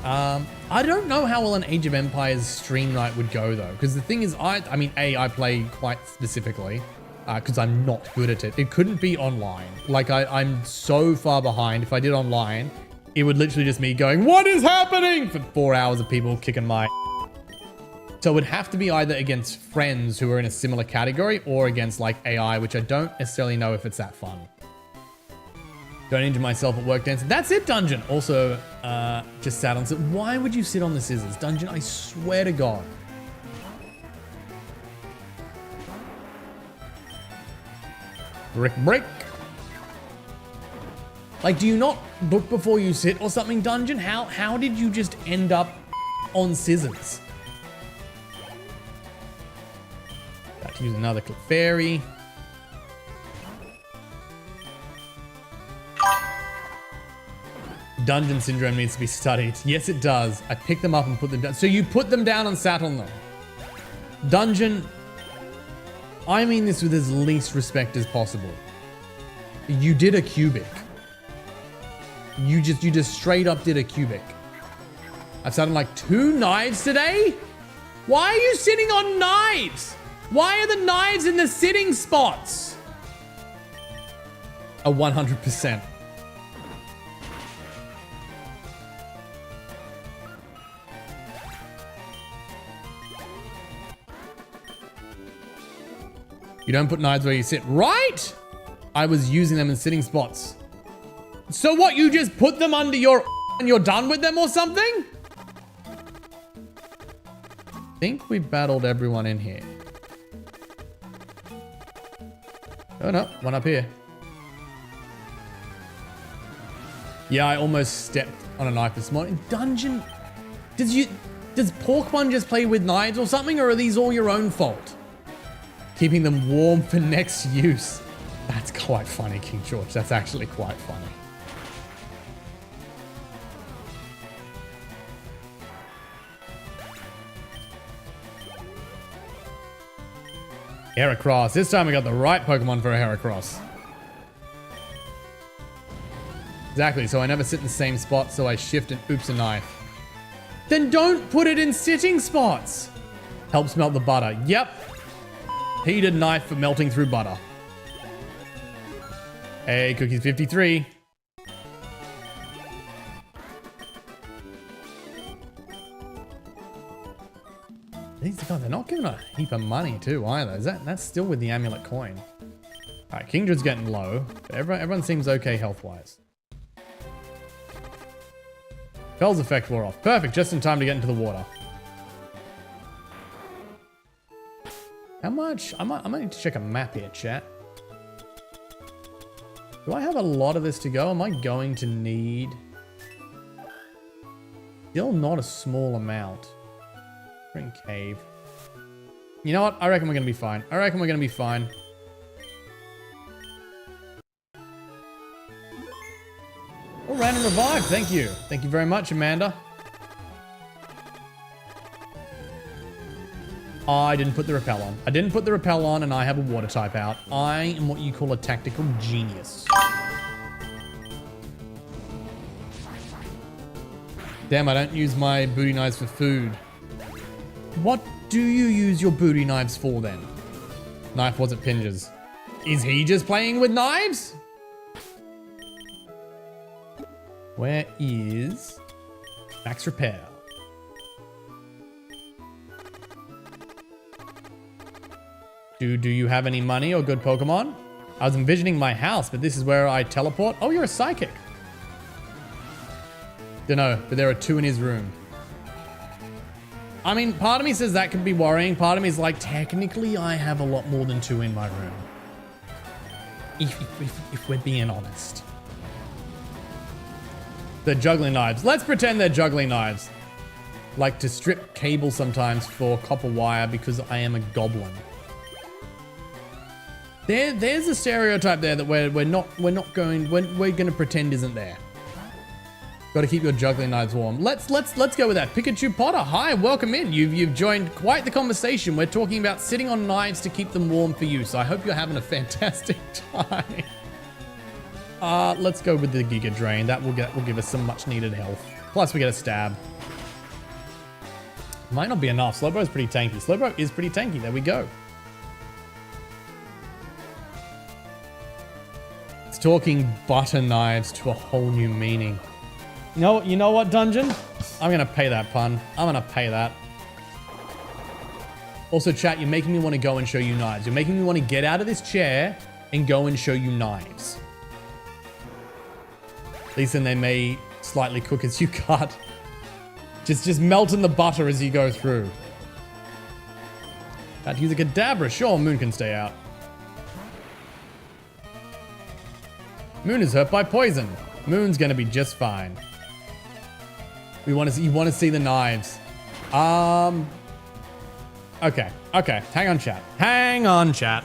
I don't know how well an Age of Empires stream night would go though, because the thing is, I mean, I play quite specifically. Because I'm not good at it. It couldn't be online. Like, I'm so far behind. If I did online, it would literally just me going, what is happening? For 4 hours of people kicking my... So it would have to be either against friends who are in a similar category or against, like, AI, which I don't necessarily know if it's that fun. Don't injure myself at work dancing. That's it, Dungeon. Also, just sat on... Why would you sit on the scissors? Dungeon, I swear to God. Brick. Like, do you not look before you sit or something, Dungeon? How did you just end up on scissors? Got to use another click fairy. Dungeon syndrome needs to be studied. Yes, it does. I picked them up and put them down. So you put them down and sat on them. Dungeon... I mean this with as least respect as possible. You did a cubic. You just straight up did a cubic. I've sat on like 2 knives today? Why are you sitting on knives? Why are the knives in the sitting spots? 100%. You don't put knives where you sit. Right? I was using them in sitting spots. So what, you just put them under your and you're done with them or something? I think we battled everyone in here. Oh no, one up here. Yeah, I almost stepped on a knife this morning. Dungeon, does Pokémon just play with knives or something, or are these all your own fault? Keeping them warm for next use. That's quite funny, King George. That's actually quite funny. Heracross. This time we got the right Pokemon for a Heracross. Exactly, so I never sit in the same spot, so I shift and oops a knife. Then don't put it in sitting spots. Helps melt the butter. Yep. Heated knife for melting through butter. Hey, Cookies 53. God, they're not giving a heap of money too either. That's still with the amulet coin. All right, Kingdred's getting low, but everyone seems okay health-wise. Fell's effect wore off. Perfect, just in time to get into the water. How much? I might need to check a map here, chat. Do I have a lot of this to go? Am I going to need... Still not a small amount. Spring Cave. You know what? I reckon we're going to be fine. I reckon we're going to be fine. Oh, random revive. Thank you. Thank you very much, Amanda. I didn't put the repel on. I didn't put the repel on, and I have a water type out. I am what you call a tactical genius. Damn, I don't use my booty knives for food. What do you use your booty knives for then? Knife wasn't Pinger's. Is he just playing with knives? Where is Max Repair? Do you have any money or good Pokemon? I was envisioning my house, but this is where I teleport. Oh, you're a psychic. Dunno, but there are 2 in his room. I mean, part of me says that could be worrying. Part of me is like, technically, I have a lot more than 2 in my room. If we're being honest. They're juggling knives. Let's pretend they're juggling knives. Like to strip cable sometimes for copper wire because I am a goblin. There's a stereotype there that we're going to pretend isn't there. Got to keep your juggling knives warm. Let's go with that. Pikachu Potter, hi, welcome in. You've joined quite the conversation. We're talking about sitting on knives to keep them warm for you. So I hope you're having a fantastic time. Let's go with the Giga Drain. That will give us some much needed health. Plus we get a stab. Might not be enough. Slowbro's pretty tanky. Slowbro is pretty tanky. There we go. It's talking butter knives to a whole new meaning. You know what, Dungeon? I'm gonna pay that pun. I'm gonna pay that. Also, chat, you're making me want to go and show you knives. You're making me want to get out of this chair and go and show you knives. At least then they may slightly cook as you cut. Just melt in the butter as you go through. About to use a Kadabra. Sure, Moon can stay out. Moon is hurt by poison. Moon's gonna be just fine. You want to see the knives. Okay. Hang on, chat.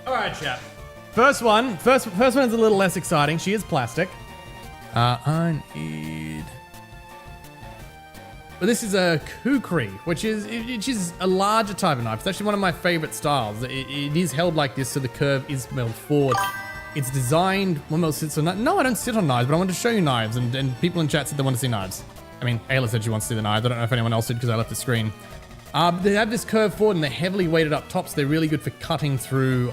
All right, chat. First one is a little less exciting. She is plastic. I need... But this is a kukri, which is a larger type of knife. It's actually one of my favorite styles. It is held like this, so the curve is held forward. It's designed... One sits on... No, I don't sit on knives, but I want to show you knives, and people in chat said they want to see knives. I mean, Ayla said she wants to see the knives. I don't know if anyone else did because I left the screen. They have this curve forward and they're heavily weighted up top, so they're really good for cutting through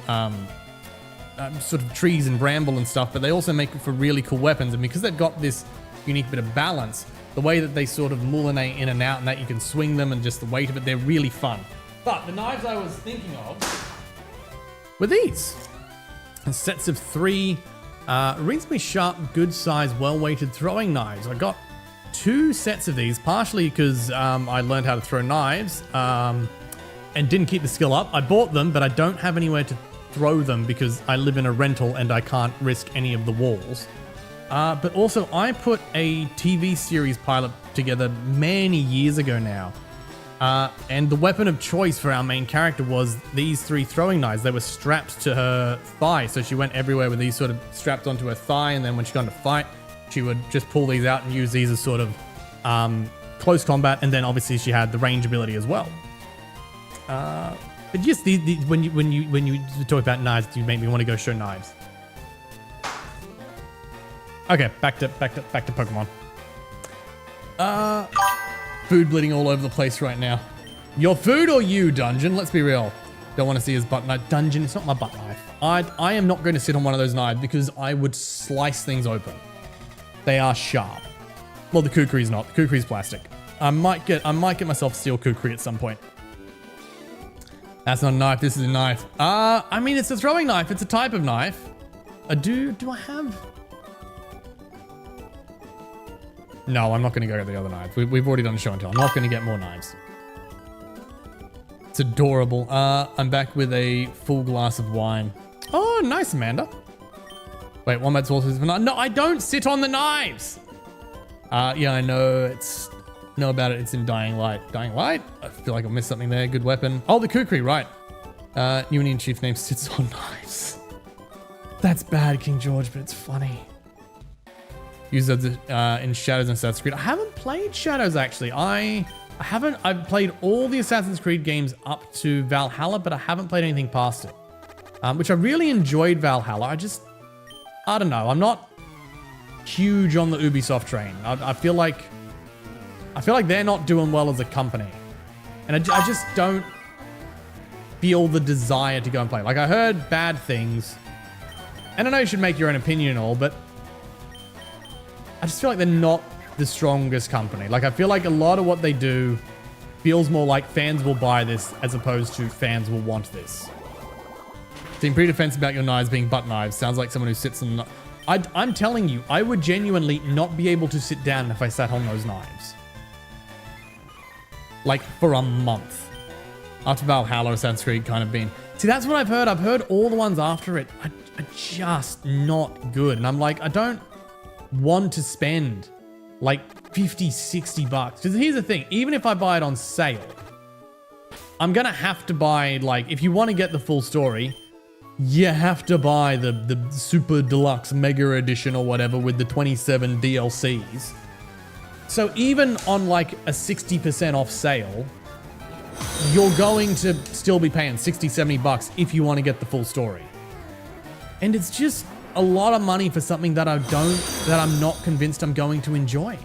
sort of trees and bramble and stuff, but they also make it for really cool weapons. And because they've got this unique bit of balance, the way that they sort of moulinate in and out and that you can swing them and just the weight of it, they're really fun. But the knives I was thinking of were these. Sets of 3 reasonably sharp, good size, well-weighted throwing knives. I got 2 sets of these, partially because I learned how to throw knives and didn't keep the skill up. I bought them, but I don't have anywhere to throw them because I live in a rental and I can't risk any of the walls. But also, I put a TV series pilot together many years ago now. And the weapon of choice for our main character was these 3 throwing knives. They were strapped to her thigh, so she went everywhere with these sort of strapped onto her thigh, and then when she got into fight, she would just pull these out and use these as sort of close combat, and then obviously she had the range ability as well. But just when you talk about knives, you make me want to go show knives. Okay, back to Pokemon. Food bleeding all over the place right now. Your food or you, Dungeon? Let's be real. Don't want to see his butt knife. Dungeon, it's not my butt knife. I am not going to sit on one of those knives because I would slice things open. They are sharp. Well, the kukri's not. The kukri's plastic. I might get myself a steel kukri at some point. That's not a knife. This is a knife. I mean, it's a throwing knife. It's a type of knife. Do I have... No, I'm not going to go get the other knife. We've already done a show and tell. I'm not going to get more knives. It's adorable. I'm back with a full glass of wine. Oh, nice, Amanda. Wait, Wombat's also... No, I don't sit on the knives! Yeah, I know. Know about it. It's in Dying Light. Dying Light? I feel like I missed something there. Good weapon. Oh, the kukri, right. New Indian chief name sits on knives. That's bad, King George, but it's funny. Use those in Shadows and Assassin's Creed. I haven't played Shadows, actually. I've played all the Assassin's Creed games up to Valhalla, but I haven't played anything past it. Which I really enjoyed Valhalla. I don't know. I'm not huge on the Ubisoft train. I feel like they're not doing well as a company. And I just don't feel the desire to go and play. Like, I heard bad things. And I know you should make your own opinion and all, but I just feel like they're not the strongest company. Like, I feel like a lot of what they do feels more like fans will buy this as opposed to fans will want this. Seem pretty defensive about your knives being butt knives. Sounds like someone who sits on... I'm telling you, I would genuinely not be able to sit down if I sat on those knives. Like, for a month. After Valhalla, Assassin's Creed kind of been... See, that's what I've heard. I've heard all the ones after it are just not good. And I'm like, I don't want to spend like 50, 60 bucks. Because here's the thing. Even if I buy it on sale, I'm going to have to buy, like, if you want to get the full story... You have to buy the super deluxe mega edition or whatever with the 27 DLCs. So even on like a 60% off sale, you're going to still be paying 60, 70 bucks if you want to get the full story. And it's just a lot of money for something that I'm not convinced I'm going to enjoy.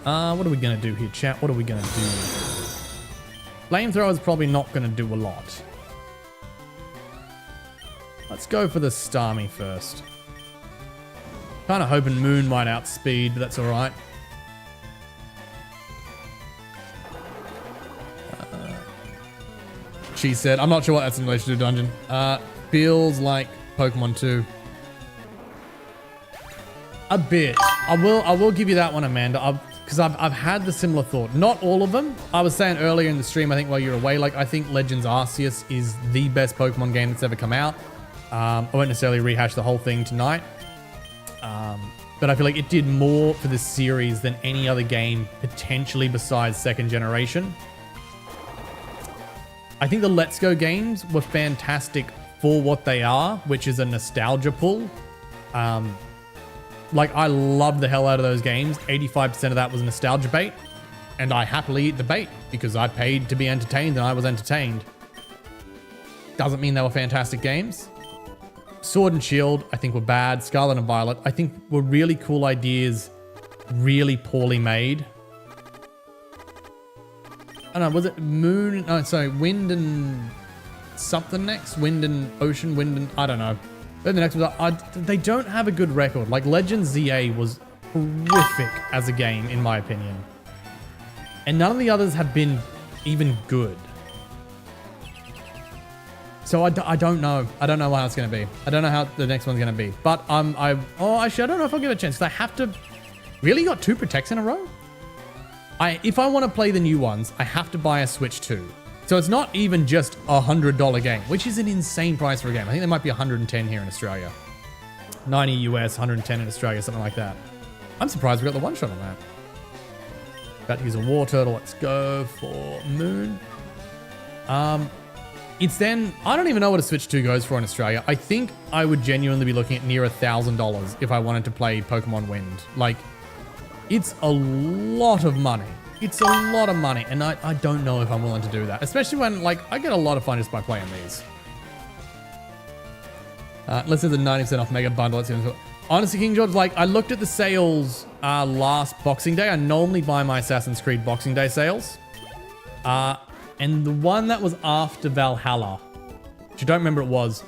What are we going to do here, chat? What are we going to do? Flamethrower is probably not going to do a lot. Let's go for the Starmie first. Kind of hoping Moon might outspeed, but that's all right. She said, I'm not sure what that's in relation to Dungeon. Feels like Pokemon 2. A bit. I will give you that one, Amanda. Because I've had the similar thought. Not all of them. I was saying earlier in the stream, I think while you're away, like I think Legends Arceus is the best Pokemon game that's ever come out. I won't necessarily rehash the whole thing tonight. But I feel like it did more for the series than any other game, potentially besides second generation. I think the Let's Go games were fantastic for what they are, which is a nostalgia pull. Like, I loved the hell out of those games. 85% of that was nostalgia bait. And I happily eat the bait because I paid to be entertained and I was entertained. Doesn't mean they were fantastic games. Sword and Shield, I think, were bad. Scarlet and Violet, I think, were really cool ideas, really poorly made. I don't know, was it Moon? No, sorry, Wind and something next? Wind and Ocean, Wind and... I don't know. Then the next one, they don't have a good record. Like, Legends ZA was horrific as a game, in my opinion. And none of the others have been even good. So I don't know. I don't know how it's going to be. I don't know how the next one's going to be. But actually, I don't know if I'll give it a chance. Because I have to... Really got 2 Protects in a row? If I want to play the new ones, I have to buy a Switch 2. So it's not even just a $100 game, which is an insane price for a game. I think there might be 110 here in Australia. 90 US, 110 in Australia, something like that. I'm surprised we got the one shot on that. About to use a War Turtle. Let's go for Moon. It's then, I don't even know what a Switch 2 goes for in Australia. I think I would genuinely be looking at near $1,000 if I wanted to play Pokemon Wind. Like, it's a lot of money. It's a lot of money, and I don't know if I'm willing to do that. Especially when, like, I get a lot of fun just by playing these. Let's say the 90% off Mega Bundle. Honestly, King George, like, I looked at the sales last Boxing Day. I normally buy my Assassin's Creed Boxing Day sales. And the one that was after Valhalla, which I don't remember it was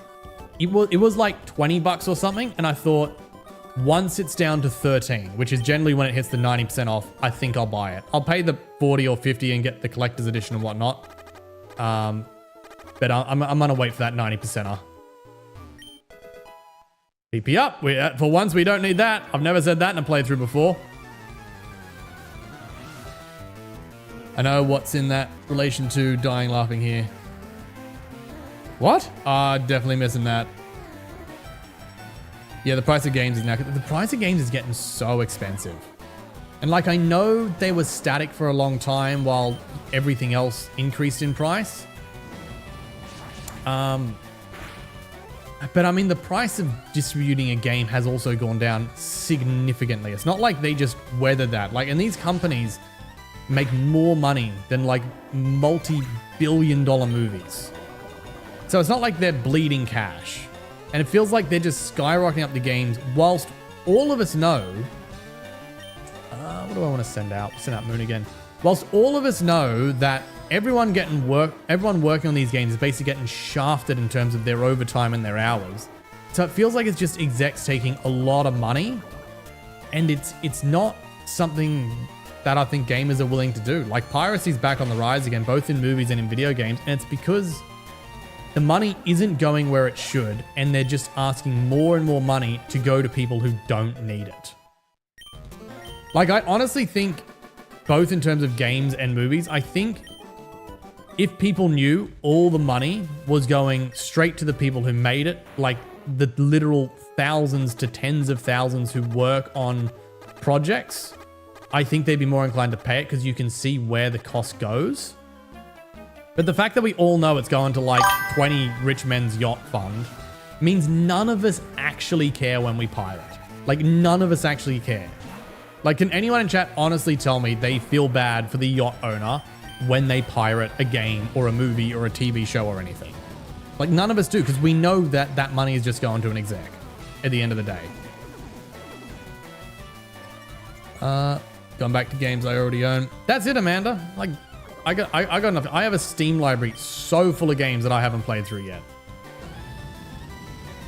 like 20 bucks or something, and I thought, once it's down to 13, which is generally when it hits the 90% off, I think I'll buy it. I'll pay the 40 or 50 and get the collector's edition and whatnot. But I'm gonna wait for that 90%er. PP up. For once, we don't need that. I've never said that in a playthrough before. I know what's in that relation to dying laughing here. What? Definitely missing that. Yeah, the price of games is now... The price of games is getting so expensive. And like, I know they were static for a long time while everything else increased in price. But I mean, the price of distributing a game has also gone down significantly. It's not like they just weathered that. Like, and these companies make more money than like multi-billion-dollar movies. So it's not like they're bleeding cash. And it feels like they're just skyrocketing up the games whilst all of us know... what do I want to send out? Send out Moon again. Whilst all of us know that everyone working on these games is basically getting shafted in terms of their overtime and their hours. So it feels like it's just execs taking a lot of money, and it's not something that I think gamers are willing to do. Like, piracy's back on the rise again, both in movies and in video games, and it's because the money isn't going where it should, and they're just asking more and more money to go to people who don't need it. Like, I honestly think, both in terms of games and movies, I think if people knew all the money was going straight to the people who made it, like the literal thousands to tens of thousands who work on projects, I think they'd be more inclined to pay it because you can see where the cost goes. But the fact that we all know it's going to like 20 rich men's yacht fund means none of us actually care when we pirate. Like, none of us actually care. Like, can anyone in chat honestly tell me they feel bad for the yacht owner when they pirate a game or a movie or a TV show or anything? Like, none of us do, because we know that that money is just going to an exec at the end of the day. Going back to games I already own. That's it, Amanda. Like, I got enough. I have a Steam library so full of games that I haven't played through yet.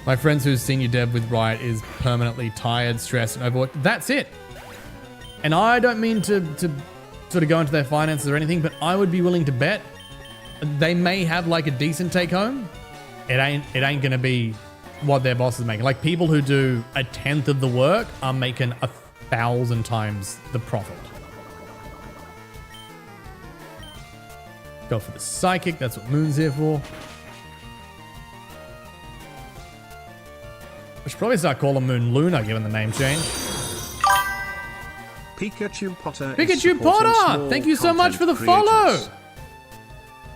My friends whose senior dev with Riot is permanently tired, stressed, and overworked. That's it. And I don't mean to sort of go into their finances or anything, but I would be willing to bet they may have like a decent take home. It ain't gonna be what their boss is making. Like, people who do 1/10 of the work are making 1,000 times the profit. Go for the psychic. That's what Moon's here for. We should probably start calling Moon Luna, given the name change. Pikachu Potter. Pikachu Potter! Thank you so much for the follow!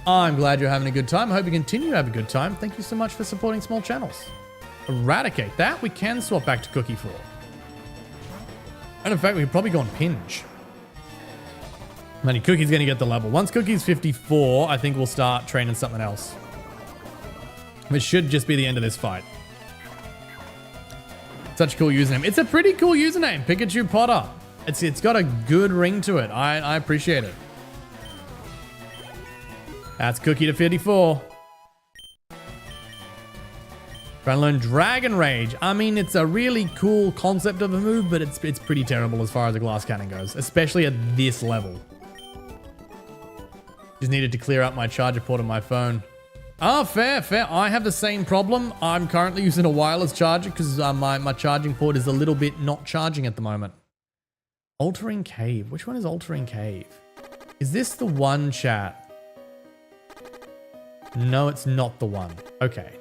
I'm glad you're having a good time. I hope you continue to have a good time. Thank you so much for supporting small channels. Eradicate that. We can swap back to Cookie 4. And in fact, we could probably go on Pinge. Money, Cookie's going to get the level. Once Cookie's 54, I think we'll start training something else. Which should just be the end of this fight. Such a cool username. It's a pretty cool username, Pikachu Potter. It's got a good ring to it. I appreciate it. That's Cookie to 54. Trying to learn Dragon Rage. I mean, it's a really cool concept of a move, but it's pretty terrible as far as the glass cannon goes, especially at this level. Just needed to clear up my charger port on my phone. Oh, fair. I have the same problem. I'm currently using a wireless charger because my charging port is a little bit not charging at the moment. Altering Cave. Which one is Altering Cave? Is this the one, chat? No, it's not the one. Okay.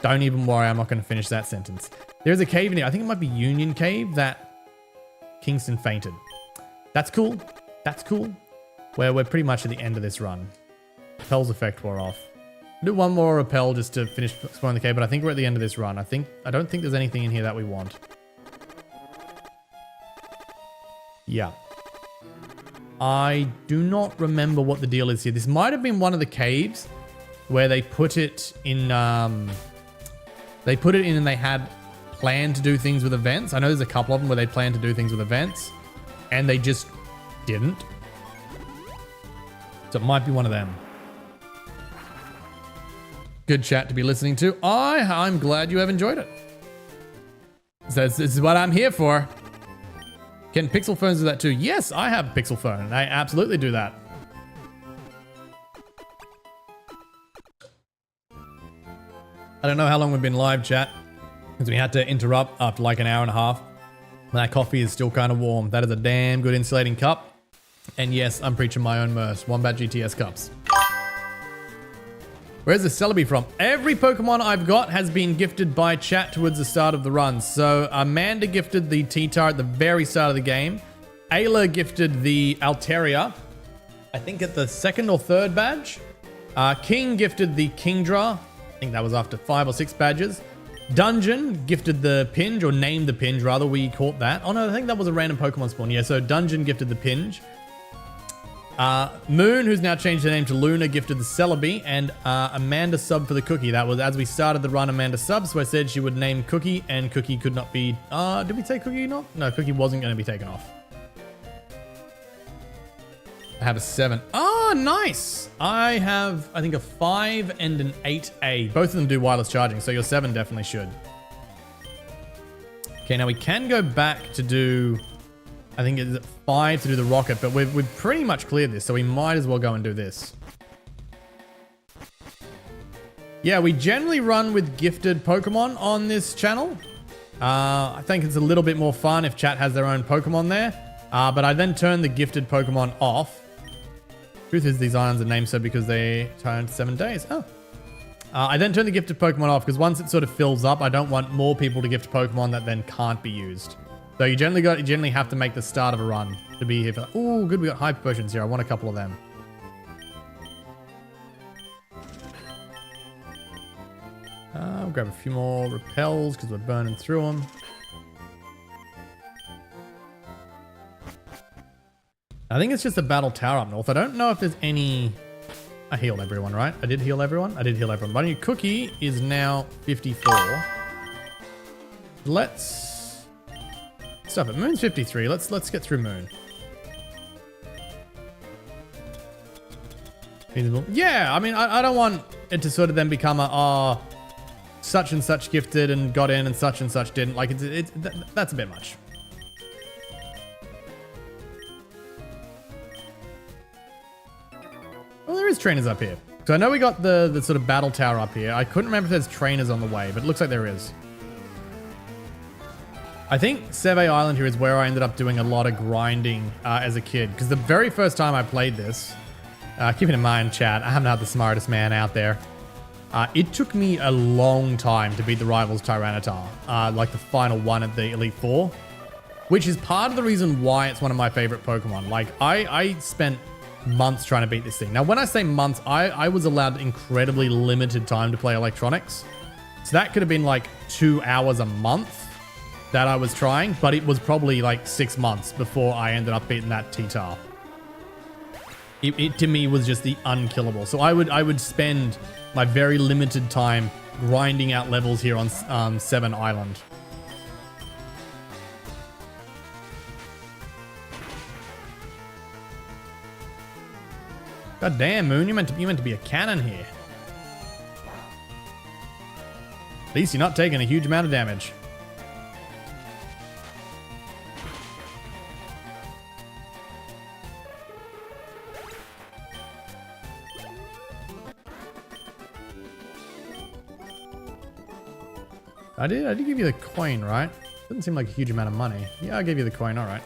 Don't even worry. I'm not going to finish that sentence. There's a cave in here. I think it might be Union Cave that Kingston fainted. That's cool. That's cool. We're pretty much at the end of this run. Repel's effect wore off. Do one more repel just to finish exploring the cave, but I think we're at the end of this run. I don't think there's anything in here that we want. Yeah. I do not remember what the deal is here. This might have been one of the caves where they put it in, and they had planned to do things with events. I know there's a couple of them where they planned to do things with events and they just didn't. So it might be one of them. Good chat to be listening to. I'm glad you have enjoyed it. So this is what I'm here for. Can Pixel phones do that too? Yes, I have a Pixel phone. I absolutely do that. I don't know how long we've been live, chat, because we had to interrupt after like an hour and a half. That coffee is still kind of warm. That is a damn good insulating cup. And yes, I'm preaching my own merch. Wombat GTS cups. Where's the Celebi from? Every Pokemon I've got has been gifted by chat towards the start of the run. So Amanda gifted the T-Tar at the very start of the game. Ayla gifted the Altaria, I think at the second or third badge. King gifted the Kingdra. I think that was after 5 or 6 badges. Dungeon gifted the Pinge, or named the Pinge, rather. We caught that. Oh no, I think that was a random Pokemon spawn. Yeah, so Dungeon gifted the Pinge. Moon, who's now changed her name to Luna, gifted the Celebi, and Amanda sub for the Cookie. That was as we started the run, Amanda sub, so I said she would name Cookie, and Cookie could not be... did we say Cookie not? No, Cookie wasn't going to be taken off. I have a 7. Oh, nice! I have, I think, a 5 and an 8A. Both of them do wireless charging, so your 7 definitely should. Okay, now we can go back to do... I think it's 5 to do the rocket, but we've pretty much cleared this, so we might as well go and do this. Yeah, we generally run with gifted Pokemon on this channel. I think it's a little bit more fun if chat has their own Pokemon there. But I then turn the gifted Pokemon off. Truth is, these islands are named so because they turned 7 days. Oh. I then turn the gifted Pokemon off because once it sort of fills up, I don't want more people to gift Pokemon that then can't be used. So you generally have to make the start of a run to be here for... Oh, good, we got Hyper Potions here. I want a couple of them. We'll grab a few more repels because we're burning through them. I think it's just a battle tower up north. I don't know if there's any... I healed everyone, right? I did heal everyone? I did heal everyone. But your Cookie is now 54. Let's... Stop it. Moon's 53. Let's get through Moon. Yeah, I mean, I don't want it to sort of then become a, such and such gifted and got in and such didn't. Like, that's a bit much. Well, there is trainers up here. So I know we got the sort of battle tower up here. I couldn't remember if there's trainers on the way, but it looks like there is. I think Seve Island here is where I ended up doing a lot of grinding as a kid. Because the very first time I played this, keeping in mind, chat, I'm not the smartest man out there. It took me a long time to beat the Rivals Tyranitar. Like the final one at the Elite Four. Which is part of the reason why it's one of my favorite Pokemon. Like, I spent months trying to beat this thing. Now, when I say months, I was allowed incredibly limited time to play electronics. So that could have been like 2 hours a month that I was trying, but it was probably like 6 months before I ended up beating that T-Tar. It to me was just the unkillable. So I would spend my very limited time grinding out levels here on 7 Island. God damn, Moon, you meant to be a cannon here. At least you're not taking a huge amount of damage. I did give you the coin, right? Doesn't seem like a huge amount of money. Yeah, I gave you the coin, alright.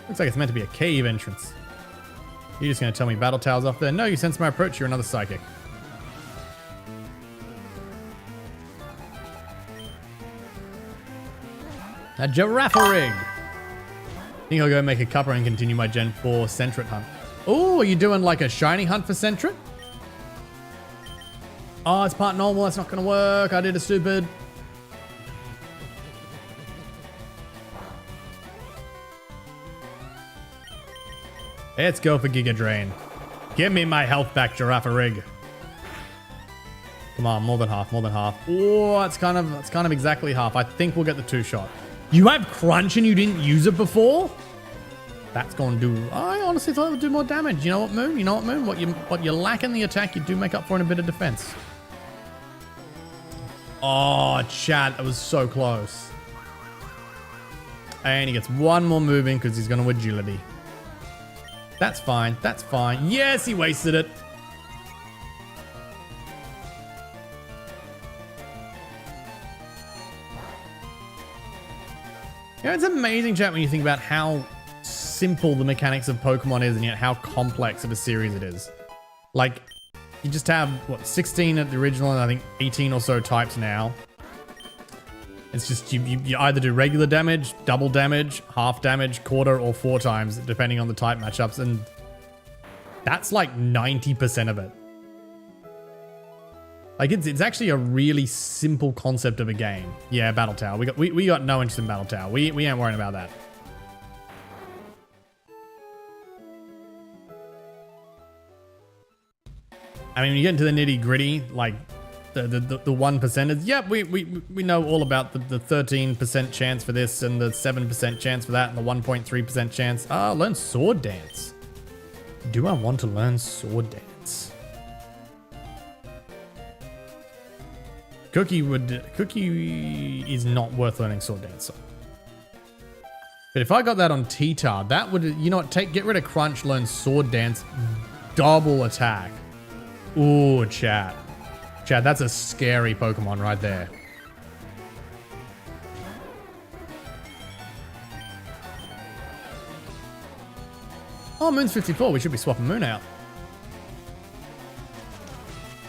Looks like it's meant to be a cave entrance. You're just going to tell me battle towers off there? No, you sense my approach, you're another psychic. A Girafarig! I think I'll go make a cuppa and continue my Gen 4 Sentret hunt. Oh, are you doing like a shiny hunt for Sentret? Oh, it's part normal. That's not going to work. I did a stupid. Let's go for Giga Drain. Give me my health back, Girafarig. Come on, more than half, more than half. Oh, it's kind of exactly half. I think we'll get the 2-shot. You have Crunch and you didn't use it before? That's going to do... I honestly thought it would do more damage. You know what, Moon? You know what, Moon? What you lack in the attack, you do make up for in a bit of defense. Oh, chat, that was so close. And he gets one more move in because he's going to agility. That's fine. That's fine. Yes, he wasted it. You know, it's amazing, chat, when you think about how simple the mechanics of Pokemon is and yet how complex of a series it is. Like, you just have, what, 16 at the original and I think 18 or so types now. It's just, you either do regular damage, double damage, half damage, quarter, or 4 times, depending on the type matchups, and that's like 90% of it. Like it's actually a really simple concept of a game. Yeah, Battle Tower. We got no interest in Battle Tower. We ain't worrying about that. I mean, when you get into the nitty gritty, like the 1%ers, yep, we know all about the 13% chance for this and the 7% chance for that and the 1.3% chance. Learn sword dance. Do I want to learn sword dance? Cookie is not worth learning sword dance. But if I got that on T-Tar, that would, you know what, get rid of crunch, learn sword dance, double attack. Ooh, chat. Chat, that's a scary Pokemon right there. Oh, Moon's 54. We should be swapping Moon out.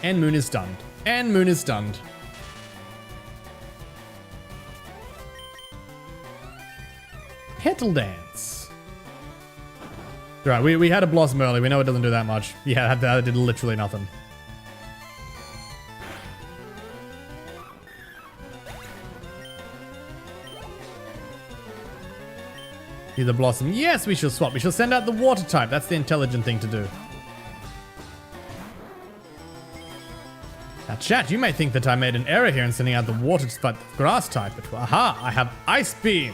And Moon is stunned. And Moon is stunned. Petal Dance. Right, we had a Blossom early. We know it doesn't do that much. Yeah, that did literally nothing. The Blossom. Yes, we shall swap. We shall send out the water type. That's the intelligent thing to do. Now, chat, you may think that I made an error here in sending out the water but the grass type, but aha, I have Ice Beam.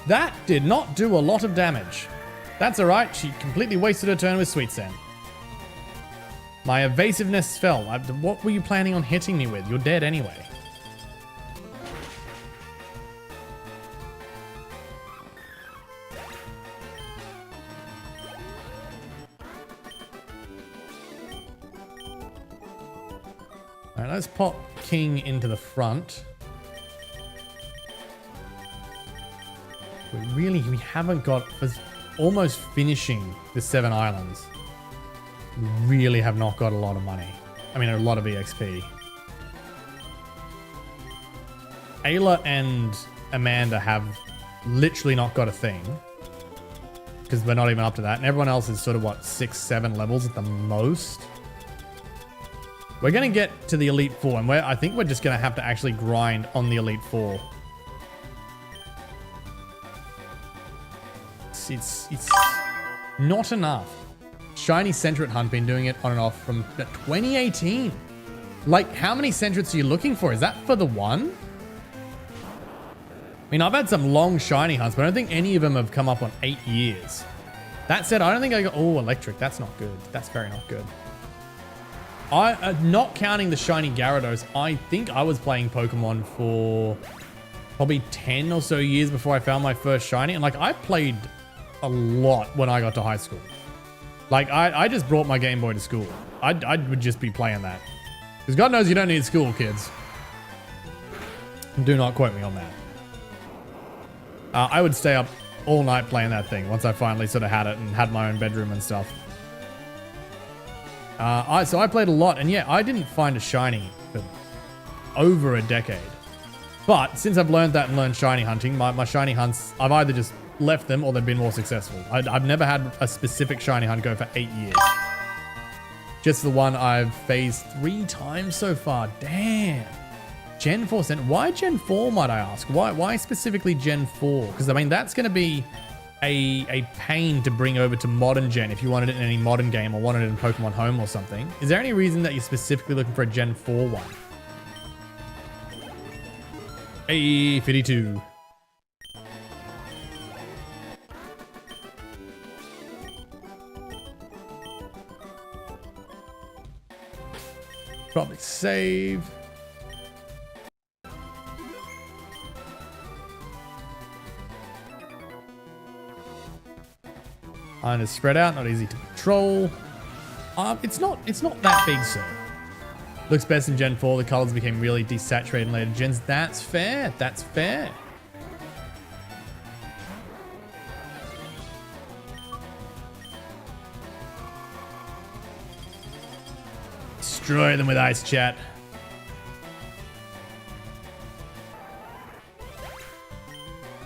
That did not do a lot of damage. That's alright, she completely wasted her turn with Sweet Sand. My evasiveness fell. What were you planning on hitting me with? You're dead anyway. Alright, let's pop King into the front. We haven't got, almost finishing the 7 islands. We really have not got a lot of money. I mean, a lot of EXP. Ayla and Amanda have literally not got a thing. Because we're not even up to that. And everyone else is sort of, what, 6, 7 levels at the most? We're going to get to the Elite Four, and I think we're just going to have to actually grind on the Elite Four. It's not enough. Shiny Centret Hunt been doing it on and off from 2018. Like, how many Centrets are you looking for? Is that for the one? I mean, I've had some long shiny hunts, but I don't think any of them have come up on 8 years. That said, I don't think I got... Oh, electric. That's not good. That's very not good. Not counting the shiny Gyarados, I think I was playing Pokemon for probably 10 or so years before I found my first shiny. And like, I played a lot when I got to high school. Like, I just brought my Game Boy to school. I would just be playing that. Because God knows you don't need school, kids. Do not quote me on that. I would stay up all night playing that thing once I finally sort of had it and had my own bedroom and stuff. So I played a lot, and yeah, I didn't find a shiny for over a decade. But since I've learned that and learned shiny hunting, my shiny hunts, I've either just left them or they've been more successful. I've never had a specific shiny hunt go for 8 years. Just the one I've phased 3 times so far. Damn. Gen 4 sent. Why Gen 4, might I ask? Why specifically Gen 4? Because, I mean, that's going to be a pain to bring over to modern Gen if you wanted it in any modern game or wanted it in Pokemon Home or something. Is there any reason that you're specifically looking for a Gen 4 one? Hey, 52. Probably save. Iron is spread out, not easy to control. It's not that big, sir. Looks best in Gen 4. The colors became really desaturated in later gens. That's fair. That's fair. Destroy them with ice, chat.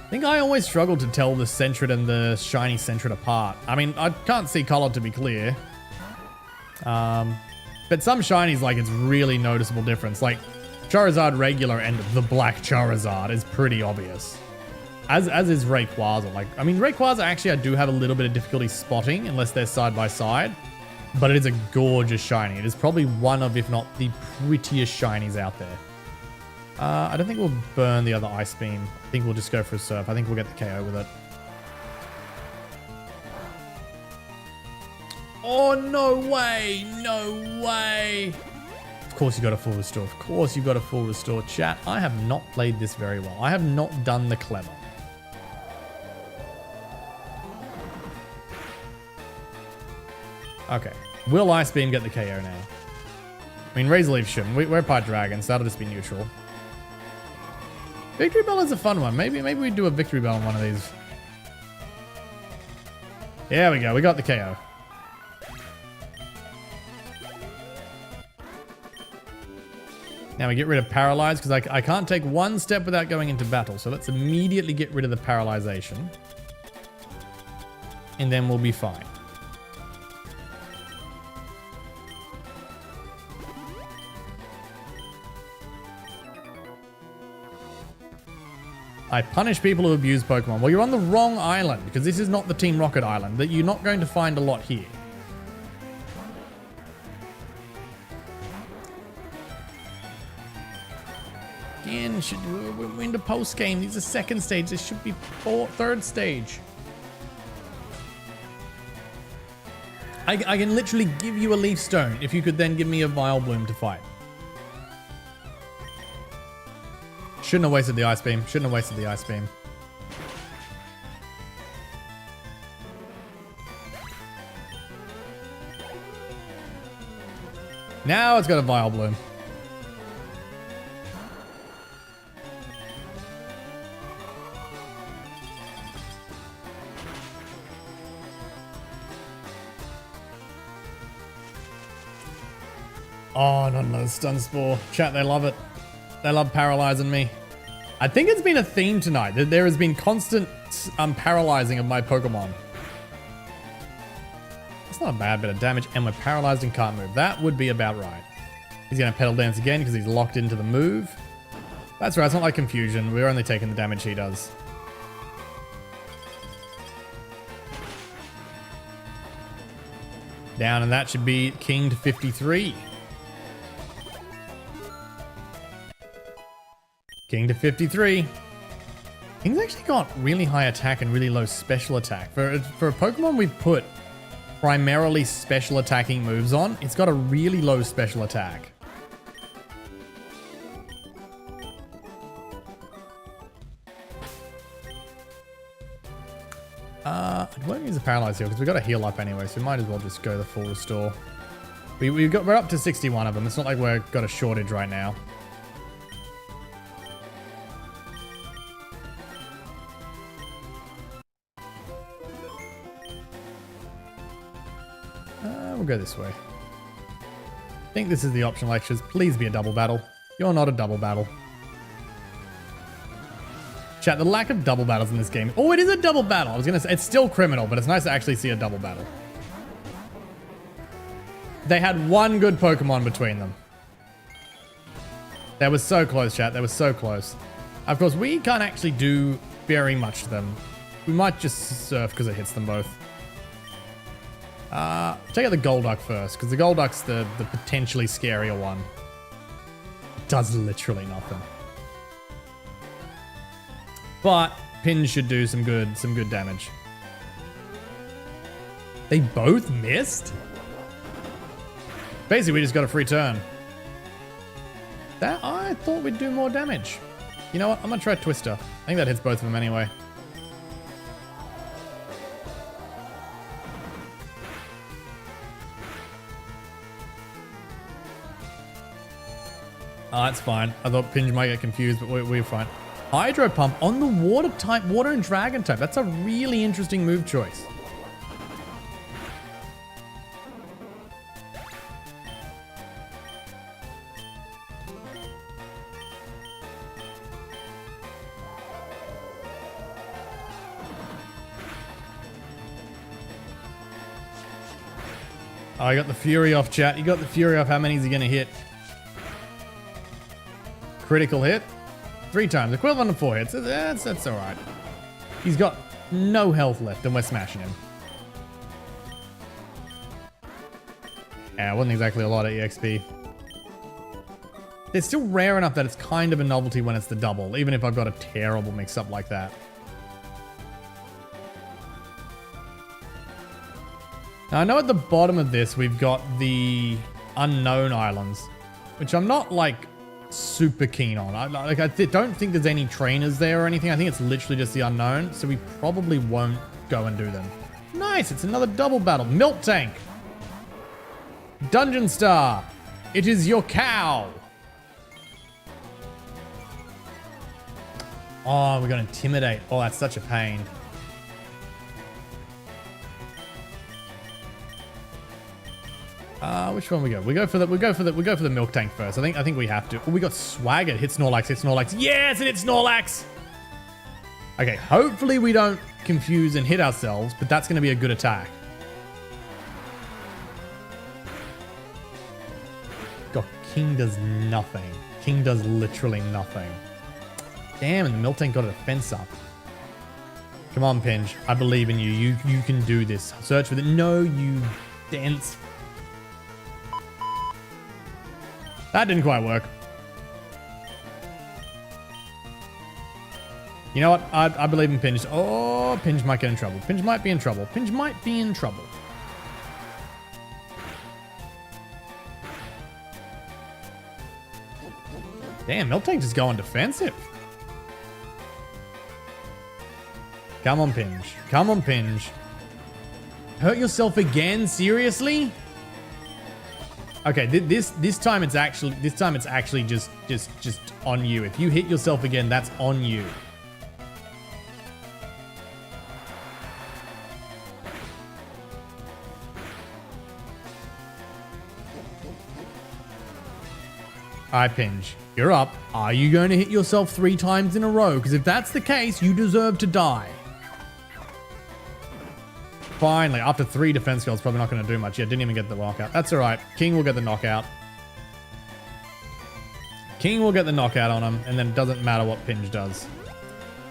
I think I always struggle to tell the Sentret and the shiny Sentret apart. I mean, I can't see color to be clear. But some shinies, like, it's really noticeable difference. Like, Charizard regular and the black Charizard is pretty obvious. As is Rayquaza. Like, I mean, Rayquaza actually I do have a little bit of difficulty spotting unless they're side by side. But it is a gorgeous shiny. It is probably one of, if not the prettiest shinies out there. I don't think we'll burn the other Ice Beam. I think we'll just go for a Surf. I think we'll get the KO with it. Oh, no way. No way. Of course you got a full restore. Of course you got a full restore. Chat, I have not played this very well. I have not done the clever. Okay. Will Ice Beam get the KO now? I mean, Razor Leaf shouldn't. We're Part Dragon, so that'll just be neutral. Victory Bell is a fun one. Maybe we do a Victory Bell on one of these. There we go. We got the KO. Now we get rid of Paralyze, because I can't take one step without going into battle. So let's immediately get rid of the Paralyzation. And then we'll be fine. I punish people who abuse Pokemon. Well, you're on the wrong island, because this is not the Team Rocket island. That you're not going to find a lot here. Again, we're into post game. These are second stage. This should be third stage. I can literally give you a Leaf Stone if you could then give me a Vileplume to fight. Shouldn't have wasted the Ice Beam. Shouldn't have wasted the Ice Beam. Now it's got a Vileplume. Oh, not another Stun Spore. Chat, they love it. They love paralyzing me. I think it's been a theme tonight. That there has been constant paralyzing of my Pokemon. It's not a bad bit of damage, and we're paralyzed and can't move. That would be about right. He's going to Petal Dance again because he's locked into the move. That's right, it's not like Confusion. We're only taking the damage he does. Down, and that should be King to 53. King to 53. King's actually got really high attack and really low special attack. For a Pokemon we've put primarily special attacking moves on, it's got a really low special attack. I won't use a Paralyze here because we've got a heal up anyway, so we might as well just go the full restore. We're up to 61 of them. It's not like we've got a shortage right now. We'll go this way. I think this is the optional lectures. Please be a double battle. You're not a double battle. Chat, the lack of double battles in this game. Oh, it is a double battle. I was going to say, it's still criminal, but it's nice to actually see a double battle. They had one good Pokemon between them. That was so close, chat. That was so close. Of course, we can't actually do very much to them. We might just surf because it hits them both. Check out the Golduck first, because the Golduck's the potentially scarier one. Does literally nothing. But Pin should do some good damage. They both missed? Basically, we just got a free turn. That I thought we'd do more damage. You know what? I'm gonna try Twister. I think that hits both of them anyway. Oh, that's fine. I thought Pinge might get confused, but we're fine. Hydro Pump on the water type, water and dragon type. That's a really interesting move choice. Oh, I got the Fury off, chat. You got the Fury off. How many is he going to hit? Critical hit. 3 times. Equivalent to 4 hits. That's all right. He's got no health left, and we're smashing him. Yeah, it wasn't exactly a lot of EXP. It's still rare enough that it's kind of a novelty when it's the double, even if I've got a terrible mix-up like that. Now, I know at the bottom of this, we've got the unknown islands, which I'm not, like, super keen on. I don't think there's any trainers there or anything. I think it's literally just the unknown, so we probably won't go and do them. Nice, it's another double battle. Milk Tank. Dungeon Star. It is your cow. Oh, we're going to intimidate. Oh, that's such a pain. Which one we go? We go for the milk tank first. I think we have to. Oh, we got swagger. Hit Snorlax. Hit Snorlax. Yes, it hit Snorlax. Okay, hopefully we don't confuse and hit ourselves, but that's going to be a good attack. God, King does nothing. King does literally nothing. Damn, and the milk tank got a defense up. Come on, Pinge. I believe in you. You can do this. Search for the... No, you dense... That didn't quite work. You know what? I believe in Pinge. Oh, Pinge might get in trouble. Pinge might be in trouble. Pinge might be in trouble. Damn, Miltank's just going defensive. Come on, Pinge. Come on, Pinge. Hurt yourself again? Seriously? Okay, this time it's actually just on you. If you hit yourself again, that's on you. Alright, Pinge, you're up. Are you going to hit yourself 3 times in a row? Because if that's the case, you deserve to die. Finally, after 3 defense skills, probably not going to do much. Yeah, didn't even get the knockout. That's all right. King will get the knockout. King will get the knockout on him, and then it doesn't matter what Pinge does.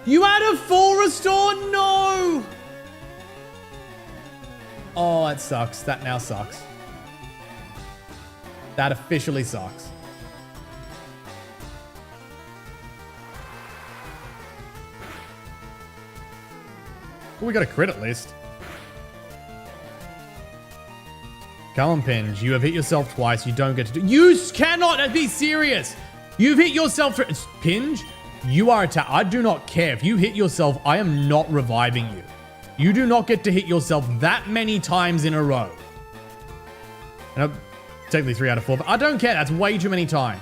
You had a full restore? No! Oh, that sucks. That now sucks. That officially sucks. Well, we got a crit at least. Come on, Pinge. You have hit yourself twice. You don't get to do... You cannot be serious. You've hit yourself... Pinge, you are attacked. I do not care. If you hit yourself, I am not reviving you. You do not get to hit yourself that many times in a row. And technically 3 out of 4, but I don't care. That's way too many times.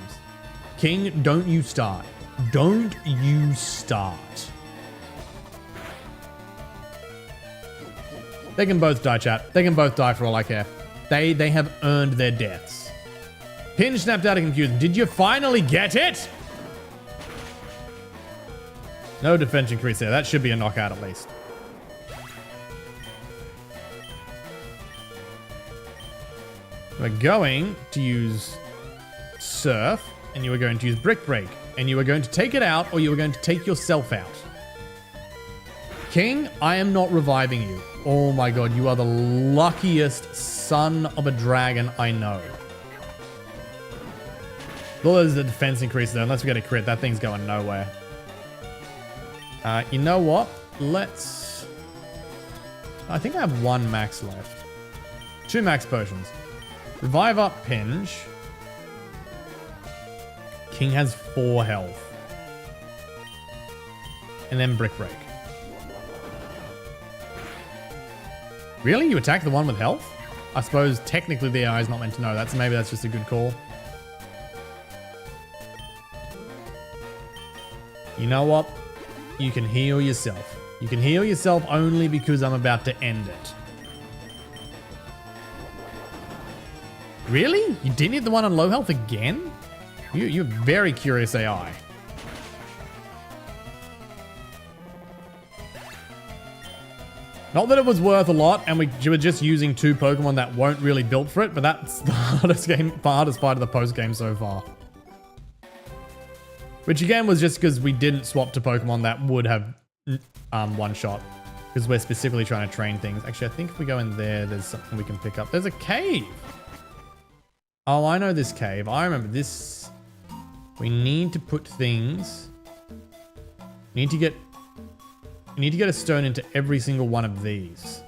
King, don't you start. Don't you start. They can both die, chat. They can both die for all I care. They have earned their deaths. Pinge snapped out of confusion. Did you finally get it? No defense increase there. That should be a knockout at least. We're going to use Surf, and you are going to use Brick Break, and you are going to take it out, or you are going to take yourself out. King, I am not reviving you. Oh my god, you are the luckiest son of a dragon I know. Well, there's the defense increase there. Unless we get a crit, that thing's going nowhere. You know what? Let's... I think I have 1 max left. 2 max potions. Revive up Pinge. King has 4 health. And then Brick Break. Really? You attack the one with health? I suppose technically the AI is not meant to know that, so maybe that's just a good call. You know what? You can heal yourself. You can heal yourself only because I'm about to end it. Really? You didn't hit the one on low health again? You're very curious AI. Not that it was worth a lot, and we were just using 2 Pokemon that weren't really built for it, but that's the hardest fight of the post game so far. Which again was just because we didn't swap to Pokemon that would have one shot. Because we're specifically trying to train things. Actually, I think if we go in there, there's something we can pick up. There's a cave. Oh, I know this cave. I remember this. We need to put things. We need to get a stone into every single one of these.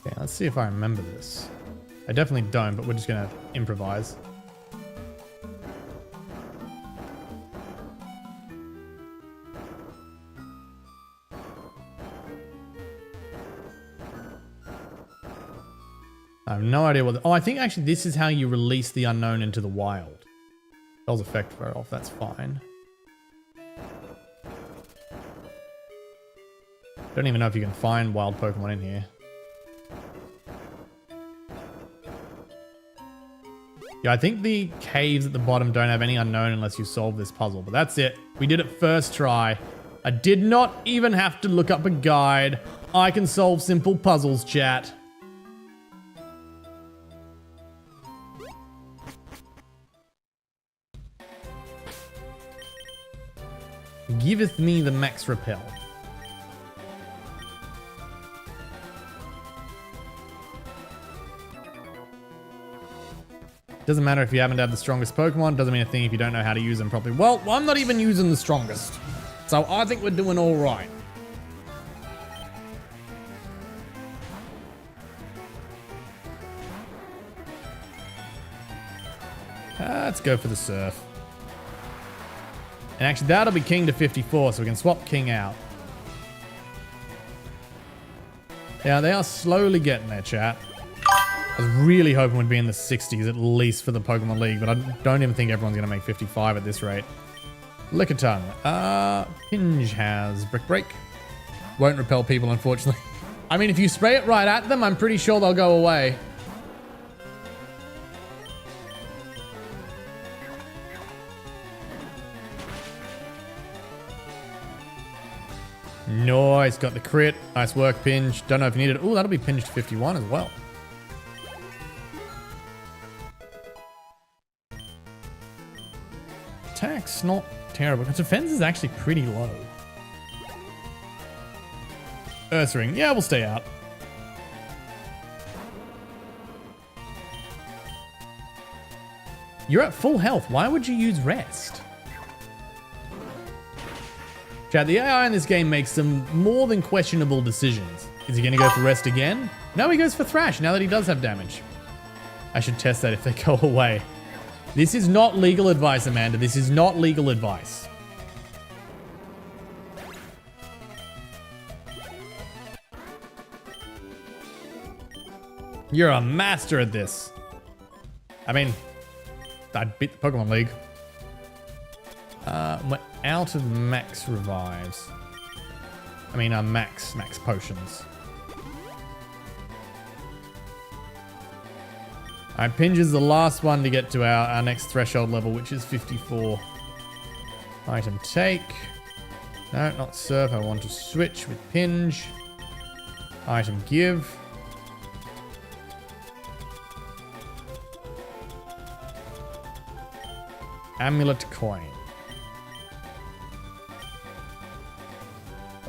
Okay, let's see if I remember this. I definitely don't, but we're just gonna improvise. I have no idea what... Oh, I think actually this is how you release the unknown into the wild. Spell's effect wear off, that's fine. Don't even know if you can find wild Pokemon in here. Yeah, I think the caves at the bottom don't have any unknown unless you solve this puzzle, but that's it. We did it first try. I did not even have to look up a guide. I can solve simple puzzles, chat. Giveth me the max repel. Doesn't matter if you happen to have the strongest Pokemon. Doesn't mean a thing if you don't know how to use them properly. Well, I'm not even using the strongest. So I think we're doing all right. Let's go for the Surf. And actually, that'll be King to 54, so we can swap King out. Yeah, they are slowly getting there, chat. I was really hoping we'd be in the 60s, at least for the Pokemon League, but I don't even think everyone's going to make 55 at this rate. Lickitung. Pinge has Brick Break. Won't repel people, unfortunately. I mean, if you spray it right at them, I'm pretty sure they'll go away. Nice, got the crit. Nice work, Pinge. Don't know if you need it. Oh, that'll be Pinge to 51 as well. Attack's not terrible. Its defense is actually pretty low. Ursaring. Yeah, we'll stay out. You're at full health. Why would you use rest? Chad, the AI in this game makes some more than questionable decisions. Is he going to go for rest again? No, he goes for Thrash now that he does have damage. I should test that if they go away. This is not legal advice, Amanda. This is not legal advice. You're a master at this. I mean, I beat the Pokemon League. We're out of max revives. I mean, max potions. Alright, Pinge is the last one to get to our next threshold level, which is 54. Item take. No, not Surf. I want to switch with Pinge. Item give. Amulet coin.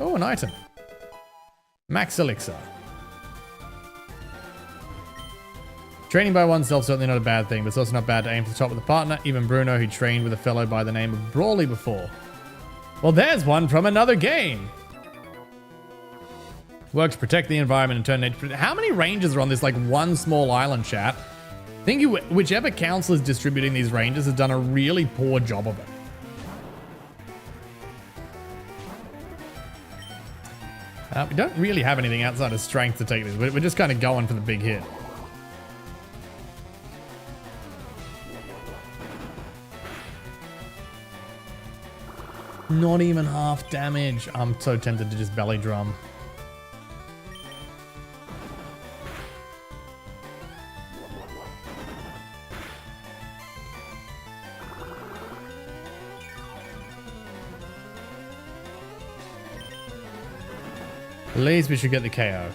Oh, an item. Max elixir. Training by oneself certainly not a bad thing, but it's also not bad to aim for the top with a partner. Even Bruno, who trained with a fellow by the name of Brawley before. Well, there's one from another game. Work to protect the environment and turn nature. How many rangers are on this like one small island, chat? I think whichever council is distributing these rangers has done a really poor job of it. We don't really have anything outside of strength to take this. We're just kind of going for the big hit. Not even half damage. I'm so tempted to just belly drum. least we should get the KO.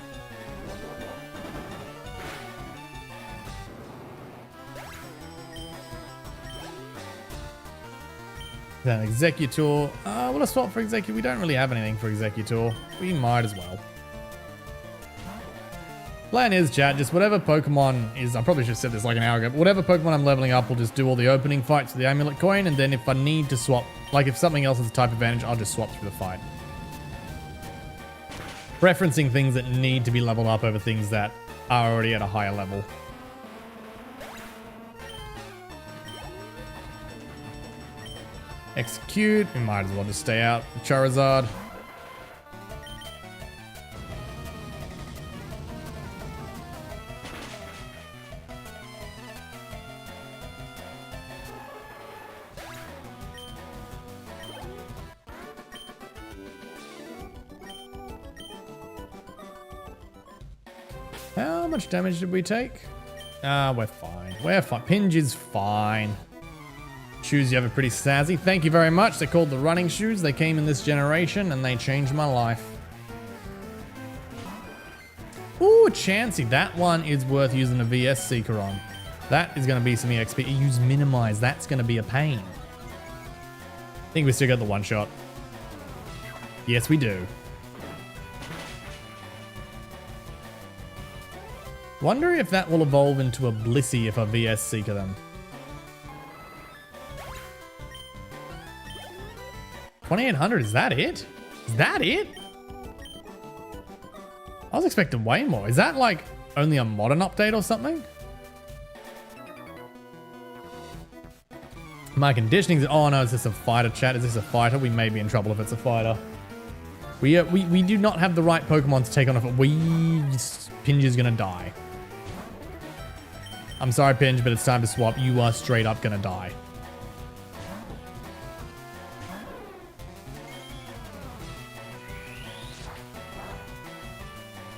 Then Executor. Will I swap for Executor? We don't really have anything for Executor. We might as well. Plan is, chat, just whatever Pokemon is, I probably should have said this like an hour ago, but whatever Pokemon I'm leveling up will just do all the opening fights with the amulet coin, and then if I need to swap, like if something else is a type advantage, I'll just swap through the fight. Preferencing things that need to be leveled up over things that are already at a higher level. Execute. We might as well just stay out. Charizard. How much damage did we take? We're fine. We're fine. Pinge is fine. Shoes, you have a pretty snazzy. Thank you very much. They're called the running shoes. They came in this generation and they changed my life. Ooh, Chansey. That one is worth using a VS Seeker on. That is going to be some EXP. Use Minimize. That's going to be a pain. I think we still got the one shot. Yes, we do. Wonder if that will evolve into a Blissey if I VS Seeker them. 2800, is that it? Is that it? I was expecting way more. Is that like only a modern update or something? My conditioning's, oh no, is this a fighter, chat? Is this a fighter? We may be in trouble if it's a fighter. We do not have the right Pokemon to take on if Pinge is gonna die. I'm sorry, Pinge, but it's time to swap. You are straight up gonna die.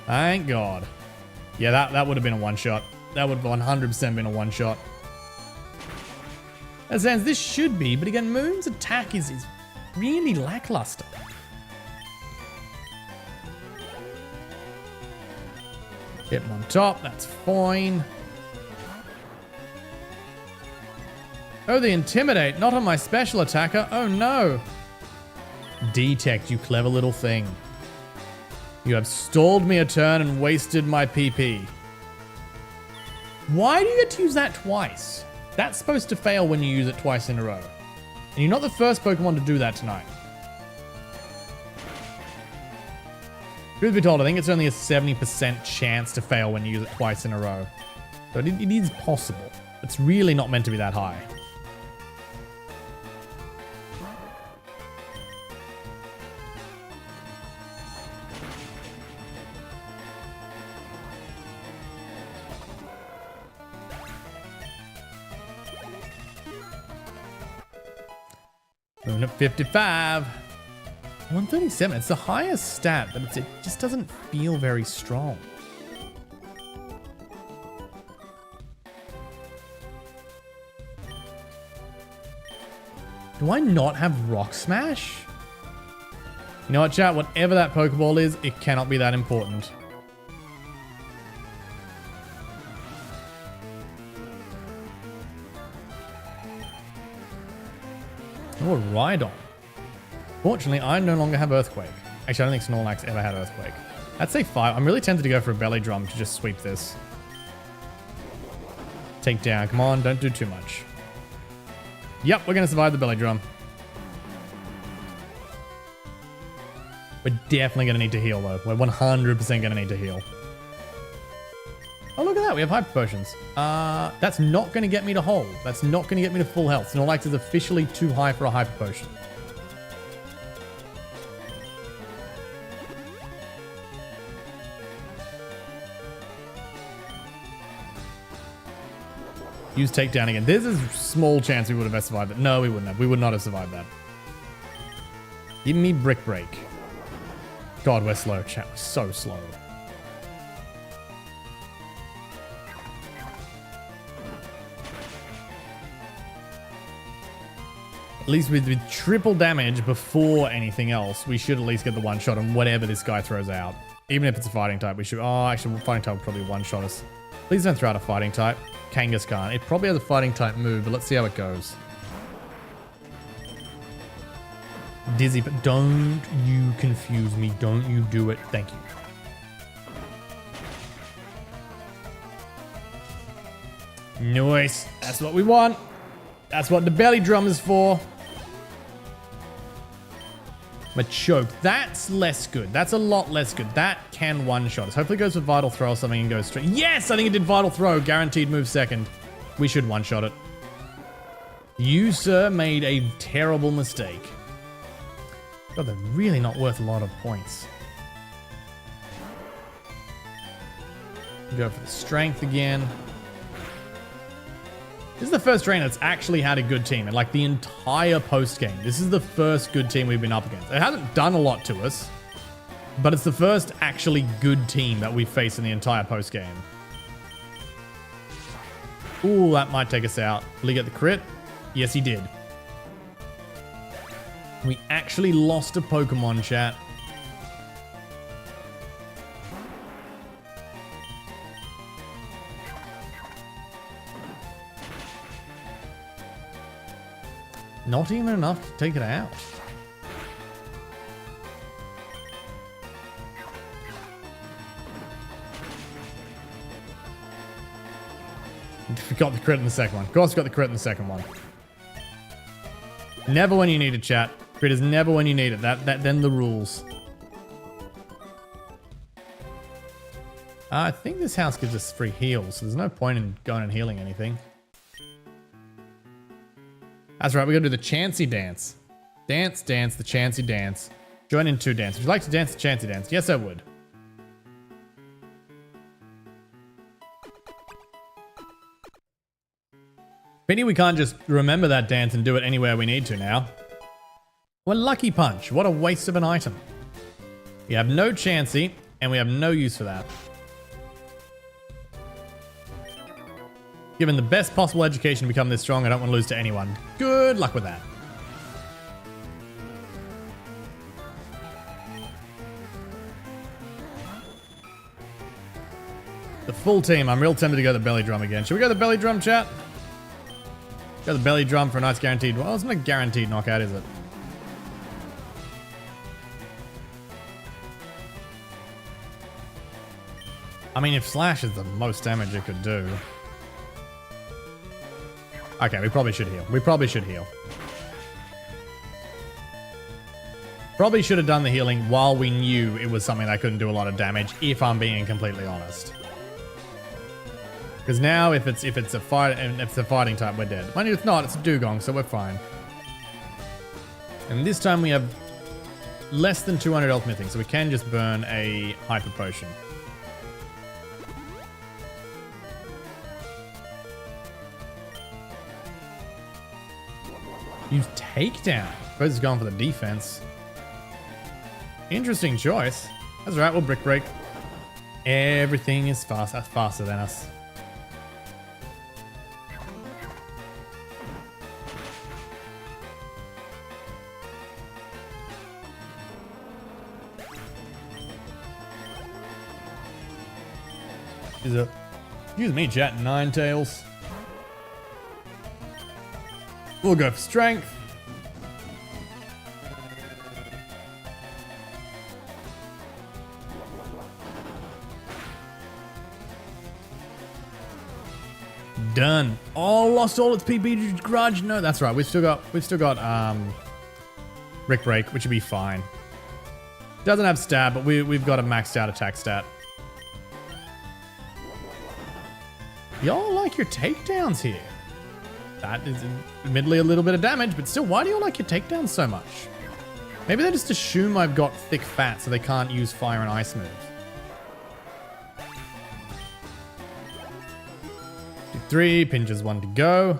Thank God. Yeah, that would have been a one-shot. That would have 100% been a one-shot. As sounds, this should be, but again, Moon's attack is really lackluster. Hit him on top, that's fine. Oh, the Intimidate, not on my special attacker. Oh no. Detect, you clever little thing. You have stalled me a turn and wasted my PP. Why do you get to use that twice? That's supposed to fail when you use it twice in a row. And you're not the first Pokemon to do that tonight. Truth be told, I think it's only a 70% chance to fail when you use it twice in a row. So it is possible. It's really not meant to be that high. Moving up 55. 137. It's the highest stat, but it just doesn't feel very strong. Do I not have Rock Smash? You know what, chat? Whatever that Pokeball is, it cannot be that important. Oh, a Rhydon. Fortunately, I no longer have Earthquake. Actually, I don't think Snorlax ever had Earthquake. I'd say 5. I'm really tempted to go for a Belly Drum to just sweep this. Take down. Come on, don't do too much. Yep, we're going to survive the Belly Drum. We're definitely going to need to heal, though. We're 100% going to need to heal. Oh, look at that. We have Hyper Potions. That's not going to get me to hold. That's not going to get me to full health. Snorlax is officially too high for a Hyper Potion. Use Takedown again. There's a small chance we would have survived it. No, we wouldn't have. We would not have survived that. Give me Brick Break. God, we're slow, chat. We're so slow. At least with triple damage before anything else, we should at least get the one shot on whatever this guy throws out. Even if it's a fighting type, we should... Oh, actually, fighting type will probably one-shot us. Please don't throw out a fighting type. Kangaskhan. It probably has a fighting type move, but let's see how it goes. Dizzy, but don't you confuse me. Don't you do it. Thank you. Nice. That's what we want. That's what the belly drum is for. Machoke. That's less good. That's a lot less good. That can one-shot us. Hopefully it goes with Vital Throw or something and goes straight. Yes! I think it did Vital Throw. Guaranteed move second. We should one-shot it. You, sir, made a terrible mistake. God, they're really not worth a lot of points. Go for the strength again. This is the first trainer that's actually had a good team in like the entire post game. This is the first good team we've been up against. It hasn't done a lot to us, but it's the first actually good team that we've faced in the entire post game. Ooh, that might take us out. Will he get the crit? Yes, he did. We actually lost a Pokemon, chat. Not even enough to take it out. We got the crit in the second one. Of course, we got the crit in the second one. Never when you need it, chat. Crit is never when you need it. Then the rules. I think this house gives us free heals, so there's no point in going and healing anything. That's right, we're gonna do the Chansey dance. Dance, dance, the Chansey dance. Join in 2 dance. Would you like to dance the Chansey dance? Yes, I would. Pity we can't just remember that dance and do it anywhere we need to now. Well, Lucky Punch. What a waste of an item. We have no Chansey, and we have no use for that. Given the best possible education to become this strong, I don't want to lose to anyone. Good luck with that. The full team. I'm real tempted to go the belly drum again. Should we go the belly drum, chat? Go the belly drum for a nice guaranteed... Well, it's not a guaranteed knockout, is it? I mean, if Slash is the most damage it could do... Okay, we probably should heal. We probably should heal. Probably should have done the healing while we knew it was something that couldn't do a lot of damage, if I'm being completely honest. Because now, if it's a fighting type, we're dead. Mind you, it's not. It's a dugong, so we're fine. And this time we have less than 200 health mything, so we can just burn a hyper potion. Use takedown. Suppose he's going for the defense. Interesting choice. That's right, we'll brick break. Everything is faster than us. Excuse me, chat. Ninetales. We'll go for strength. Done. Oh, lost all its PP grudge. No, that's right. We've still got Rick Break, which would be fine. Doesn't have stab, but we've got a maxed out attack stat. Y'all like your takedowns here. That is admittedly a little bit of damage, but still, why do you like your takedowns so much? Maybe they just assume I've got thick fat, so they can't use fire and ice moves. 3, Pinge 1 to go.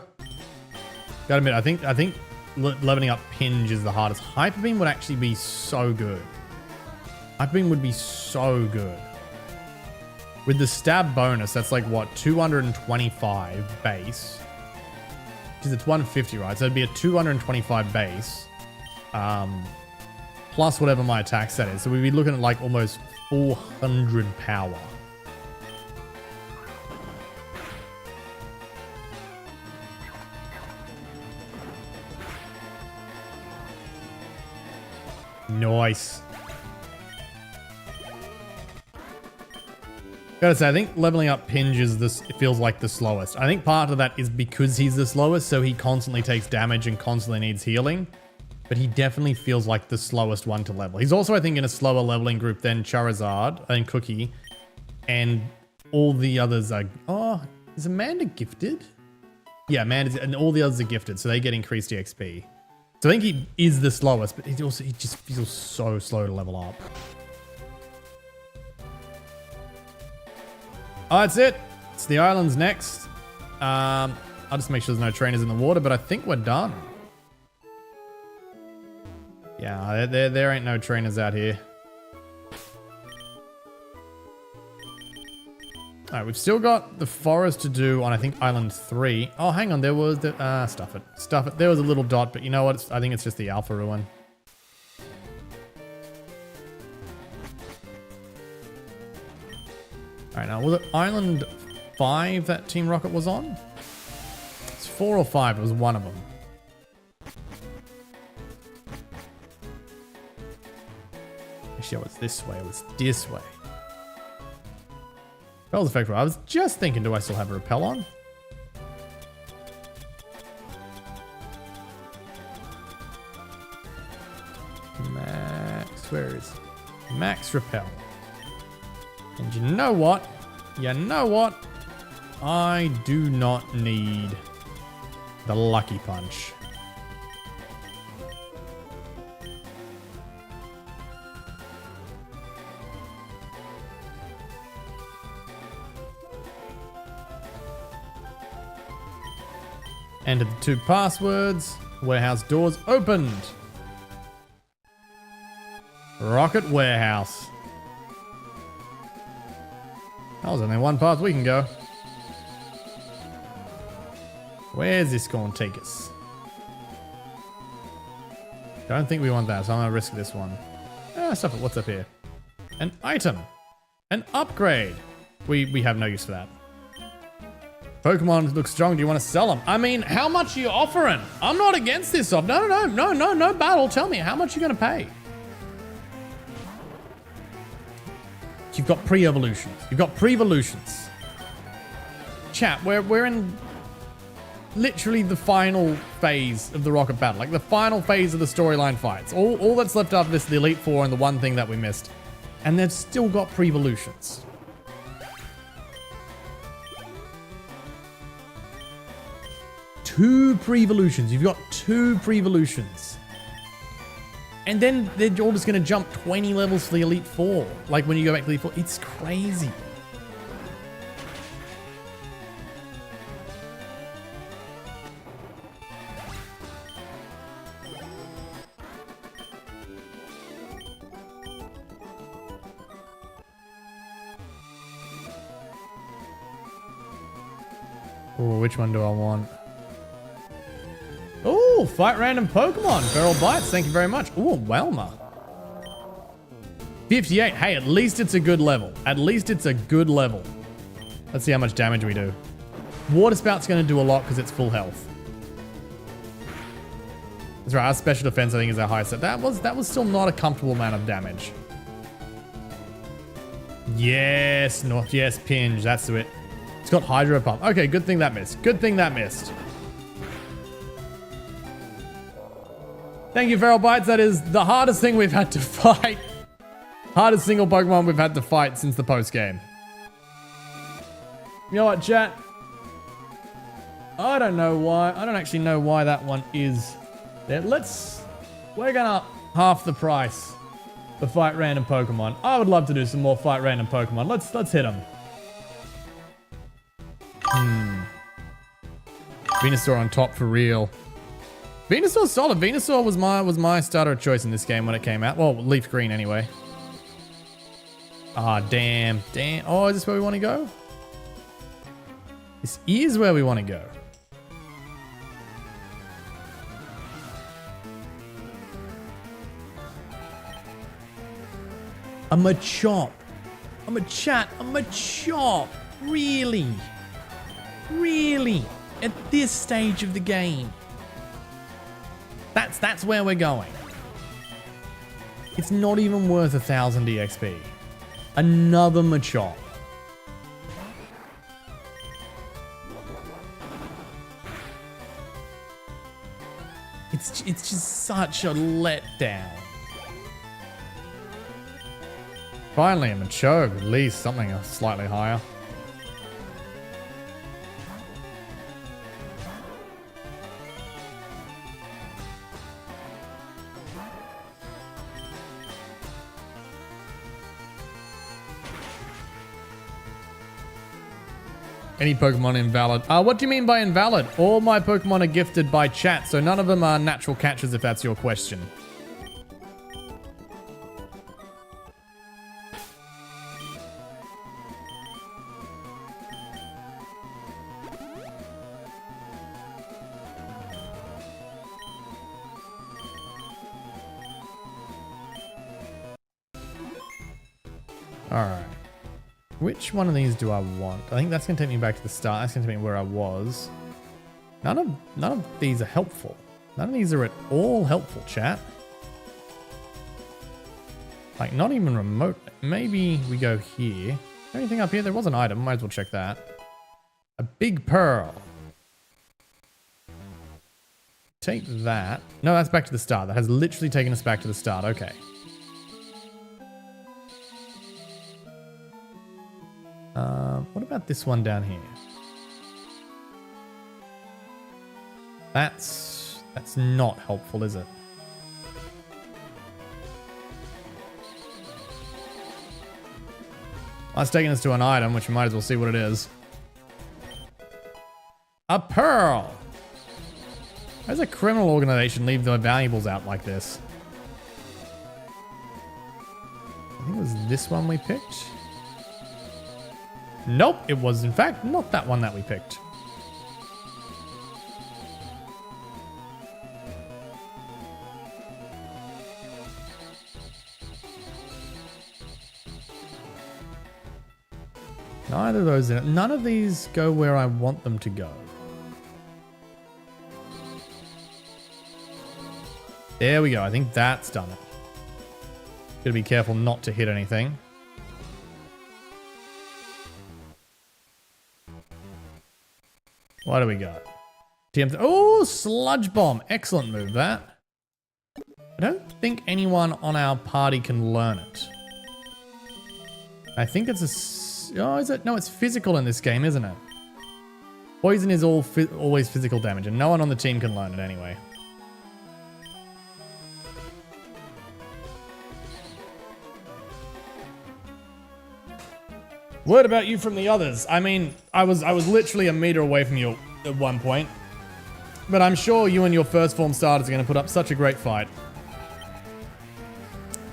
Gotta admit, I think leveling up Pinge is the hardest. Hyper Beam would actually be so good. Hyper Beam would be so good. With the stab bonus, that's like what, 225 base. Because it's 150, right? So it'd be a 225 base. plus whatever my attack stat is. So we'd be looking at like almost 400 power. Nice. Gotta say, I think leveling up Pinge is this. It feels like the slowest. I think part of that is because he's the slowest, so he constantly takes damage and constantly needs healing. But he definitely feels like the slowest one to level. He's also, I think, in a slower leveling group than Charizard and Cookie, and all the others are. Oh, is Amanda gifted? Yeah, Amanda's, and all the others are gifted, so they get increased EXP. So I think he is the slowest, but he just feels so slow to level up. Oh, that's it. It's the islands next. I'll just make sure there's no trainers in the water, but I think we're done. Yeah, there ain't no trainers out here. Alright, we've still got the forest to do on, I think, Island 3. Oh, hang on, there was the... stuff it. Stuff it. There was a little dot, but you know what? I think it's just the Alpha Ruin. Alright, now, was it Island 5 that Team Rocket was on? It's 4 or 5. It was one of them. Actually, it was this way. It was this way. Repel's effective. I was just thinking, do I still have a repel on? Max, where is it? Max repel. And you know what? You know what? I do not need the Lucky Punch. Enter the 2 passwords. Warehouse doors opened. Rocket Warehouse. That was only one path we can go. Where's this going to take us? Don't think we want that, so I'm going to risk this one. Stuff it. What's up here? An item. An upgrade. We have no use for that. Pokemon looks strong. Do you want to sell them? I mean, how much are you offering? I'm not against this stuff. No battle. Tell me, how much are you going to pay? You've got pre-evolutions. You've got pre-evolutions. Chat, we're in literally the final phase of the Rocket Battle. Like the final phase of the storyline fights. All that's left after this is the Elite Four and the one thing that we missed. And they've still got pre-evolutions. Two pre-evolutions. You've got 2 pre-evolutions. And then they're all just going to jump 20 levels for the Elite Four. Like when you go back to Elite Four. It's crazy. Oh, which one do I want? Oh, fight random Pokemon. Feral Bites, thank you very much. Oh, Welma. 58. Hey, at least it's a good level. At least it's a good level. Let's see how much damage we do. Water Spout's going to do a lot because it's full health. That's right, our special defense I think is our highest. That was still not a comfortable amount of damage. Yes, yes, Pinge, that's it. It's got Hydro Pump. Okay, good thing that missed. Good thing that missed. Thank you, Feral Bites. That is the hardest thing we've had to fight. Hardest single Pokemon we've had to fight since the post-game. You know what, chat? I don't know why. I don't actually know why that one is there. We're gonna half the price for fight random Pokemon. I would love to do some more fight random Pokemon. Let's hit them. Venusaur on top for real. Venusaur's solid. Venusaur was my starter of choice in this game when it came out. Well, Leaf Green anyway. Ah, damn. Oh, is this where we want to go? This is where we want to go. A Machop. A Machop. Really? Really? At this stage of the game? That's where we're going. It's not even worth 1,000 EXP. Another Machop. It's just such a letdown. Finally, a Machop, at least something slightly higher. Any Pokemon invalid? What do you mean by invalid? All my Pokemon are gifted by chat, so none of them are natural catches if that's your question. Alright. Which one of these do I want? I think that's going to take me back to the start. That's going to take me where I was. None of these are helpful. None of these are at all helpful, chat. Like, not even remote. Maybe we go here. Anything up here? There was an item. Might as well check that. A big pearl. Take that. No, that's back to the start. That has literally taken us back to the start. Okay. What about this one down here? That's not helpful, is it? Well, that's taking us to an item, which we might as well see what it is. A pearl! How does a criminal organization leave their valuables out like this? I think it was this one we picked. Nope, it was in fact not that one that we picked. Neither of those, none of these go where I want them to go. There we go, I think that's done it. Gotta be careful not to hit anything. What do we got? Oh, Sludge Bomb. Excellent move, that. I don't think anyone on our party can learn it. I think it's a... Oh, is it? No, it's physical in this game, isn't it? Poison is always physical damage, and no one on the team can learn it anyway. Word about you from the others. I mean, I was literally a meter away from you at one point. But I'm sure you and your first form starters are going to put up such a great fight.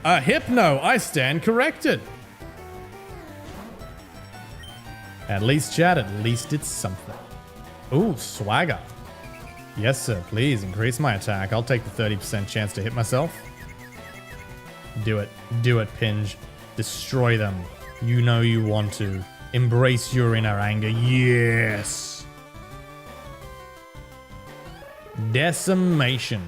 Hypno, I stand corrected. At least, chat, at least it's something. Ooh, swagger. Yes, sir, please increase my attack. I'll take the 30% chance to hit myself. Do it, Pinge. Destroy them. You know you want to. Embrace your inner anger. Yes. Decimation.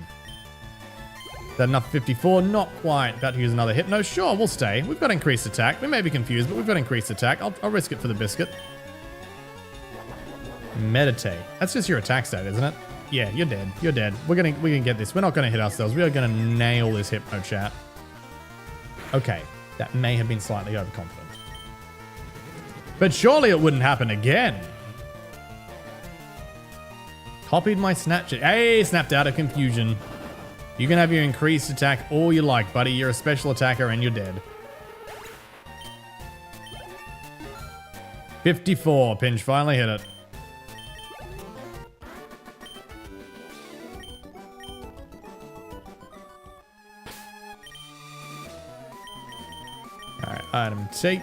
Is that enough? 54? Not quite. About to use another Hypno. Sure, we'll stay. We've got increased attack. We may be confused, but we've got increased attack. I'll risk it for the biscuit. Meditate. That's just your attack stat, isn't it? Yeah, you're dead. You're dead. We can get this. We're not gonna hit ourselves. We are gonna nail this Hypno, chat. Okay, that may have been slightly overconfident. But surely it wouldn't happen again. Copied my Snapchat. Hey, snapped out of confusion. You can have your increased attack all you like, buddy. You're a special attacker and you're dead. 54. Pinch finally hit it. Alright, item take.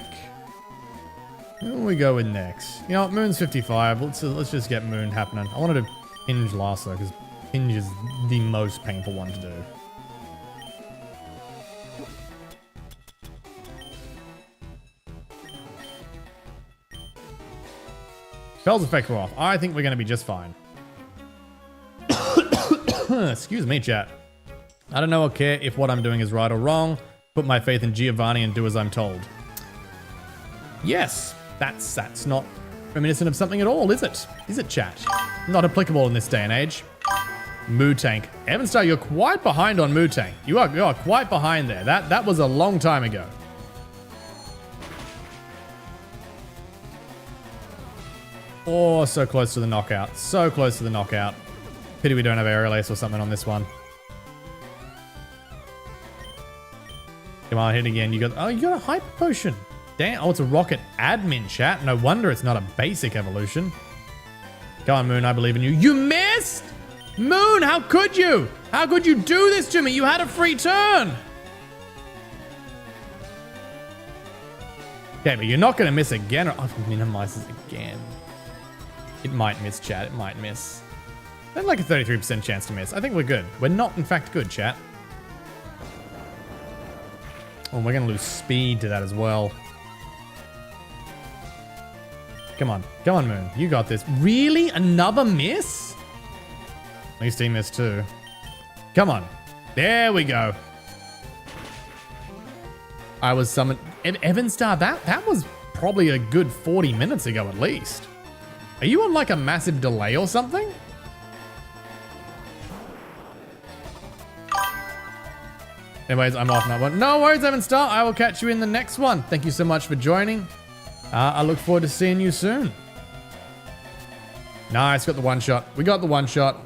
Who we go with next? You know what, Moon's 55. Let's just get Moon happening. I wanted to Hinge last though, because Hinge is the most painful one to do. Spell's effects were off. I think we're going to be just fine. Excuse me, chat. I don't know or care if what I'm doing is right or wrong. Put my faith in Giovanni and do as I'm told. Yes, that's not reminiscent of something at all, is it? Is it, chat? Not applicable in this day and age. Moo Tank. Evanstar, you're quite behind on Moo Tank. You are quite behind there. That was a long time ago. Oh, so close to the knockout. So close to the knockout. Pity we don't have aerial ace or something on this one. Come on, hit again. You got a hyper potion. Damn. Oh, it's a rocket admin, chat. No wonder it's not a basic evolution. Come on, Moon. I believe in you. You missed! Moon, how could you? How could you do this to me? You had a free turn. Okay, but you're not going to miss again. Or it minimizes again. It might miss, chat. It might miss. There's like a 33% chance to miss. I think we're good. We're not, in fact, good, chat. Oh, we're going to lose speed to that as well. Come on. Come on, Moon. You got this. Really? Another miss? At least he missed too. Come on. There we go. I was summoned. Evanstar, that was probably a good 40 minutes ago at least. Are you on like a massive delay or something? Anyways, I'm off now. No worries, Evanstar. I will catch you in the next one. Thank you so much for joining. I look forward to seeing you soon. Nice, got the one shot. We got the one shot.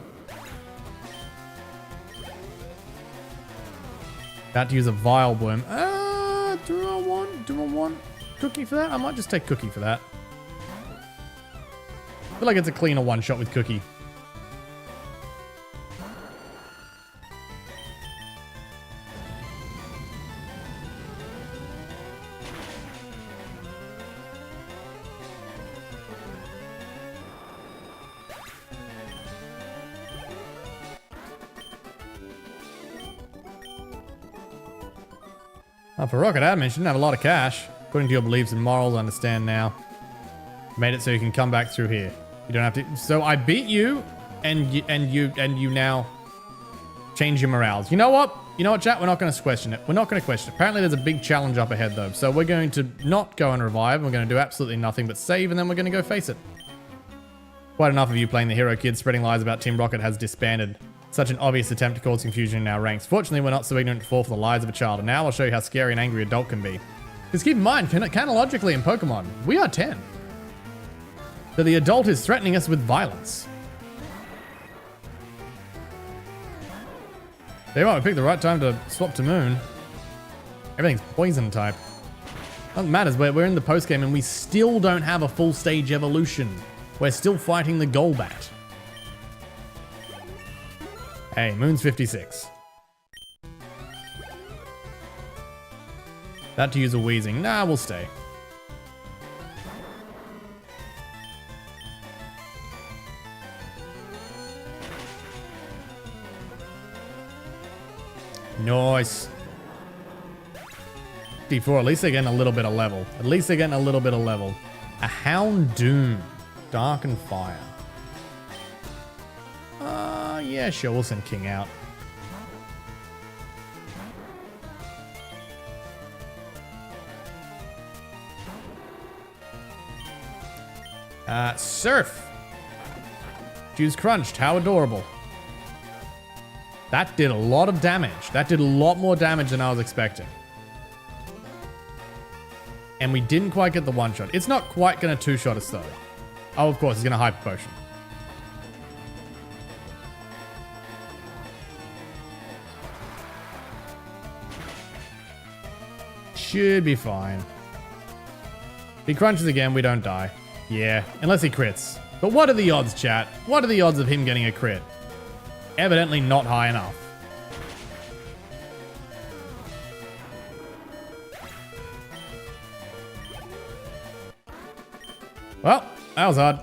About to use a Vile Bloom. Do I want Cookie for that? I might just take Cookie for that. I feel like it's a cleaner one shot with Cookie. For Rocket Admin, you didn't have a lot of cash. According to your beliefs and morals, I understand now. Made it so you can come back through here. You don't have to. So I beat you, and you now change your morals. You know what? You know what, chat? We're not going to question it. We're not going to question it. Apparently, there's a big challenge up ahead, though. So we're going to not go and revive. We're going to do absolutely nothing but save, and then we're going to go face it. Quite enough of you playing the hero kid, spreading lies about Team Rocket has disbanded. Such an obvious attempt to cause confusion in our ranks. Fortunately, we're not so ignorant to fall for the lies of a child. And now I'll show you how scary an angry adult can be. Because keep in mind, canologically in Pokemon, we are 10. So the adult is threatening us with violence. There you are, we picked the right time to swap to Moon. Everything's poison type. Doesn't matter, we're in the post game and we still don't have a full stage evolution. We're still fighting the Golbat. Hey, Moon's 56. That to use a Wheezing. Nah, we'll stay. Nice. D4, at least they're getting a little bit of level. At least they're getting a little bit of level. A Houndoom. Dark and Fire. Yeah, sure, we'll send King out. Surf. Choose Crunched. How adorable. That did a lot of damage. That did a lot more damage than I was expecting. And we didn't quite get the one shot. It's not quite going to two-shot us, though. Oh, of course, it's going to Hyper Potion. Should be fine. If he crunches again, we don't die. Yeah, unless he crits. But what are the odds, chat? What are the odds of him getting a crit? Evidently not high enough. Well, that was hard.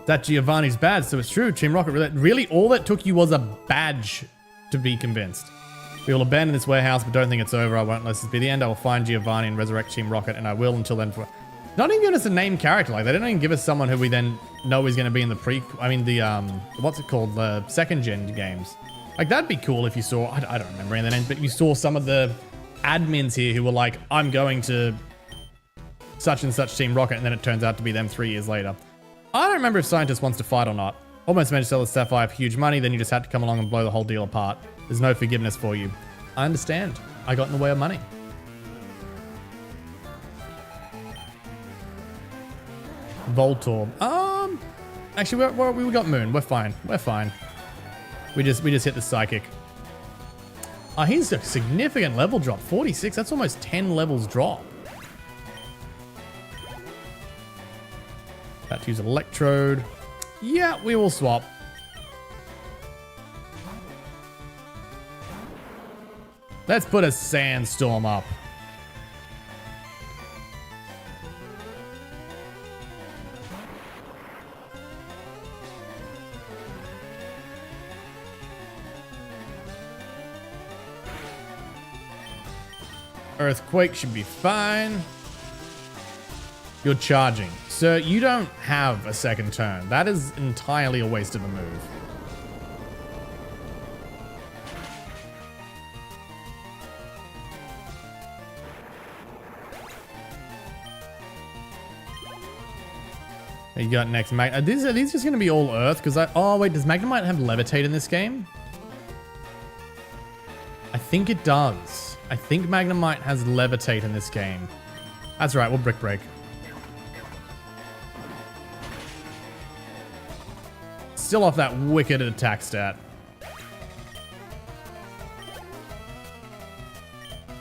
That Giovanni's bad, so it's true. Team Rocket, really all that took you was a badge to be convinced. We will abandon this warehouse, but don't think it's over. I won't let this be the end. I will find Giovanni and resurrect Team Rocket, and I will until then. Not even giving us a named character. Like, they didn't even give us someone who we then know is going to be in the what's it called? The second gen games. Like, that'd be cool if you saw, I don't remember any of the names, but you saw some of the admins here who were like, I'm going to such and such Team Rocket, and then it turns out to be them 3 years later. I don't remember if Scientist wants to fight or not. Almost managed to sell the Sapphire for huge money, then you just had to come along and blow the whole deal apart. There's no forgiveness for you. I understand. I got in the way of money. Voltorb. Actually, we got Moon. We're fine. We're fine. We just hit the Psychic. He's a significant level drop. 46. That's almost 10 levels drop. About to use Electrode. Yeah, we will swap. Let's put a Sandstorm up. Earthquake should be fine. You're charging. Sir, you don't have a second turn. That is entirely a waste of a move. You got next Are these just going to be all Earth? Because oh wait, does Magnemite have Levitate in this game? I think it does. I think Magnemite has Levitate in this game. That's right, we'll Brick Break. Still off that wicked attack stat.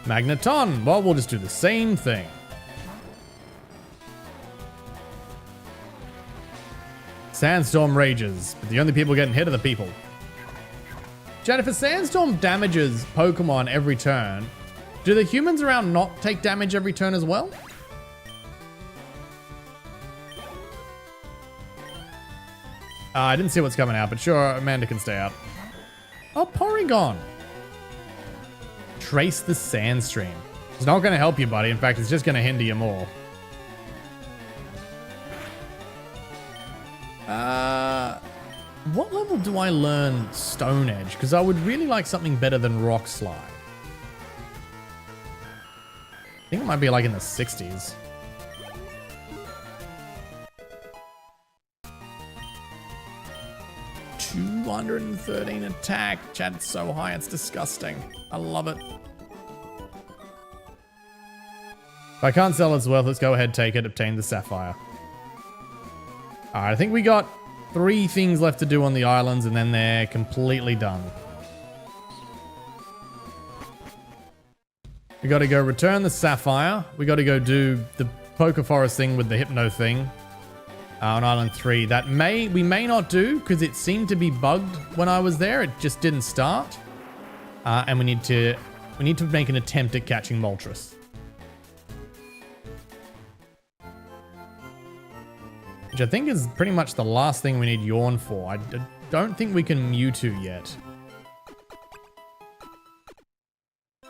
Magneton. Well, we'll just do the same thing. Sandstorm rages, but the only people getting hit are the people. Chad, if a Sandstorm damages Pokemon every turn, do the humans around not take damage every turn as well? I didn't see what's coming out, but sure, Amanda can stay out. Oh, Porygon. Trace the Sandstream. It's not going to help you, buddy. In fact, it's just going to hinder you more. What level do I learn Stone Edge? Because I would really like something better than Rock Slide. I think it might be like in the 60s. $213 attack. Chad, it's so high, it's disgusting. I love it. If I can't sell its worth, let's go ahead, take it, obtain the Sapphire. Alright, I think we got 3 things left to do on the islands, and then they're completely done. We gotta go return the Sapphire. We gotta go do the Poké Forest thing with the Hypno thing. On Island 3. That we may not do, because it seemed to be bugged when I was there. It just didn't start. And we need to make an attempt at catching Moltres. Which I think is pretty much the last thing we need Yawn for. I don't think we can Mewtwo yet. I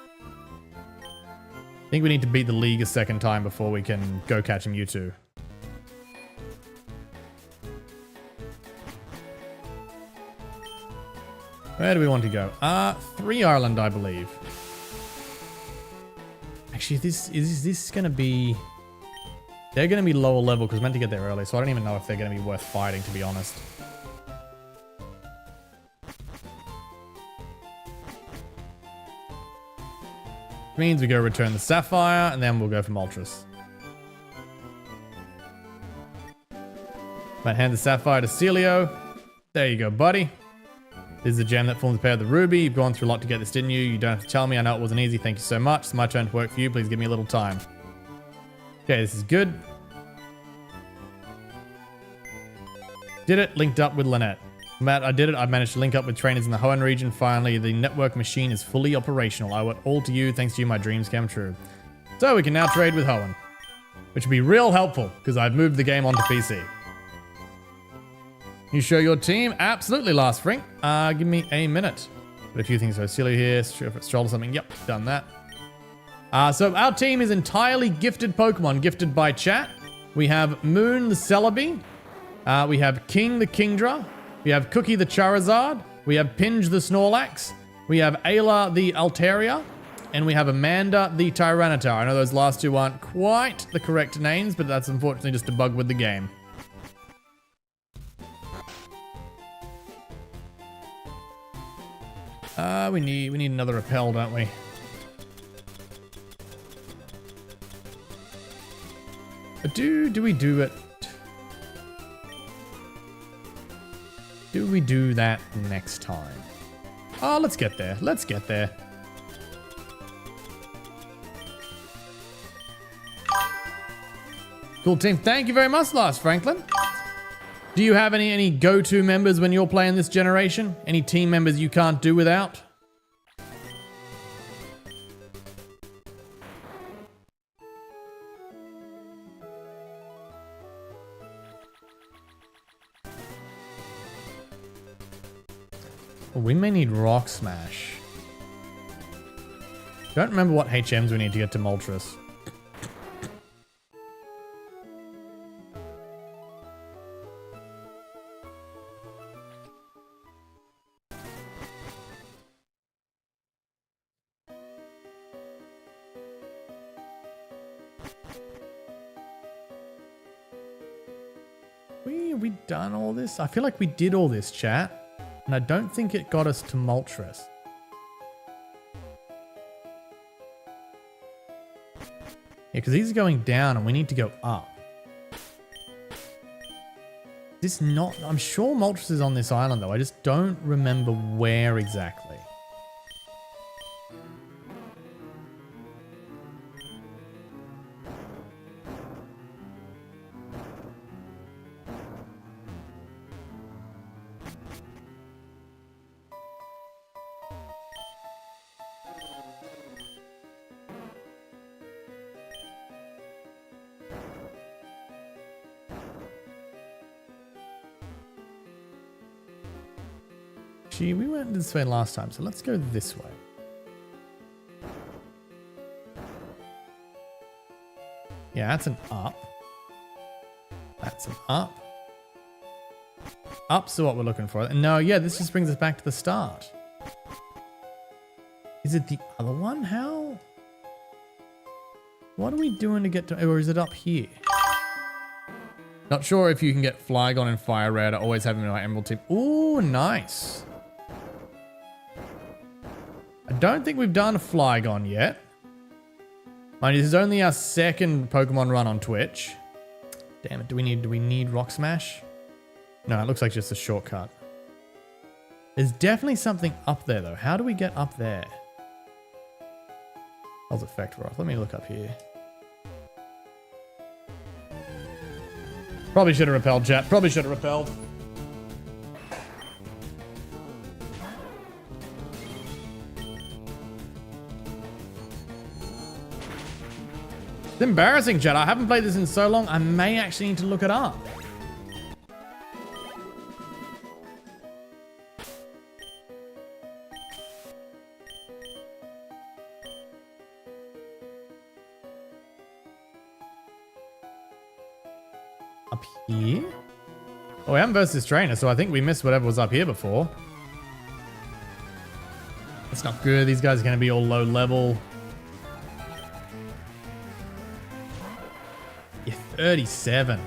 think we need to beat the League a second time before we can go catch a Mewtwo. Where do we want to go? 3 Island, I believe. Actually, is this going to be... They're going to be lower level because we're meant to get there early, so I don't even know if they're going to be worth fighting, to be honest. Means we go return the Sapphire, and then we'll go for Moltres. Might hand the Sapphire to Celio. There you go, buddy. This is a gem that forms a pair of the Ruby. You've gone through a lot to get this, didn't you? You don't have to tell me. I know it wasn't easy. Thank you so much. It's my turn to work for you. Please give me a little time. Okay, this is good. Did it. Linked up with Lynette. Matt, I did it. I managed to link up with trainers in the Hoenn region. Finally, the network machine is fully operational. I owe it all to you. Thanks to you, my dreams came true. So we can now trade with Hoenn, which would be real helpful because I've moved the game onto PC. You show your team? Absolutely, Last Frink. Give me a minute. Got a few things. So Celia here. Stroll or something. Yep, done that. So our team is entirely gifted Pokemon, gifted by chat. We have Moon the Celebi. We have King the Kingdra. We have Cookie the Charizard. We have Pinge the Snorlax. We have Ayla the Altaria. And we have Amanda the Tyranitar. I know those last two aren't quite the correct names, but that's unfortunately just a bug with the game. We need another repel, don't we? Do we do it? Do we do that next time? Oh, let's get there. Let's get there. Cool team. Thank you very much, Lars Franklin. Do you have any go-to members when you're playing this generation? Any team members you can't do without? We may need Rock Smash. Don't remember what HMs we need to get to Moltres. We done all this? I feel like we did all this, chat. And I don't think it got us to Moltres. Yeah, because these are going down and we need to go up. This not... I'm sure Moltres is on this island though. I just don't remember where exactly. We went this way last time, so let's go this way. Yeah, that's an up. That's an up. Up's what we're looking for. No, yeah, this just brings us back to the start. Is it the other one? How? What are we doing to get to... Or is it up here? Not sure if you can get Flygon and Firered. I always have him in my Emerald team. Ooh, nice. I don't think we've done Flygon yet. Mind you, this is only our second Pokemon run on Twitch. Damn it, do we need Rock Smash? No, it looks like just a shortcut. There's definitely something up there though. How do we get up there? How's Effect Rock? Let me look up here. Probably should have repelled, chat. Probably should have repelled. It's embarrassing, chat. I haven't played this in so long. I may actually need to look it up. Up here? Oh, we haven't versed this trainer, so I think we missed whatever was up here before. That's not good. These guys are going to be all low level. Yeah, 37.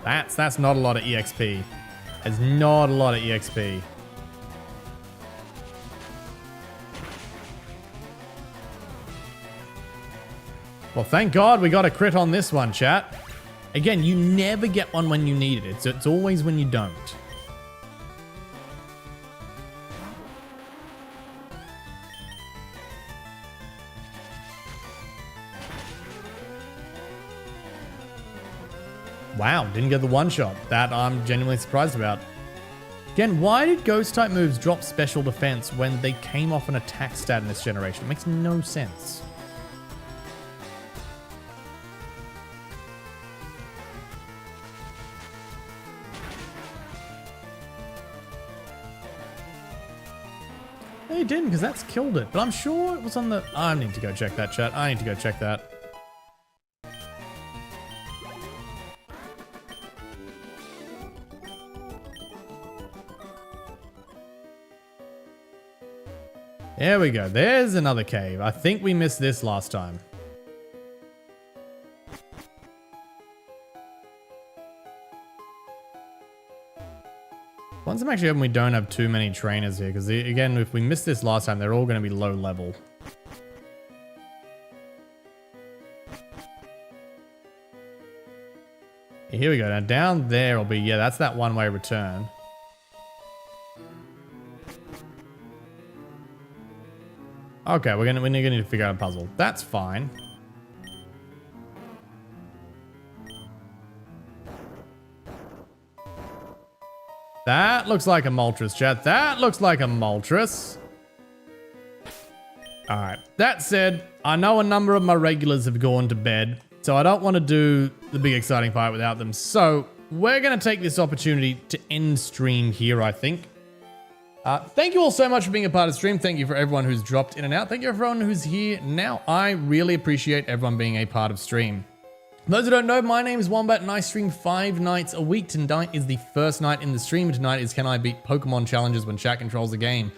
That's not a lot of EXP. There's not a lot of EXP. Well, thank God we got a crit on this one, chat. Again, you never get one when you need it. It's always when you don't. Wow, didn't get the one shot. That I'm genuinely surprised about. Again, why did ghost type moves drop special defense when they came off an attack stat in this generation? It makes no sense. It didn't, because that's killed it. But I'm sure it was on the... I need to go check that, chat. I need to go check that. There we go. There's another cave. I think we missed this last time. Once I'm actually hoping we don't have too many trainers here, because again, if we missed this last time, they're all going to be low level. Here we go. Now down there will be, yeah, that's that one-way return. Okay, we're gonna need to figure out a puzzle. That's fine. That looks like a Moltres, chat. That looks like a Moltres. All right. That said, I know a number of my regulars have gone to bed, so I don't want to do the big exciting fight without them. So we're going to take this opportunity to end stream here, I think. Thank you all so much for being a part of the stream. Thank you for everyone who's dropped in and out. Thank you everyone who's here now. I really appreciate everyone being a part of stream. For those who don't know, my name is Wombat and I stream 5 nights a week. Tonight is the first night in the stream. Tonight is Can I Beat Pokemon Challenges when chat controls the game.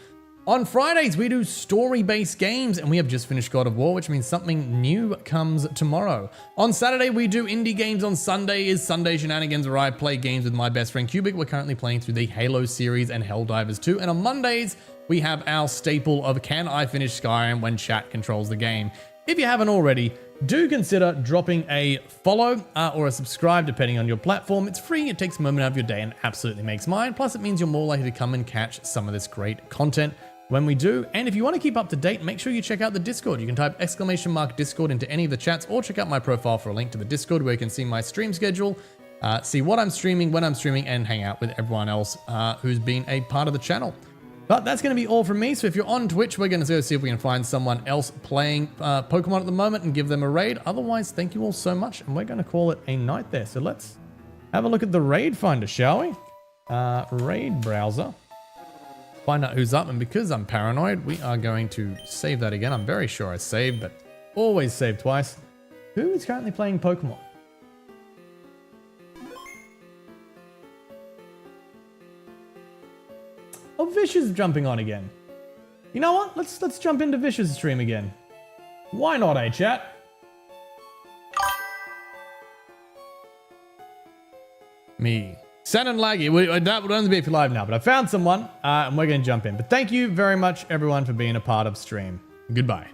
On Fridays, we do story-based games, and we have just finished God of War, which means something new comes tomorrow. On Saturday, we do indie games. On Sunday is Sunday Shenanigans, where I play games with my best friend Cubic. We're currently playing through the Halo series and Helldivers 2. And on Mondays, we have our staple of Can I Finish Skyrim when chat controls the game. If you haven't already, do consider dropping a follow or a subscribe, depending on your platform. It's free, it takes a moment out of your day, and absolutely makes mine. Plus, it means you're more likely to come and catch some of this great content when we do. And if you want to keep up to date, make sure you check out the Discord. You can type !Discord into any of the chats, or check out my profile for a link to the Discord where you can see my stream schedule, see what I'm streaming, when I'm streaming, and hang out with everyone else who's been a part of the channel. But that's going to be all from me. So if you're on Twitch, we're going to go see if we can find someone else playing Pokemon at the moment and give them a raid. Otherwise, thank you all so much. And we're going to call it a night there. So let's have a look at the raid finder, shall we? Raid browser. Find out who's up. And because I'm paranoid, we are going to save that again. I'm very sure I saved, but always save twice. Who is currently playing Pokemon? Oh, Vish is jumping on again. You know what? Let's jump into Vish's stream again. Why not, eh, chat? Me. Sad and laggy. That would only be if you're live now, but I found someone, and we're going to jump in. But thank you very much, everyone, for being a part of stream. Goodbye.